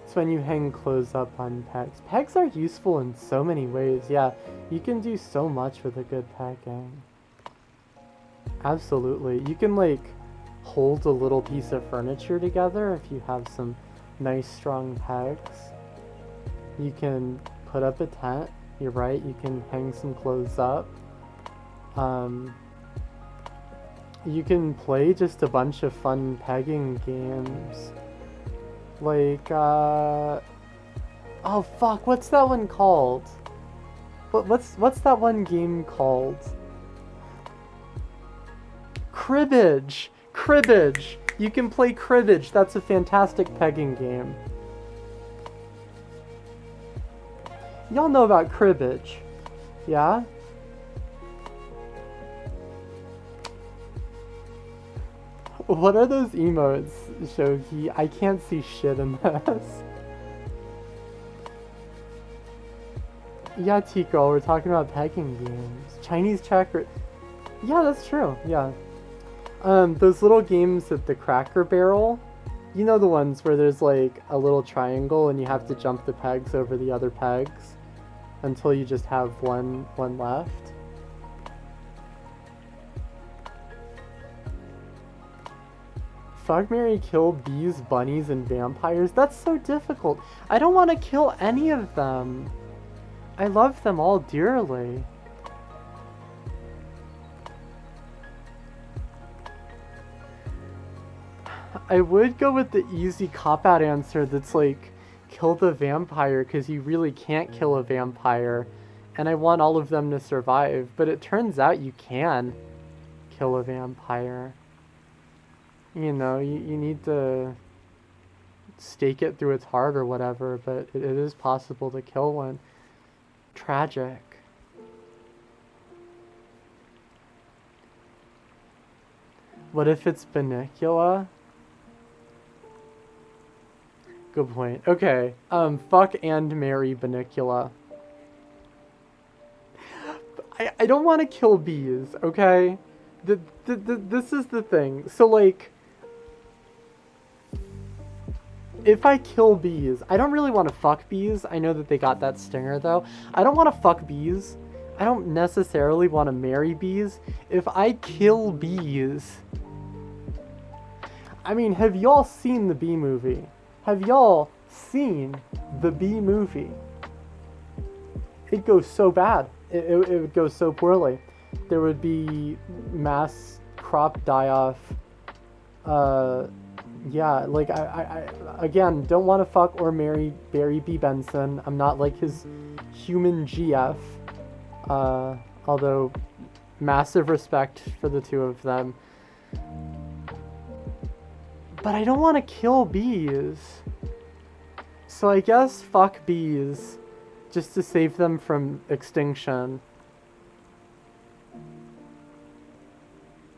It's when you hang clothes up on pegs. Pegs are useful in so many ways. Yeah, you can do so much with a good pegging. Absolutely. You can like hold a little piece of furniture together if you have some nice strong pegs. You can put up a tent. You're right, you can hang some clothes up. You can play just a bunch of fun pegging games. Like, oh fuck, what's that one called? What's that one game called? Cribbage! Cribbage! You can play cribbage, that's a fantastic pegging game. Y'all know about cribbage, yeah? What are those emotes, Shogi? I can't see shit in this. Yeah, T-Girl, we're talking about pegging games. Chinese checker... Yeah, that's true, yeah. Those little games at the Cracker Barrel, you know the ones where there's like a little triangle and you have to jump the pegs over the other pegs until you just have one left? Fuck, marry, kill bees, bunnies, and vampires? That's so difficult. I don't want to kill any of them. I love them all dearly. I would go with the easy cop-out answer that's like, kill the vampire, because you really can't kill a vampire. And I want all of them to survive. But it turns out you can kill a vampire. You know, you need to stake it through its heart or whatever, but it is possible to kill one. Tragic. What if it's Bunnicula? Good point. Okay, fuck and marry Bunnicula. I don't want to kill bees, okay? This is the thing. So, like, if I kill bees, I don't really want to fuck bees. I know that they got that stinger, though. I don't want to fuck bees. I don't necessarily want to marry bees. If I kill bees... I mean, have y'all seen the Bee Movie? Have y'all seen the Bee Movie? It goes so bad. It would go so poorly. There would be mass crop die-off. Yeah, like, I again, don't want to fuck or marry Barry B. Benson. I'm not like his human GF. Although, massive respect for the two of them. But I don't want to kill bees. So I guess fuck bees, just to save them from extinction.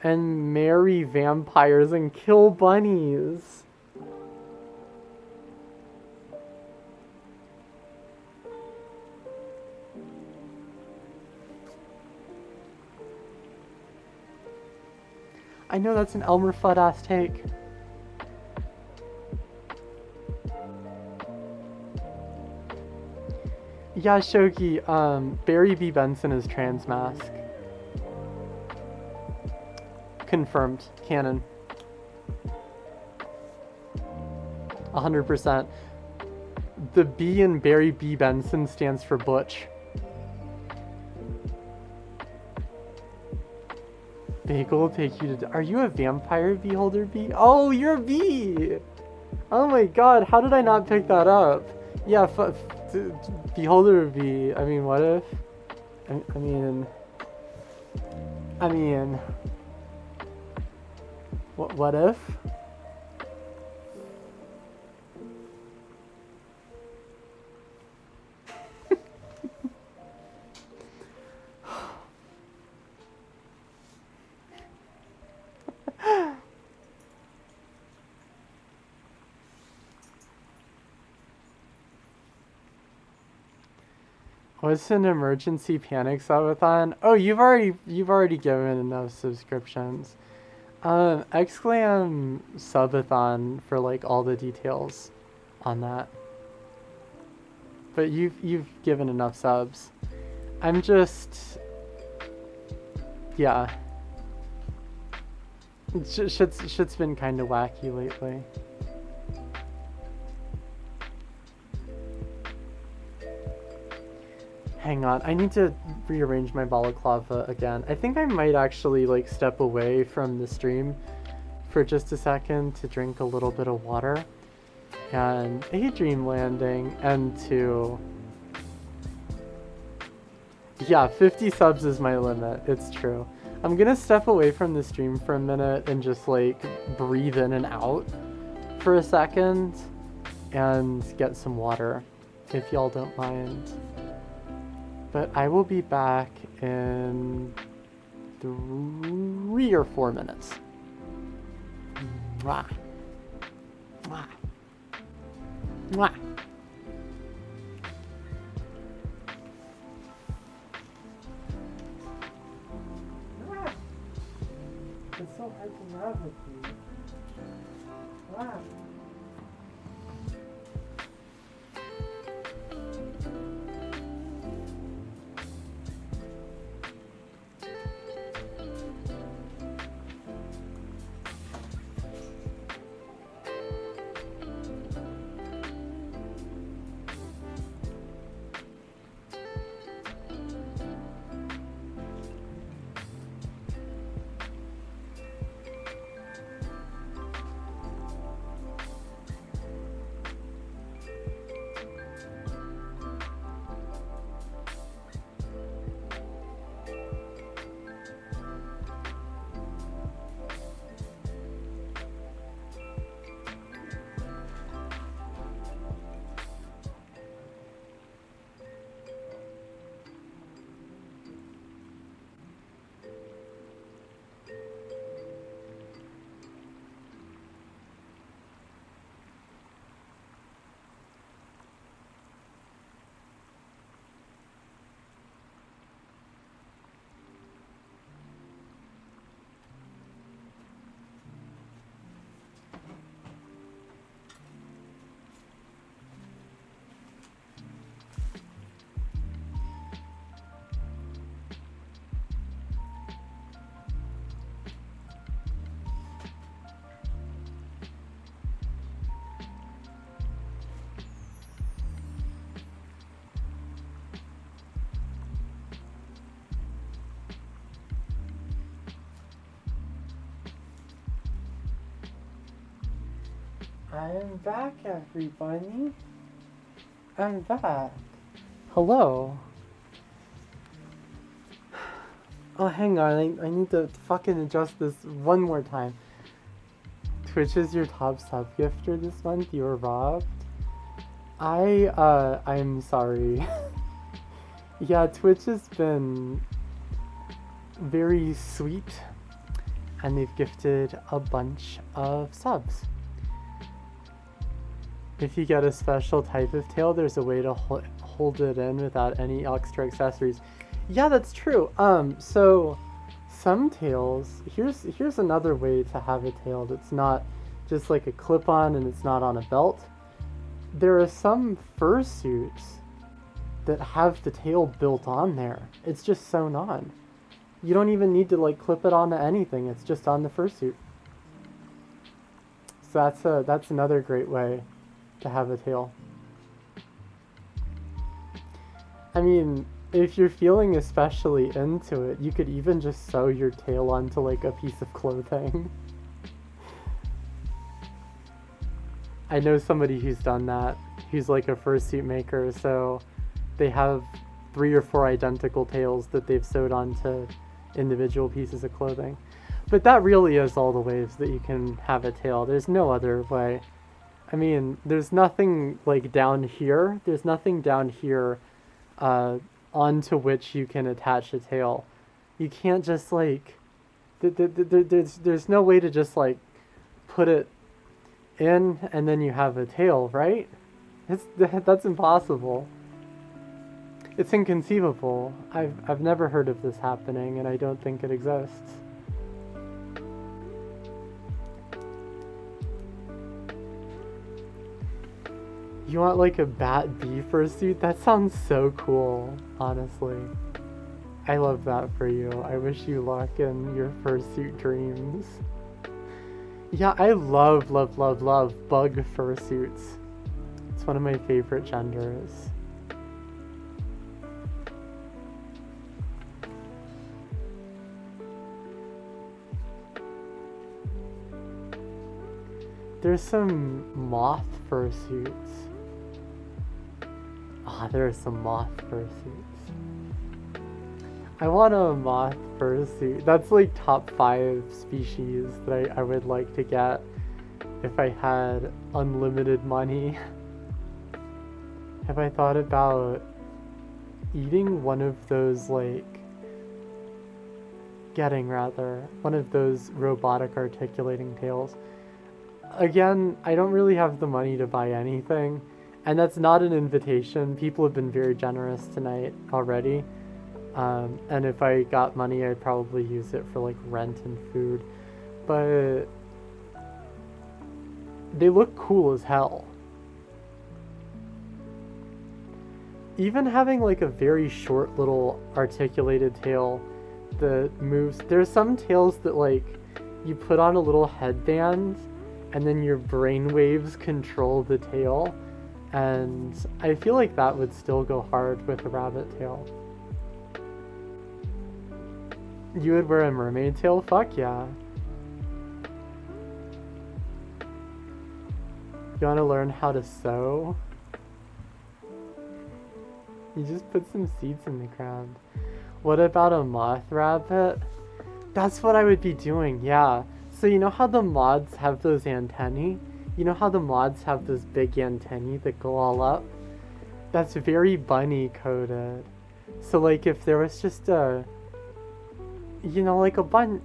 And marry vampires and kill bunnies. I know that's an Elmer Fudd ass take. Yeah, Shogi, Barry B. Benson is trans mask. Confirmed. Canon. 100%. The B in Barry B. Benson stands for Butch. Bagel will take you to... Are you a vampire beholder bee? Oh, you're a bee! Oh my god, how did I not pick that up? Yeah, beholder bee. I mean, what if... I mean... What if? What's an emergency panic subathon? Oh, you've already given enough subscriptions. Exclam subathon for like all the details on that. But you've given enough subs. I'm just, yeah. Shit's been kind of wacky lately. Hang on, I need to rearrange my balaclava again. I think I might actually like step away from the stream for just a second to drink a little bit of water. And a dream landing, and to... Yeah, 50 subs is my limit, it's true. I'm gonna step away from the stream for a minute and just like breathe in and out for a second and get some water, if y'all don't mind. But I will be back in 3 or 4 minutes. Mwah. Mwah. Mwah. It's so hard to navigate. Wow. I'm back, everybody. I'm back. Hello. Oh, hang on. I need to fucking adjust this one more time. Twitch is your top sub gifter this month. You were robbed. I'm sorry. Yeah, Twitch has been very sweet, and they've gifted a bunch of subs. If you get a special type of tail, there's a way to hold it in without any extra accessories. Yeah, that's true. So some tails, here's another way to have a tail that's not just like a clip-on and it's not on a belt. There are some fursuits that have the tail built on there. It's just sewn on. You don't even need to like clip it onto anything. It's just on the fursuit. So that's another great way to have a tail. I mean, if you're feeling especially into it, you could even just sew your tail onto like a piece of clothing. I know somebody who's done that, who's like a fursuit maker, so they have 3 or 4 identical tails that they've sewed onto individual pieces of clothing. But that really is all the ways that you can have a tail. There's no other way. I mean, there's nothing like down here. There's nothing down here onto which you can attach a tail. You can't just like there's no way to just like put it in and then you have a tail, right? That's impossible. It's inconceivable. I've never heard of this happening, and I don't think it exists. You want like a bat bee fursuit? That sounds so cool, honestly. I love that for you. I wish you luck in your fursuit dreams. Yeah, I love bug fursuits. It's one of my favorite genders. There's some moth fursuits. Ah, there are some moth fursuits. I want a moth fursuit. That's like top 5 species that I would like to get if I had unlimited money. Have I thought about eating one of those, like, getting rather, one of those robotic articulating tails? Again, I don't really have the money to buy anything, and that's not an invitation. People have been very generous tonight already. And if I got money, I'd probably use it for like rent and food. But they look cool as hell. Even having like a very short little articulated tail that moves. There's some tails that like you put on a little headband and then your brain waves control the tail. And I feel like that would still go hard with a rabbit tail. You would wear a mermaid tail? Fuck yeah. You want to learn how to sew? You just put some seeds in the ground. What about a moth rabbit? That's what I would be doing, yeah. So you know how the moths have those antennae? You know how the moths have those big antennae that go all up? That's very bunny coded. So like if there was just a, you know, like a bun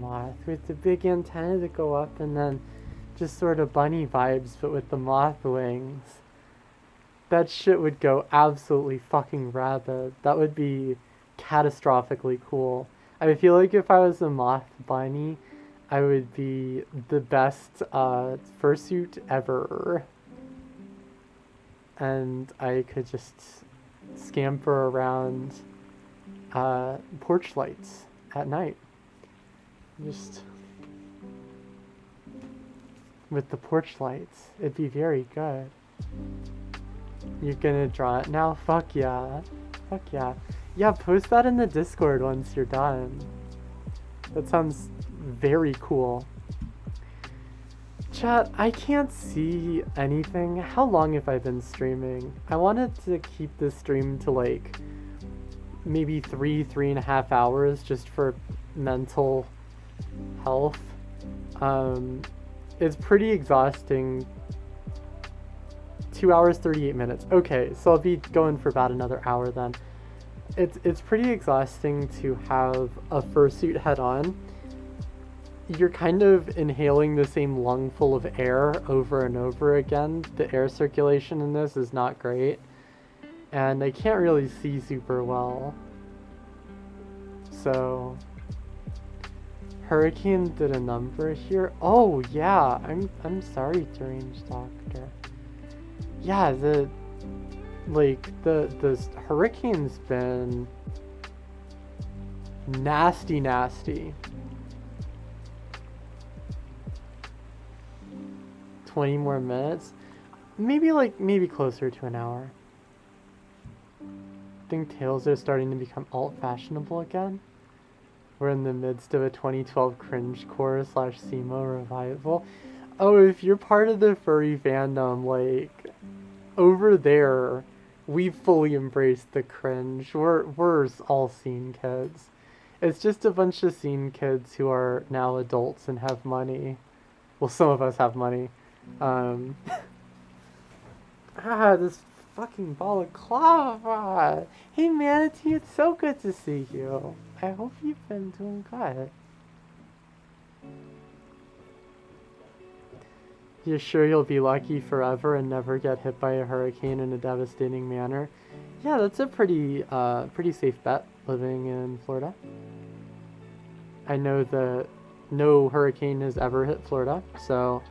moth with the big antenna that go up and then just sort of bunny vibes but with the moth wings. That shit would go absolutely fucking rabid. That would be catastrophically cool. I feel like if I was a moth bunny, I would be the best fursuit ever. And I could just scamper around porch lights at night. Just with the porch lights. It'd be very good. You're gonna draw it now? Fuck yeah. Fuck yeah. Yeah, post that in the Discord once you're done. That sounds very cool. Chat, I can't see anything. How long have I been streaming? I wanted to keep this stream to like maybe 3.5 hours just for mental health. It's pretty exhausting. 2 hours, 38 minutes. Okay, so I'll be going for about another hour then. It's pretty exhausting to have a fursuit head on. You're kind of inhaling the same lungful of air over and over again. The air circulation in this is not great. And I can't really see super well. So Hurricane did a number here. Oh yeah, I'm sorry, deranged doctor. Yeah, the hurricane's been nasty. 20 more minutes? Maybe closer to an hour. think tails are starting to become alt-fashionable again. We're in the midst of a 2012 cringecore / SEMO revival. Oh, if you're part of the furry fandom, like, over there, we've fully embraced the cringe. We're all scene kids. It's just a bunch of scene kids who are now adults and have money. Well, some of us have money. This fucking balaclava. Hey, Manatee, it's so good to see you. I hope you've been doing good. You're sure you'll be lucky forever and never get hit by a hurricane in a devastating manner? Yeah, that's a pretty safe bet living in Florida. I know that no hurricane has ever hit Florida, so,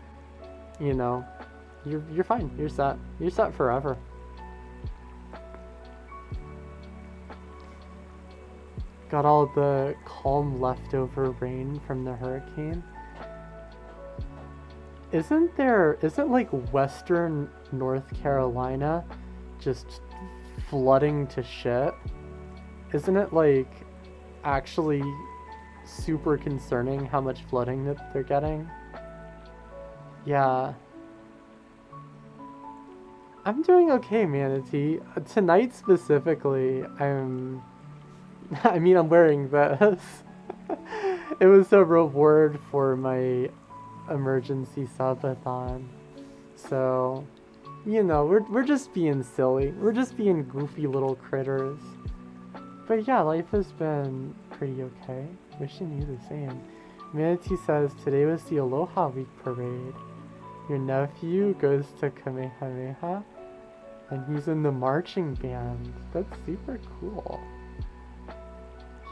you know, you're fine. You're set. You're set forever. Got all the calm leftover rain from the hurricane. Isn't like western North Carolina just flooding to shit? Isn't it like actually super concerning how much flooding that they're getting? Yeah. I'm doing okay, Manatee. Tonight specifically, I'm wearing this. It was a reward for my emergency subathon. So, you know, we're just being silly. We're just being goofy little critters. But yeah, life has been pretty okay. Wishing you the same. Manatee says today was the Aloha Week parade. Your nephew goes to Kamehameha and he's in the marching band. That's super cool.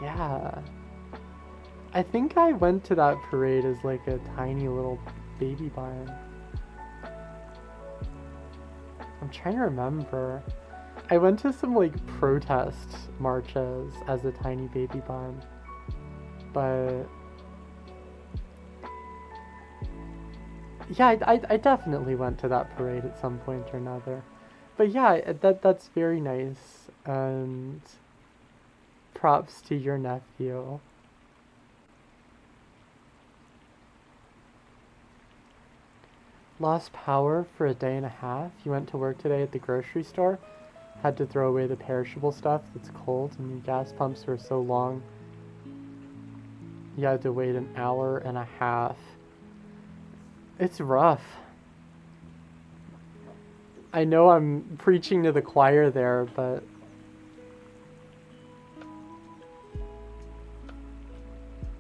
Yeah. I think I went to that parade as like a tiny little baby bun. I'm trying to remember. I went to some like protest marches as a tiny baby bun. But yeah, I definitely went to that parade at some point or another. But yeah, that's very nice, and props to your nephew. Lost power for a day and a half. You went to work today at the grocery store, had to throw away the perishable stuff that's cold, and your gas pumps were so long you had to wait an hour and a half. It's rough. I know I'm preaching to the choir there, but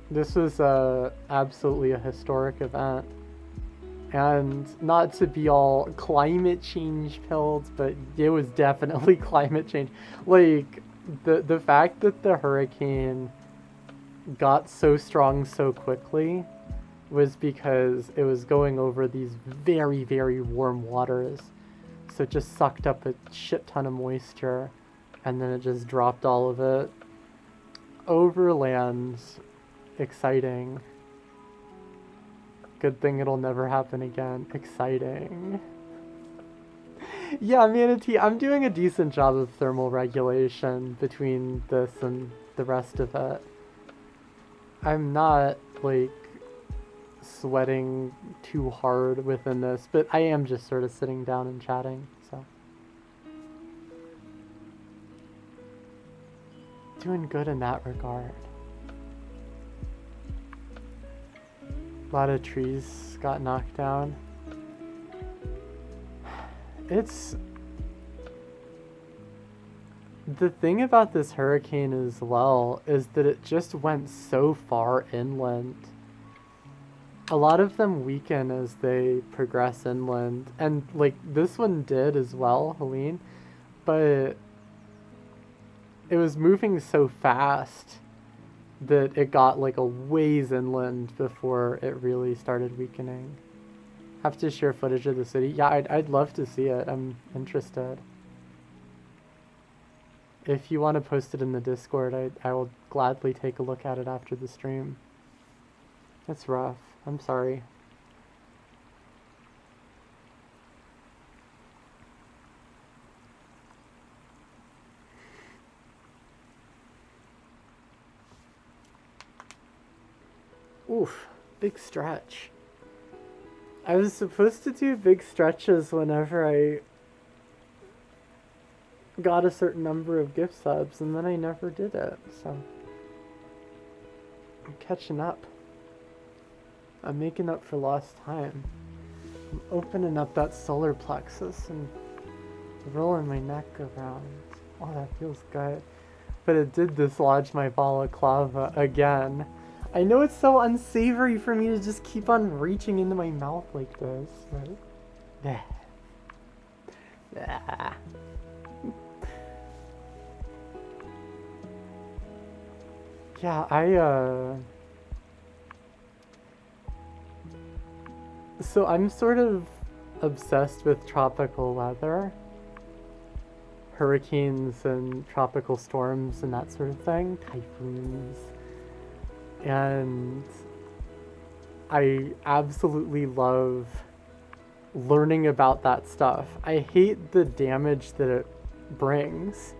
this was absolutely a historic event. And not to be all climate change pilled, but it was definitely climate change. Like, the fact that the hurricane got so strong so quickly was because it was going over these very, very warm waters. So it just sucked up a shit ton of moisture, and then it just dropped all of it over land. Exciting. Good thing it'll never happen again. Exciting. Yeah, Manatee, I'm doing a decent job of thermal regulation between this and the rest of it. I'm not, like, sweating too hard within this, but I am just sort of sitting down and chatting, so. Doing good in that regard. A lot of trees got knocked down. It's... The thing about this hurricane as well is that it just went so far inland. A lot of them weaken as they progress inland, and like this one did as well, Helene, but it was moving so fast that it got like a ways inland before it really started weakening. Have to share footage of the city? Yeah, I'd love to see it. I'm interested. If you want to post it in the Discord, I will gladly take a look at it after the stream. It's rough. I'm sorry. Oof, big stretch. I was supposed to do big stretches whenever I got a certain number of gift subs, and then I never did it, so I'm catching up. I'm making up for lost time. I'm opening up that solar plexus and rolling my neck around. Oh, that feels good. But it did dislodge my balaclava again. I know it's so unsavory for me to just keep on reaching into my mouth like this, right? Yeah, so I'm sort of obsessed with tropical weather. Hurricanes and tropical storms and that sort of thing. Typhoons. And I absolutely love learning about that stuff. I hate the damage that it brings.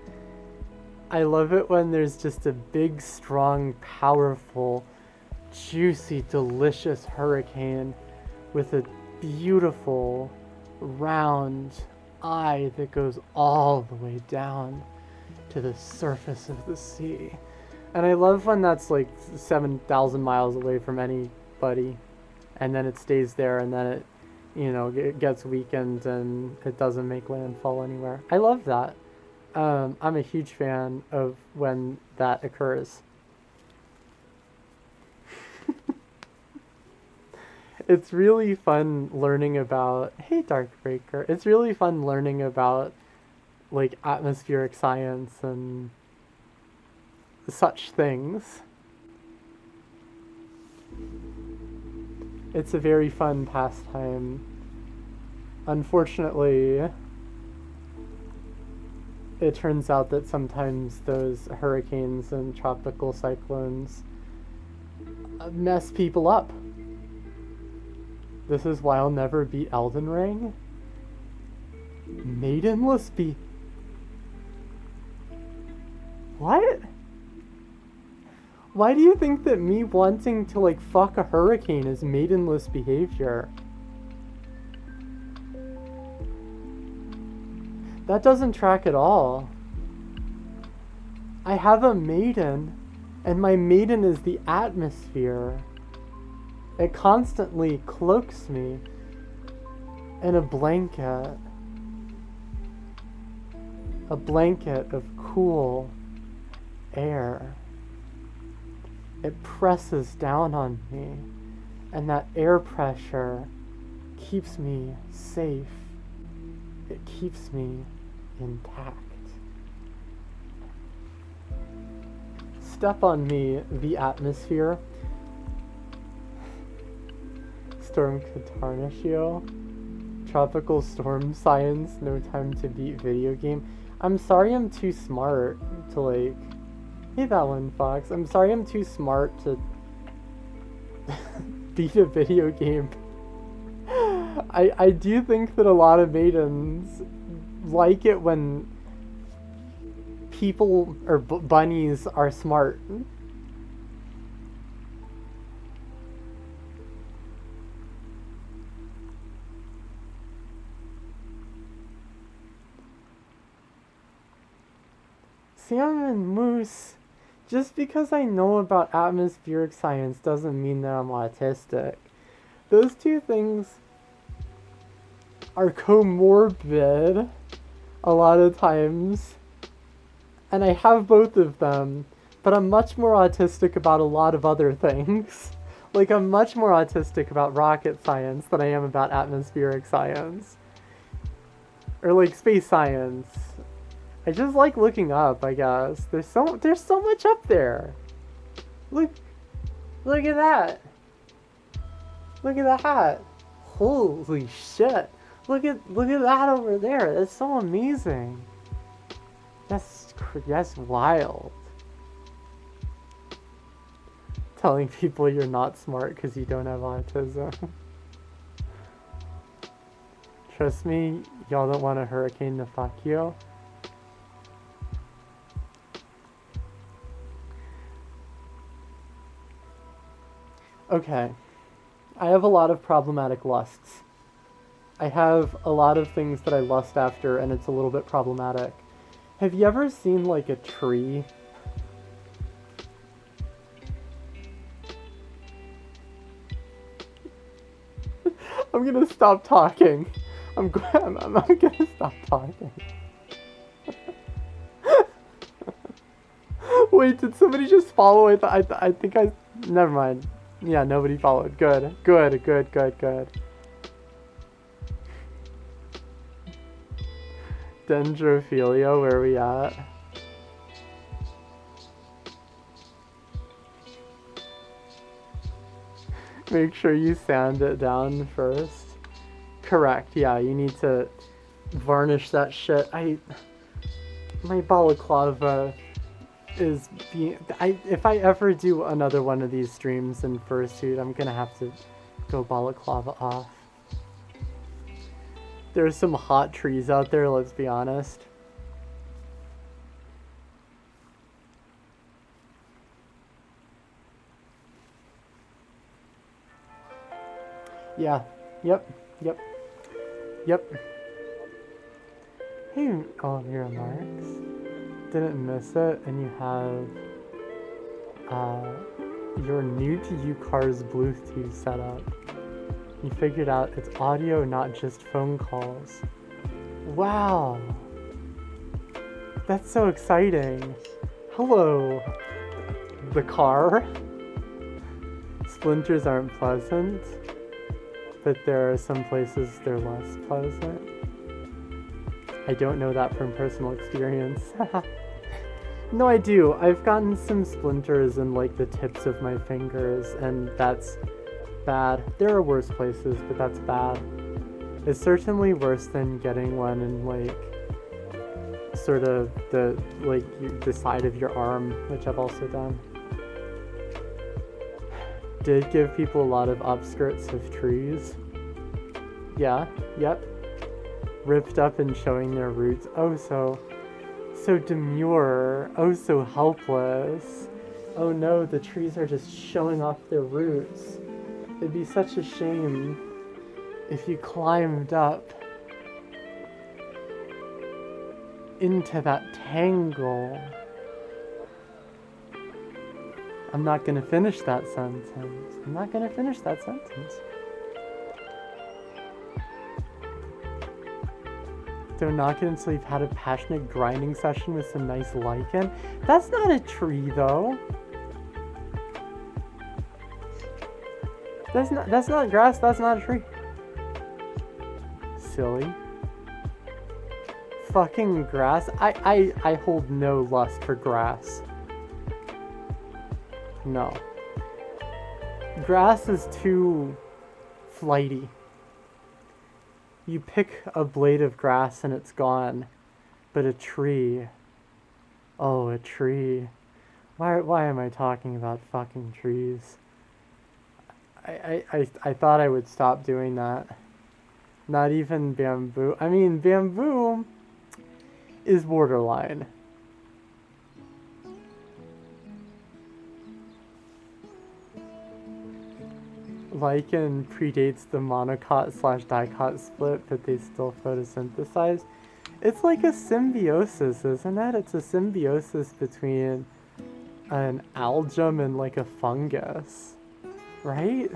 I love it when there's just a big, strong, powerful, juicy, delicious hurricane with a beautiful, round eye that goes all the way down to the surface of the sea. And I love when that's like 7,000 miles away from anybody, and then it stays there, and then it, it gets weakened and it doesn't make landfall anywhere. I love that. I'm a huge fan of when that occurs. It's really fun learning about, hey Darkbreaker, it's really fun learning about like atmospheric science and such things. It's a very fun pastime. Unfortunately, it turns out that sometimes those hurricanes and tropical cyclones mess people up. This is why I'll never beat Elden Ring. Maidenless be... What? Why do you think that me wanting to, like, fuck a hurricane is maidenless behavior? That doesn't track at all. I have a maiden, and my maiden is the atmosphere. It constantly cloaks me in a blanket. A blanket of cool air. It presses down on me, and that air pressure keeps me safe. It keeps me intact. Step on me, the atmosphere. Storm Catarnatio. Tropical storm science, no time to beat video game. I'm sorry I'm too smart to like... Hey that one, Fox. I'm sorry I'm too smart to beat a video game. I do think that a lot of maidens like it when people or bunnies are smart. Salmon moose. Just because I know about atmospheric science doesn't mean that I'm autistic. Those two things are comorbid a lot of times, and I have both of them, but I'm much more autistic about a lot of other things. Like, I'm much more autistic about rocket science than I am about atmospheric science. Or, like, space science. I just like looking up, I guess. There's so much up there. Look at that. Look at that. Holy shit. Look at that over there. That's so amazing. That's wild. Telling people you're not smart because you don't have autism. Trust me, y'all don't want a hurricane to fuck you. Okay. I have a lot of problematic lusts. I have a lot of things that I lust after, and it's a little bit problematic. Have you ever seen, like, a tree? I'm gonna stop talking. I'm gonna stop talking. Wait, did somebody just follow? I think I... Never mind. Yeah, nobody followed. Good. Good, good, good, good. Dendrophilia, where are we at? Make sure you sand it down first. Correct, yeah, you need to varnish that shit. My balaclava is being... if I ever do another one of these streams in fursuit, I'm gonna have to go balaclava off. There's some hot trees out there, let's be honest. Yeah, yep. Hey, oh, here, Marks. Didn't miss it, and you have your new to you car's Bluetooth setup. You figured out it's audio, not just phone calls. Wow, that's so exciting. Hello, the car. Splinters aren't pleasant, but there are some places they're less pleasant. I don't know that from personal experience. No, I do. I've gotten some splinters in, like, the tips of my fingers, and that's bad. There are worse places, but that's bad. It's certainly worse than getting one in, like, sort of the side of your arm, which I've also done. Did give people a lot of upskirts of trees. Yeah, yep. Ripped up and showing their roots. Oh, so demure. Oh, so helpless. Oh no, the trees are just showing off their roots. It'd be such a shame if you climbed up into that tangle. I'm not gonna finish that sentence. Don't knock it until you've had a passionate grinding session with some nice lichen. That's not a tree, though. That's not grass. That's not a tree. Silly. Fucking grass. I hold no lust for grass. No. Grass is too flighty. You pick a blade of grass and it's gone. But a tree... Oh, a tree. Why am I talking about fucking trees? I thought I would stop doing that. Not even bamboo. I mean, bamboo is borderline. Lichen predates the monocot/dicot split, but they still photosynthesize. It's like a symbiosis, isn't it? It's a symbiosis between an algum and like a fungus, right?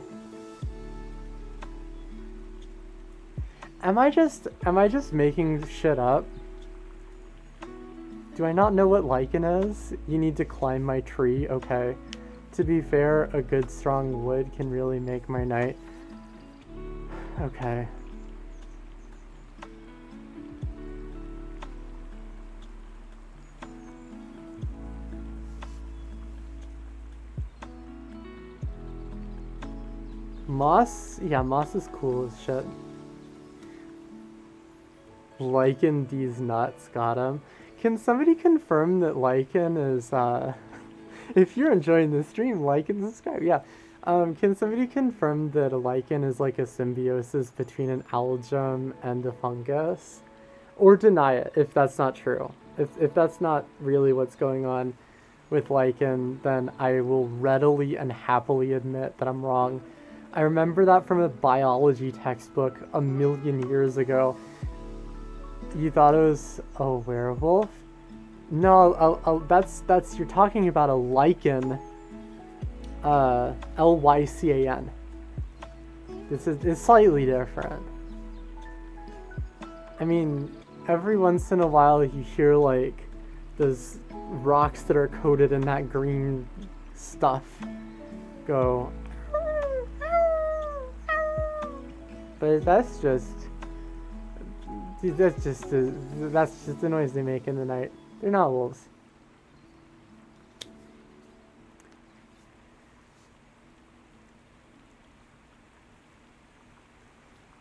Am I just making shit up? Do I not know what lichen is? You need to climb my tree, okay. To be fair, a good strong wood can really make my night. Okay. Moss? Yeah, moss is cool as shit. Lichen these nuts, got him. Can somebody confirm that lichen is, if you're enjoying the stream, like and subscribe. Yeah. Can somebody confirm that a lichen is like a symbiosis between an algum and a fungus? Or deny it if that's not true. If that's not really what's going on, with lichen, then I will readily and happily admit that I'm wrong. I remember that from a biology textbook a million years ago. You thought it was a werewolf? No, that's you're talking about a lichen. Lycan. It's slightly different. I mean, every once in a while you hear like those rocks that are coated in that green stuff go. But that's just the noise they make in the night. They're not wolves.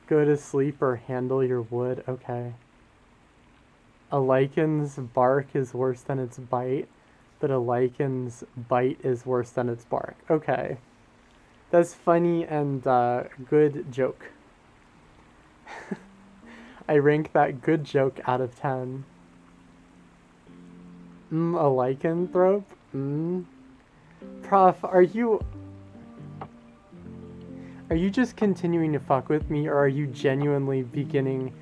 Go to sleep or handle your wood. Okay. A lichen's bark is worse than its bite, but a lichen's bite is worse than its bark. Okay. That's funny and good joke. I rank that good joke out of 10. A lycanthrope? Prof, are you just continuing to fuck with me, or are you genuinely beginning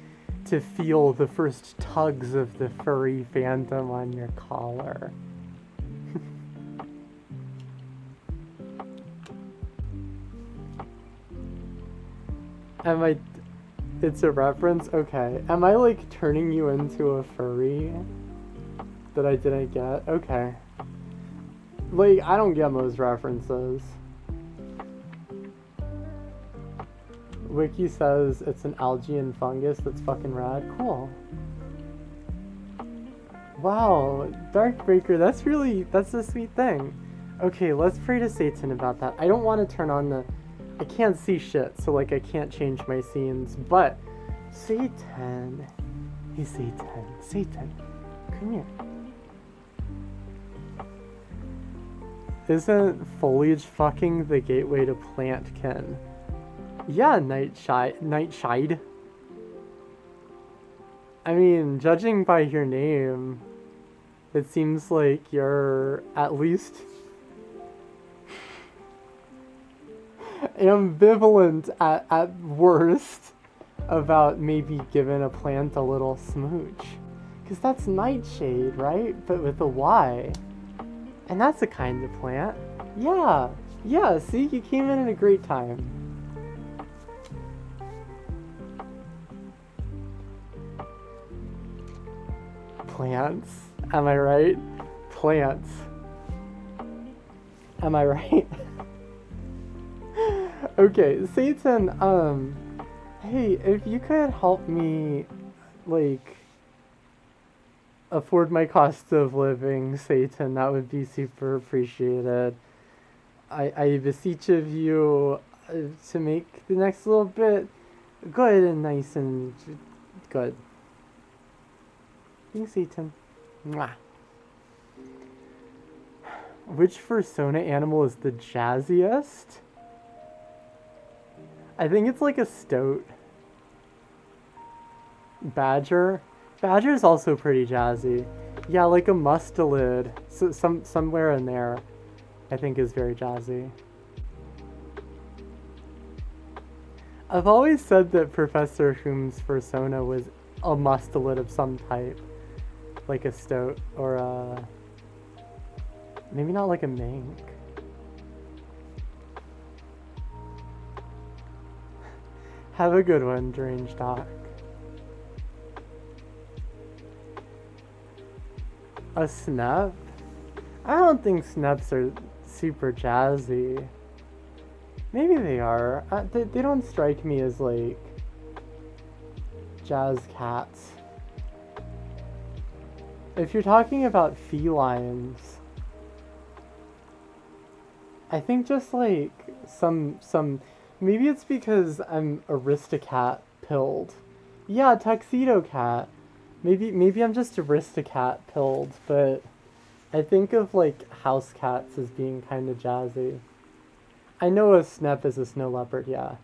to feel the first tugs of the furry phantom on your collar? It's a reference? Okay. Am I like turning you into a furry that I didn't get? Okay. Like, I don't get most references. Wiki says it's an algae and fungus that's fucking rad. Cool. Wow, Darkbreaker, that's a sweet thing. Okay, let's pray to Satan about that. I don't want to turn on the... I can't see shit, so like I can't change my scenes, but Satan. Hey Satan, come here. Isn't foliage fucking the gateway to plantkin? Yeah, Nightshade. I mean, judging by your name, it seems like you're at least ambivalent at worst about maybe giving a plant a little smooch. Because that's nightshade, right? But with a Y. And that's a kind of plant. Yeah, see? You came in at a great time. Plants. Am I right? Plants. Am I right? Okay, Satan, hey, if you could help me, like, afford my cost of living, Satan, that would be super appreciated. I beseech of you to make the next little bit good and nice and good. Thanks, Satan. Mwah. Which fursona animal is the jazziest? I think it's like a stoat. Badger? Badger's also pretty jazzy. Yeah, like a mustelid. So somewhere in there, I think is very jazzy. I've always said that Professor Hume's fursona was a mustelid of some type. Like a stoat, or a... maybe not like a mink. Have a good one, Deranged Doc. A snap? I don't think snaps are super jazzy. Maybe they are. They don't strike me as like jazz cats. If you're talking about felines, I think just like some maybe it's because I'm Aristocat pilled. Yeah, tuxedo cat. Maybe I'm just Aristocat pilled, but I think of like house cats as being kind of jazzy. I know a snep is a snow leopard, yeah.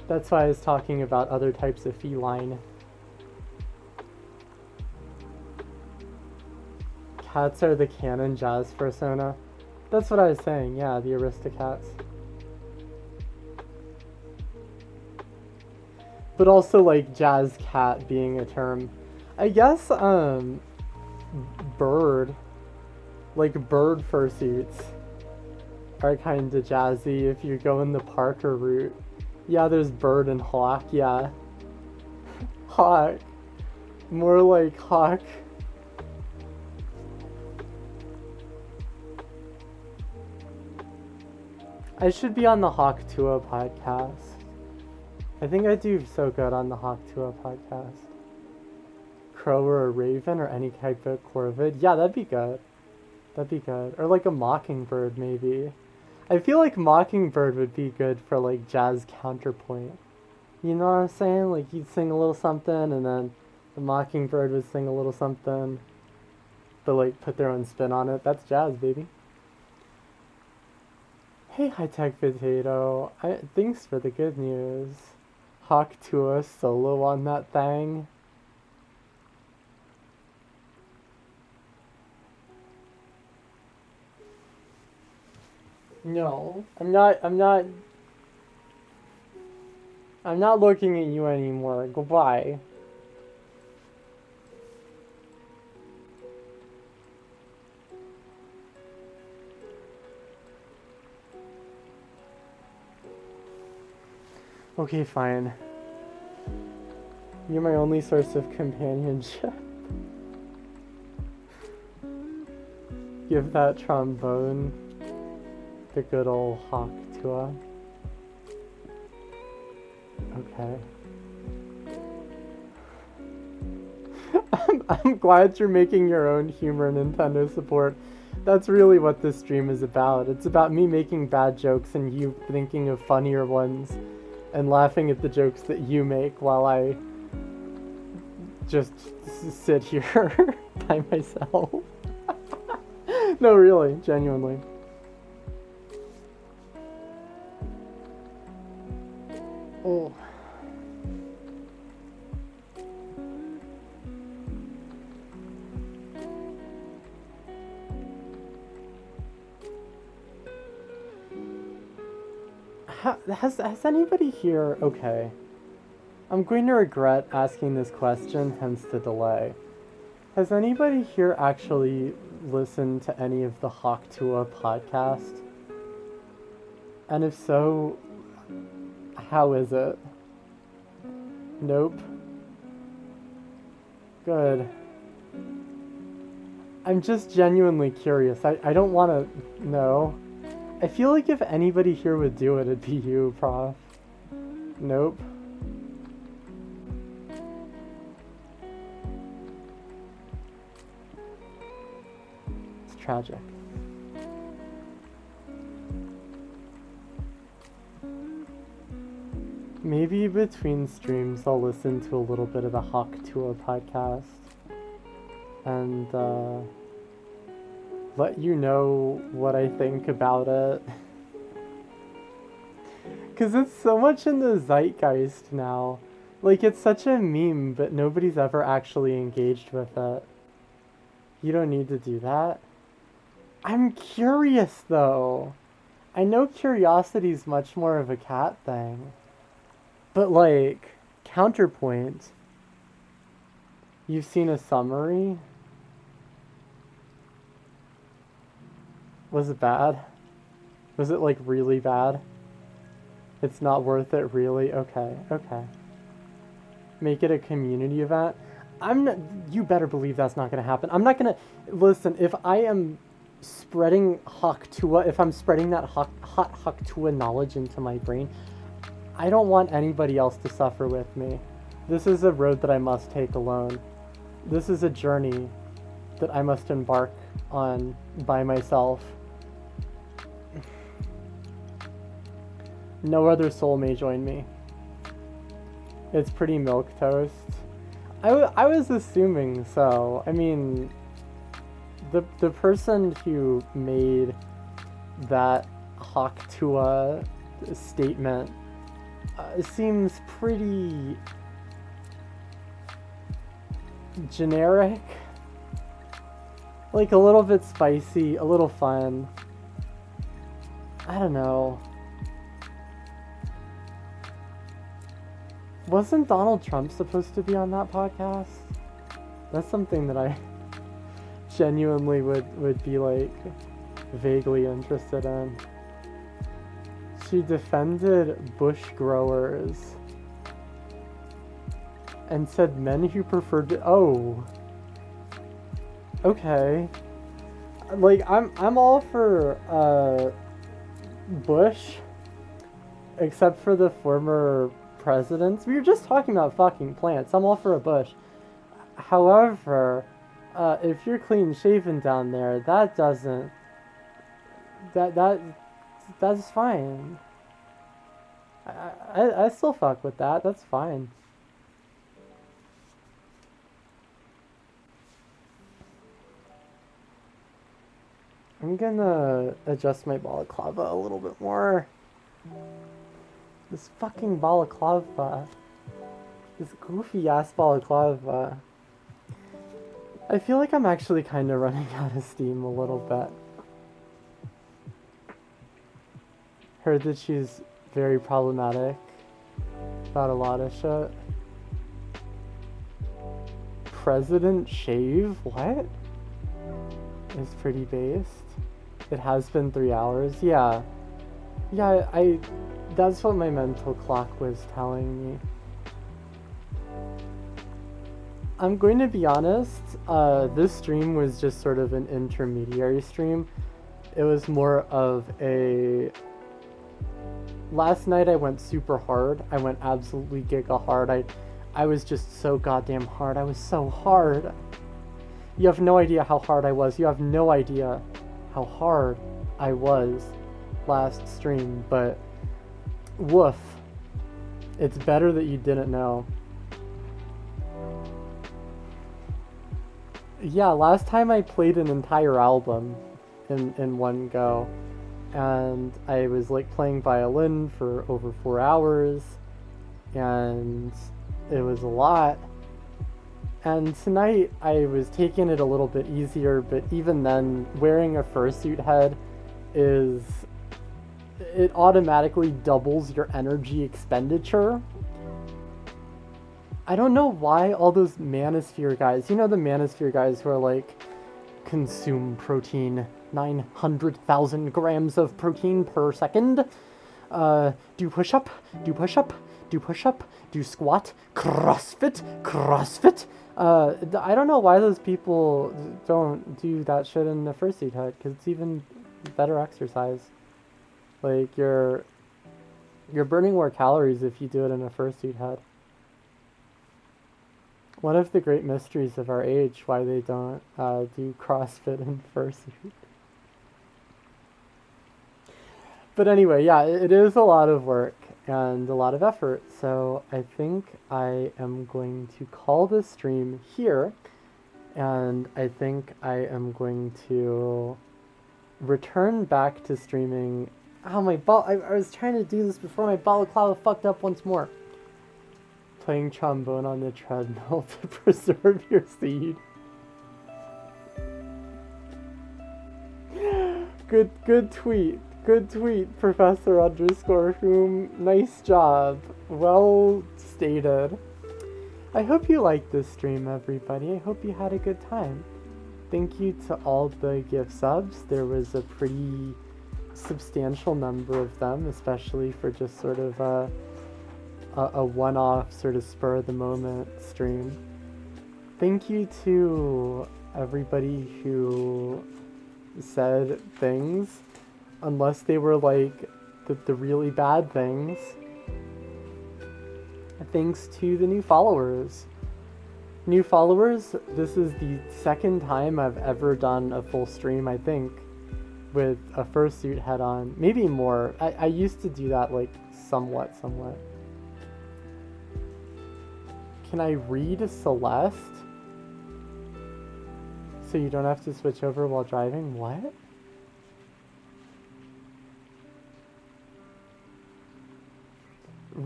That's why I was talking about other types of feline. Cats are the canon jazz persona. That's what I was saying, yeah, the Aristocats. But also like jazz cat being a term. I guess bird, like bird fursuits are kind of jazzy if you go in the Parker route. Yeah, there's bird and hawk, yeah. Hawk. More like hawk. I should be on the Hawk Tua podcast. I think I do so good on the Hawk Tua podcast. Crow or a raven or any type of corvid. Yeah, that'd be good. That'd be good. Or like a mockingbird, maybe. I feel like mockingbird would be good for like jazz counterpoint. You know what I'm saying? Like you'd sing a little something and then the mockingbird would sing a little something. But like put their own spin on it. That's jazz, baby. Hey, high-tech potato. Thanks for the good news. Hawk Tua solo on that thing. No, I'm not looking at you anymore. Goodbye. Okay, fine. You're my only source of companionship. Give that trombone the good old Hawk Tua. Okay. I'm glad you're making your own humor, Nintendo support. That's really what this stream is about. It's about me making bad jokes and you thinking of funnier ones and laughing at the jokes that you make while I just sit here by myself. No, really, genuinely. Oh. Has anybody here... Okay. I'm going to regret asking this question, hence the delay. Has anybody here actually listened to any of the Hawk Tua podcast? And if so, how is it? Nope. Good. I'm just genuinely curious. I don't want to know. I feel like if anybody here would do it, it'd be you, Prof. Nope. It's tragic. Maybe between streams I'll listen to a little bit of the Hawk Tua podcast and let you know what I think about it. Cause it's so much in the zeitgeist now. Like it's such a meme, but nobody's ever actually engaged with it. You don't need to do that. I'm curious though. I know curiosity's much more of a cat thing. But like, counterpoint. You've seen a summary? Was it bad? Was it like really bad? It's not worth it, really? Okay, okay. Make it a community event? You better believe that's not gonna happen. I'm not gonna, listen, if I am spreading Hawk Tua, if I'm spreading that hot Hawk Tua knowledge into my brain, I don't want anybody else to suffer with me. This is a road that I must take alone. This is a journey that I must embark on by myself. No other soul may join me. It's pretty milquetoast. I was assuming so. I mean, the person who made that Hawk Tua statement seems pretty generic. Like a little bit spicy, a little fun. I don't know. Wasn't Donald Trump supposed to be on that podcast? That's something that I genuinely would be like vaguely interested in. She defended bush growers and said men who preferred to, oh, okay. Like I'm all for Bush, except for the former presidents. We were just talking about fucking plants. I'm all for a Bush. However, if you're clean shaven down there, that doesn't, that's fine. I still fuck with that. That's fine. I'm gonna adjust my balaclava a little bit more. This fucking balaclava. This goofy ass balaclava. I feel like I'm actually kind of running out of steam a little bit. Heard that she's very problematic about a lot of shit. President shave? What? Is pretty based. It has been 3 hours. Yeah. Yeah, that's what my mental clock was telling me. I'm going to be honest, this stream was just sort of an intermediary stream. It was more of a... Last night I went super hard. I went absolutely giga hard. I was just so goddamn hard. I was so hard. You have no idea how hard I was. You have no idea how hard I was last stream, but woof. It's better that you didn't know. Yeah, last time I played an entire album in one go, and I was like playing violin for over 4 hours, and it was a lot. And tonight I was taking it a little bit easier, but even then, wearing a fursuit head it automatically doubles your energy expenditure. I don't know why all those manosphere guys, you know the manosphere guys who are like, consume protein, 900,000 grams of protein per second, do push-up, do push-up, do push-up, do squat, CrossFit. I don't know why those people don't do that shit in the fursuit head, because it's even better exercise. Like, you're burning more calories if you do it in a fursuit head. One of the great mysteries of our age, why they don't do CrossFit in fursuit. But anyway, yeah, it is a lot of work and a lot of effort, so I think I am going to call this stream here, and I think I am going to return back to streaming. Oh, I was trying to do this before my balaclava fucked up once more. Playing trombone on the treadmill to preserve your seed. Good tweet. Good tweet, Professor_whom. Nice job. Well stated. I hope you liked this stream, everybody. I hope you had a good time. Thank you to all the gift subs. There was a pretty substantial number of them, especially for just sort of a one-off sort of spur-of-the-moment stream. Thank you to everybody who said things, unless they were like the really bad things. Thanks to the new followers. New followers, this is the second time I've ever done a full stream, I think, with a fursuit head on. Maybe more. I used to do that like somewhat. Can I read Celeste? So you don't have to switch over while driving? What?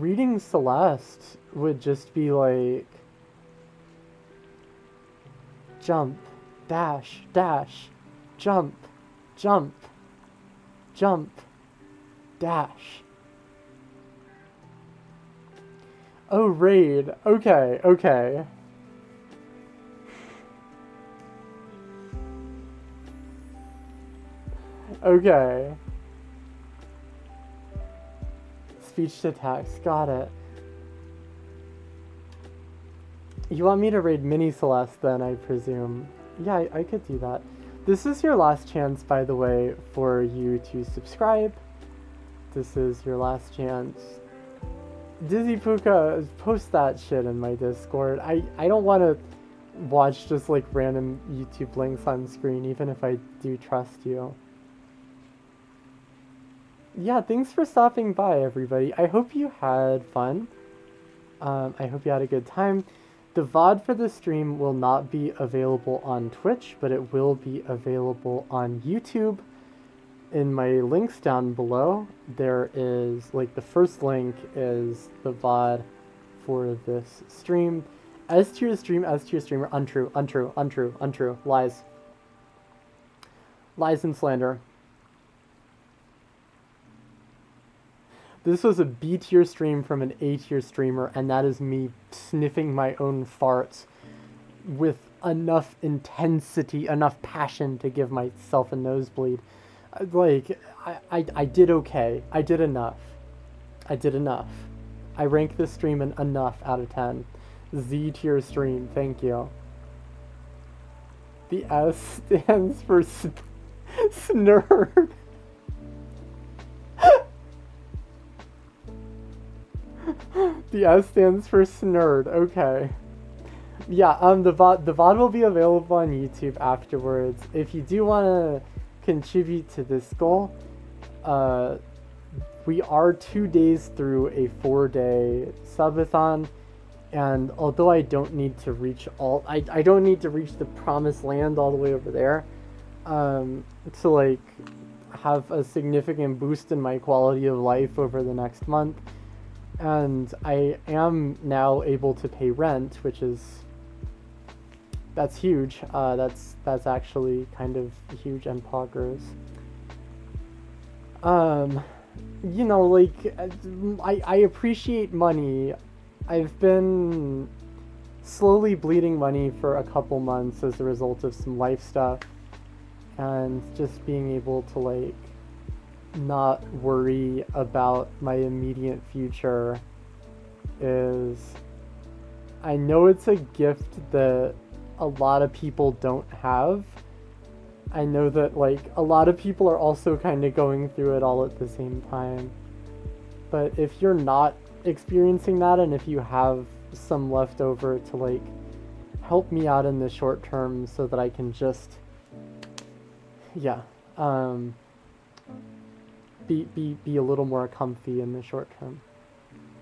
reading Celeste would just be like jump, dash, dash, jump, jump, jump, dash. Oh, raid. Okay, okay. Okay. Speech to text, got it. You want me to raid Mini Celeste then, I presume? Yeah, I could do that. This is your last chance, by the way, for you to subscribe. This is your last chance. Dizzy Puka, post that shit in my Discord. I don't want to watch just like random YouTube links on screen, even if I do trust you. Yeah, thanks for stopping by, everybody. I hope you had fun. I hope you had a good time. The VOD for the stream will not be available on Twitch, but it will be available on YouTube. In my links down below, there is, like, the first link is the VOD for this stream. S tier stream, S tier streamer, untrue, untrue, untrue, untrue, lies. Lies and slander. This was a B tier stream from an A tier streamer, and that is me sniffing my own farts with enough intensity, enough passion to give myself a nosebleed. Like, I did okay. I did enough. I did enough. I rank this stream an enough out of 10. Z tier stream, thank you. The S stands for snurd. The S stands for snurd, okay. Yeah, the VOD will be available on YouTube afterwards. If you do want to contribute to this goal, we are 2 days through a 4-day subathon, and although I don't need to reach I don't need to reach the promised land all the way over there, to like have a significant boost in my quality of life over the next month. And I am now able to pay rent, which is, that's huge. That's actually kind of huge and poggers. You know, like, I appreciate money. I've been slowly bleeding money for a couple months as a result of some life stuff, and just being able to, like, not worry about my immediate future is, I know it's a gift that a lot of people don't have. I know that, like, a lot of people are also kind of going through it all at the same time. But if you're not experiencing that, and if you have some left over to, like, help me out in the short term so that I can just, yeah, be a little more comfy in the short term,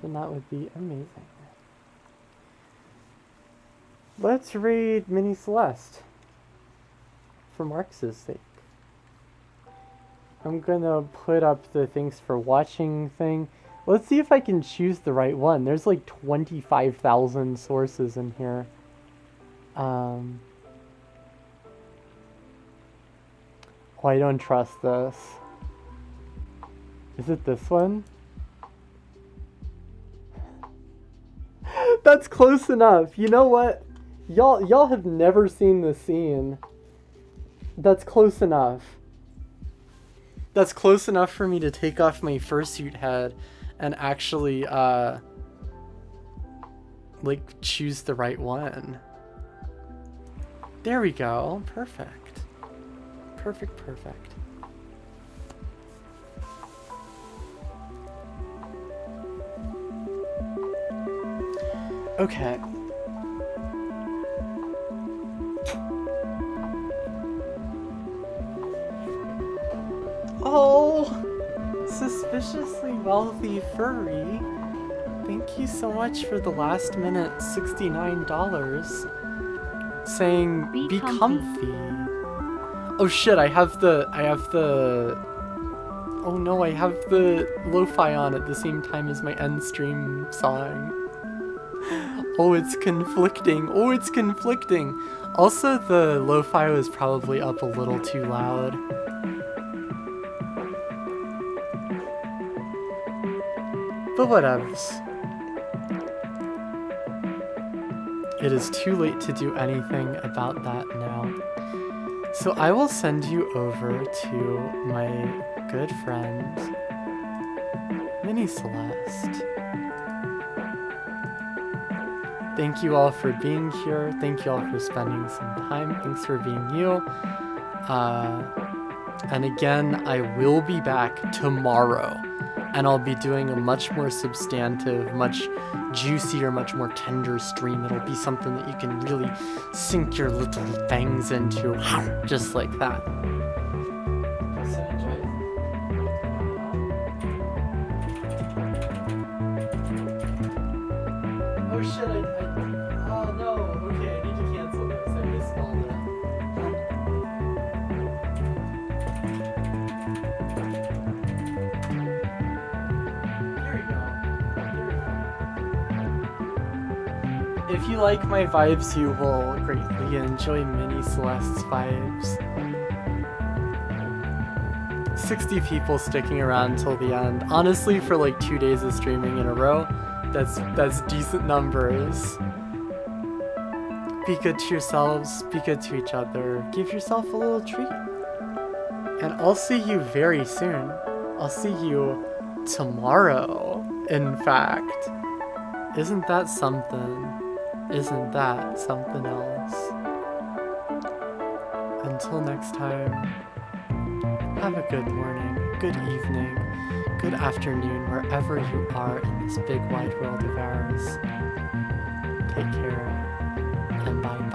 then that would be amazing. Let's raid Mini Celeste for Marx's sake. I'm gonna put up the thanks for watching thing. Let's see if I can choose the right one. There's like 25,000 sources in here. Oh, I don't trust this. Is it this one? That's close enough. You know what? Y'all have never seen the scene. That's close enough. That's close enough for me to take off my fursuit head and actually, like, choose the right one. There we go. Perfect. Perfect, perfect. Okay. Oh, suspiciously wealthy furry. Thank you so much for the last minute $69. Saying be comfy. Oh shit, I have the Oh no, I have the lo-fi on at the same time as my end stream song. Oh, it's conflicting. Oh, it's conflicting. Also, the lo-fi was probably up a little too loud. But whatevs. It is too late to do anything about that now. So I will send you over to my good friend, Mini Celeste. Thank you all for being here. Thank you all for spending some time. Thanks for being you. And again, I will be back tomorrow. And I'll be doing a much more substantive, much juicier, much more tender stream. It'll be something that you can really sink your little fangs into, just like that. So enjoy. Oh shit, oh no, okay, I need to cancel this. I misspelled it. If you like my vibes, you will greatly enjoy Mini Celeste's vibes. 60 people sticking around till the end. Honestly, for like 2 days of streaming in a row, that's decent numbers. Be good to yourselves, be good to each other, give yourself a little treat. And I'll see you very soon. I'll see you tomorrow, in fact. Isn't that something? Isn't that something else? Until next time, have a good morning, good evening, good afternoon, wherever you are in this big wide world of ours. Take care, and bye.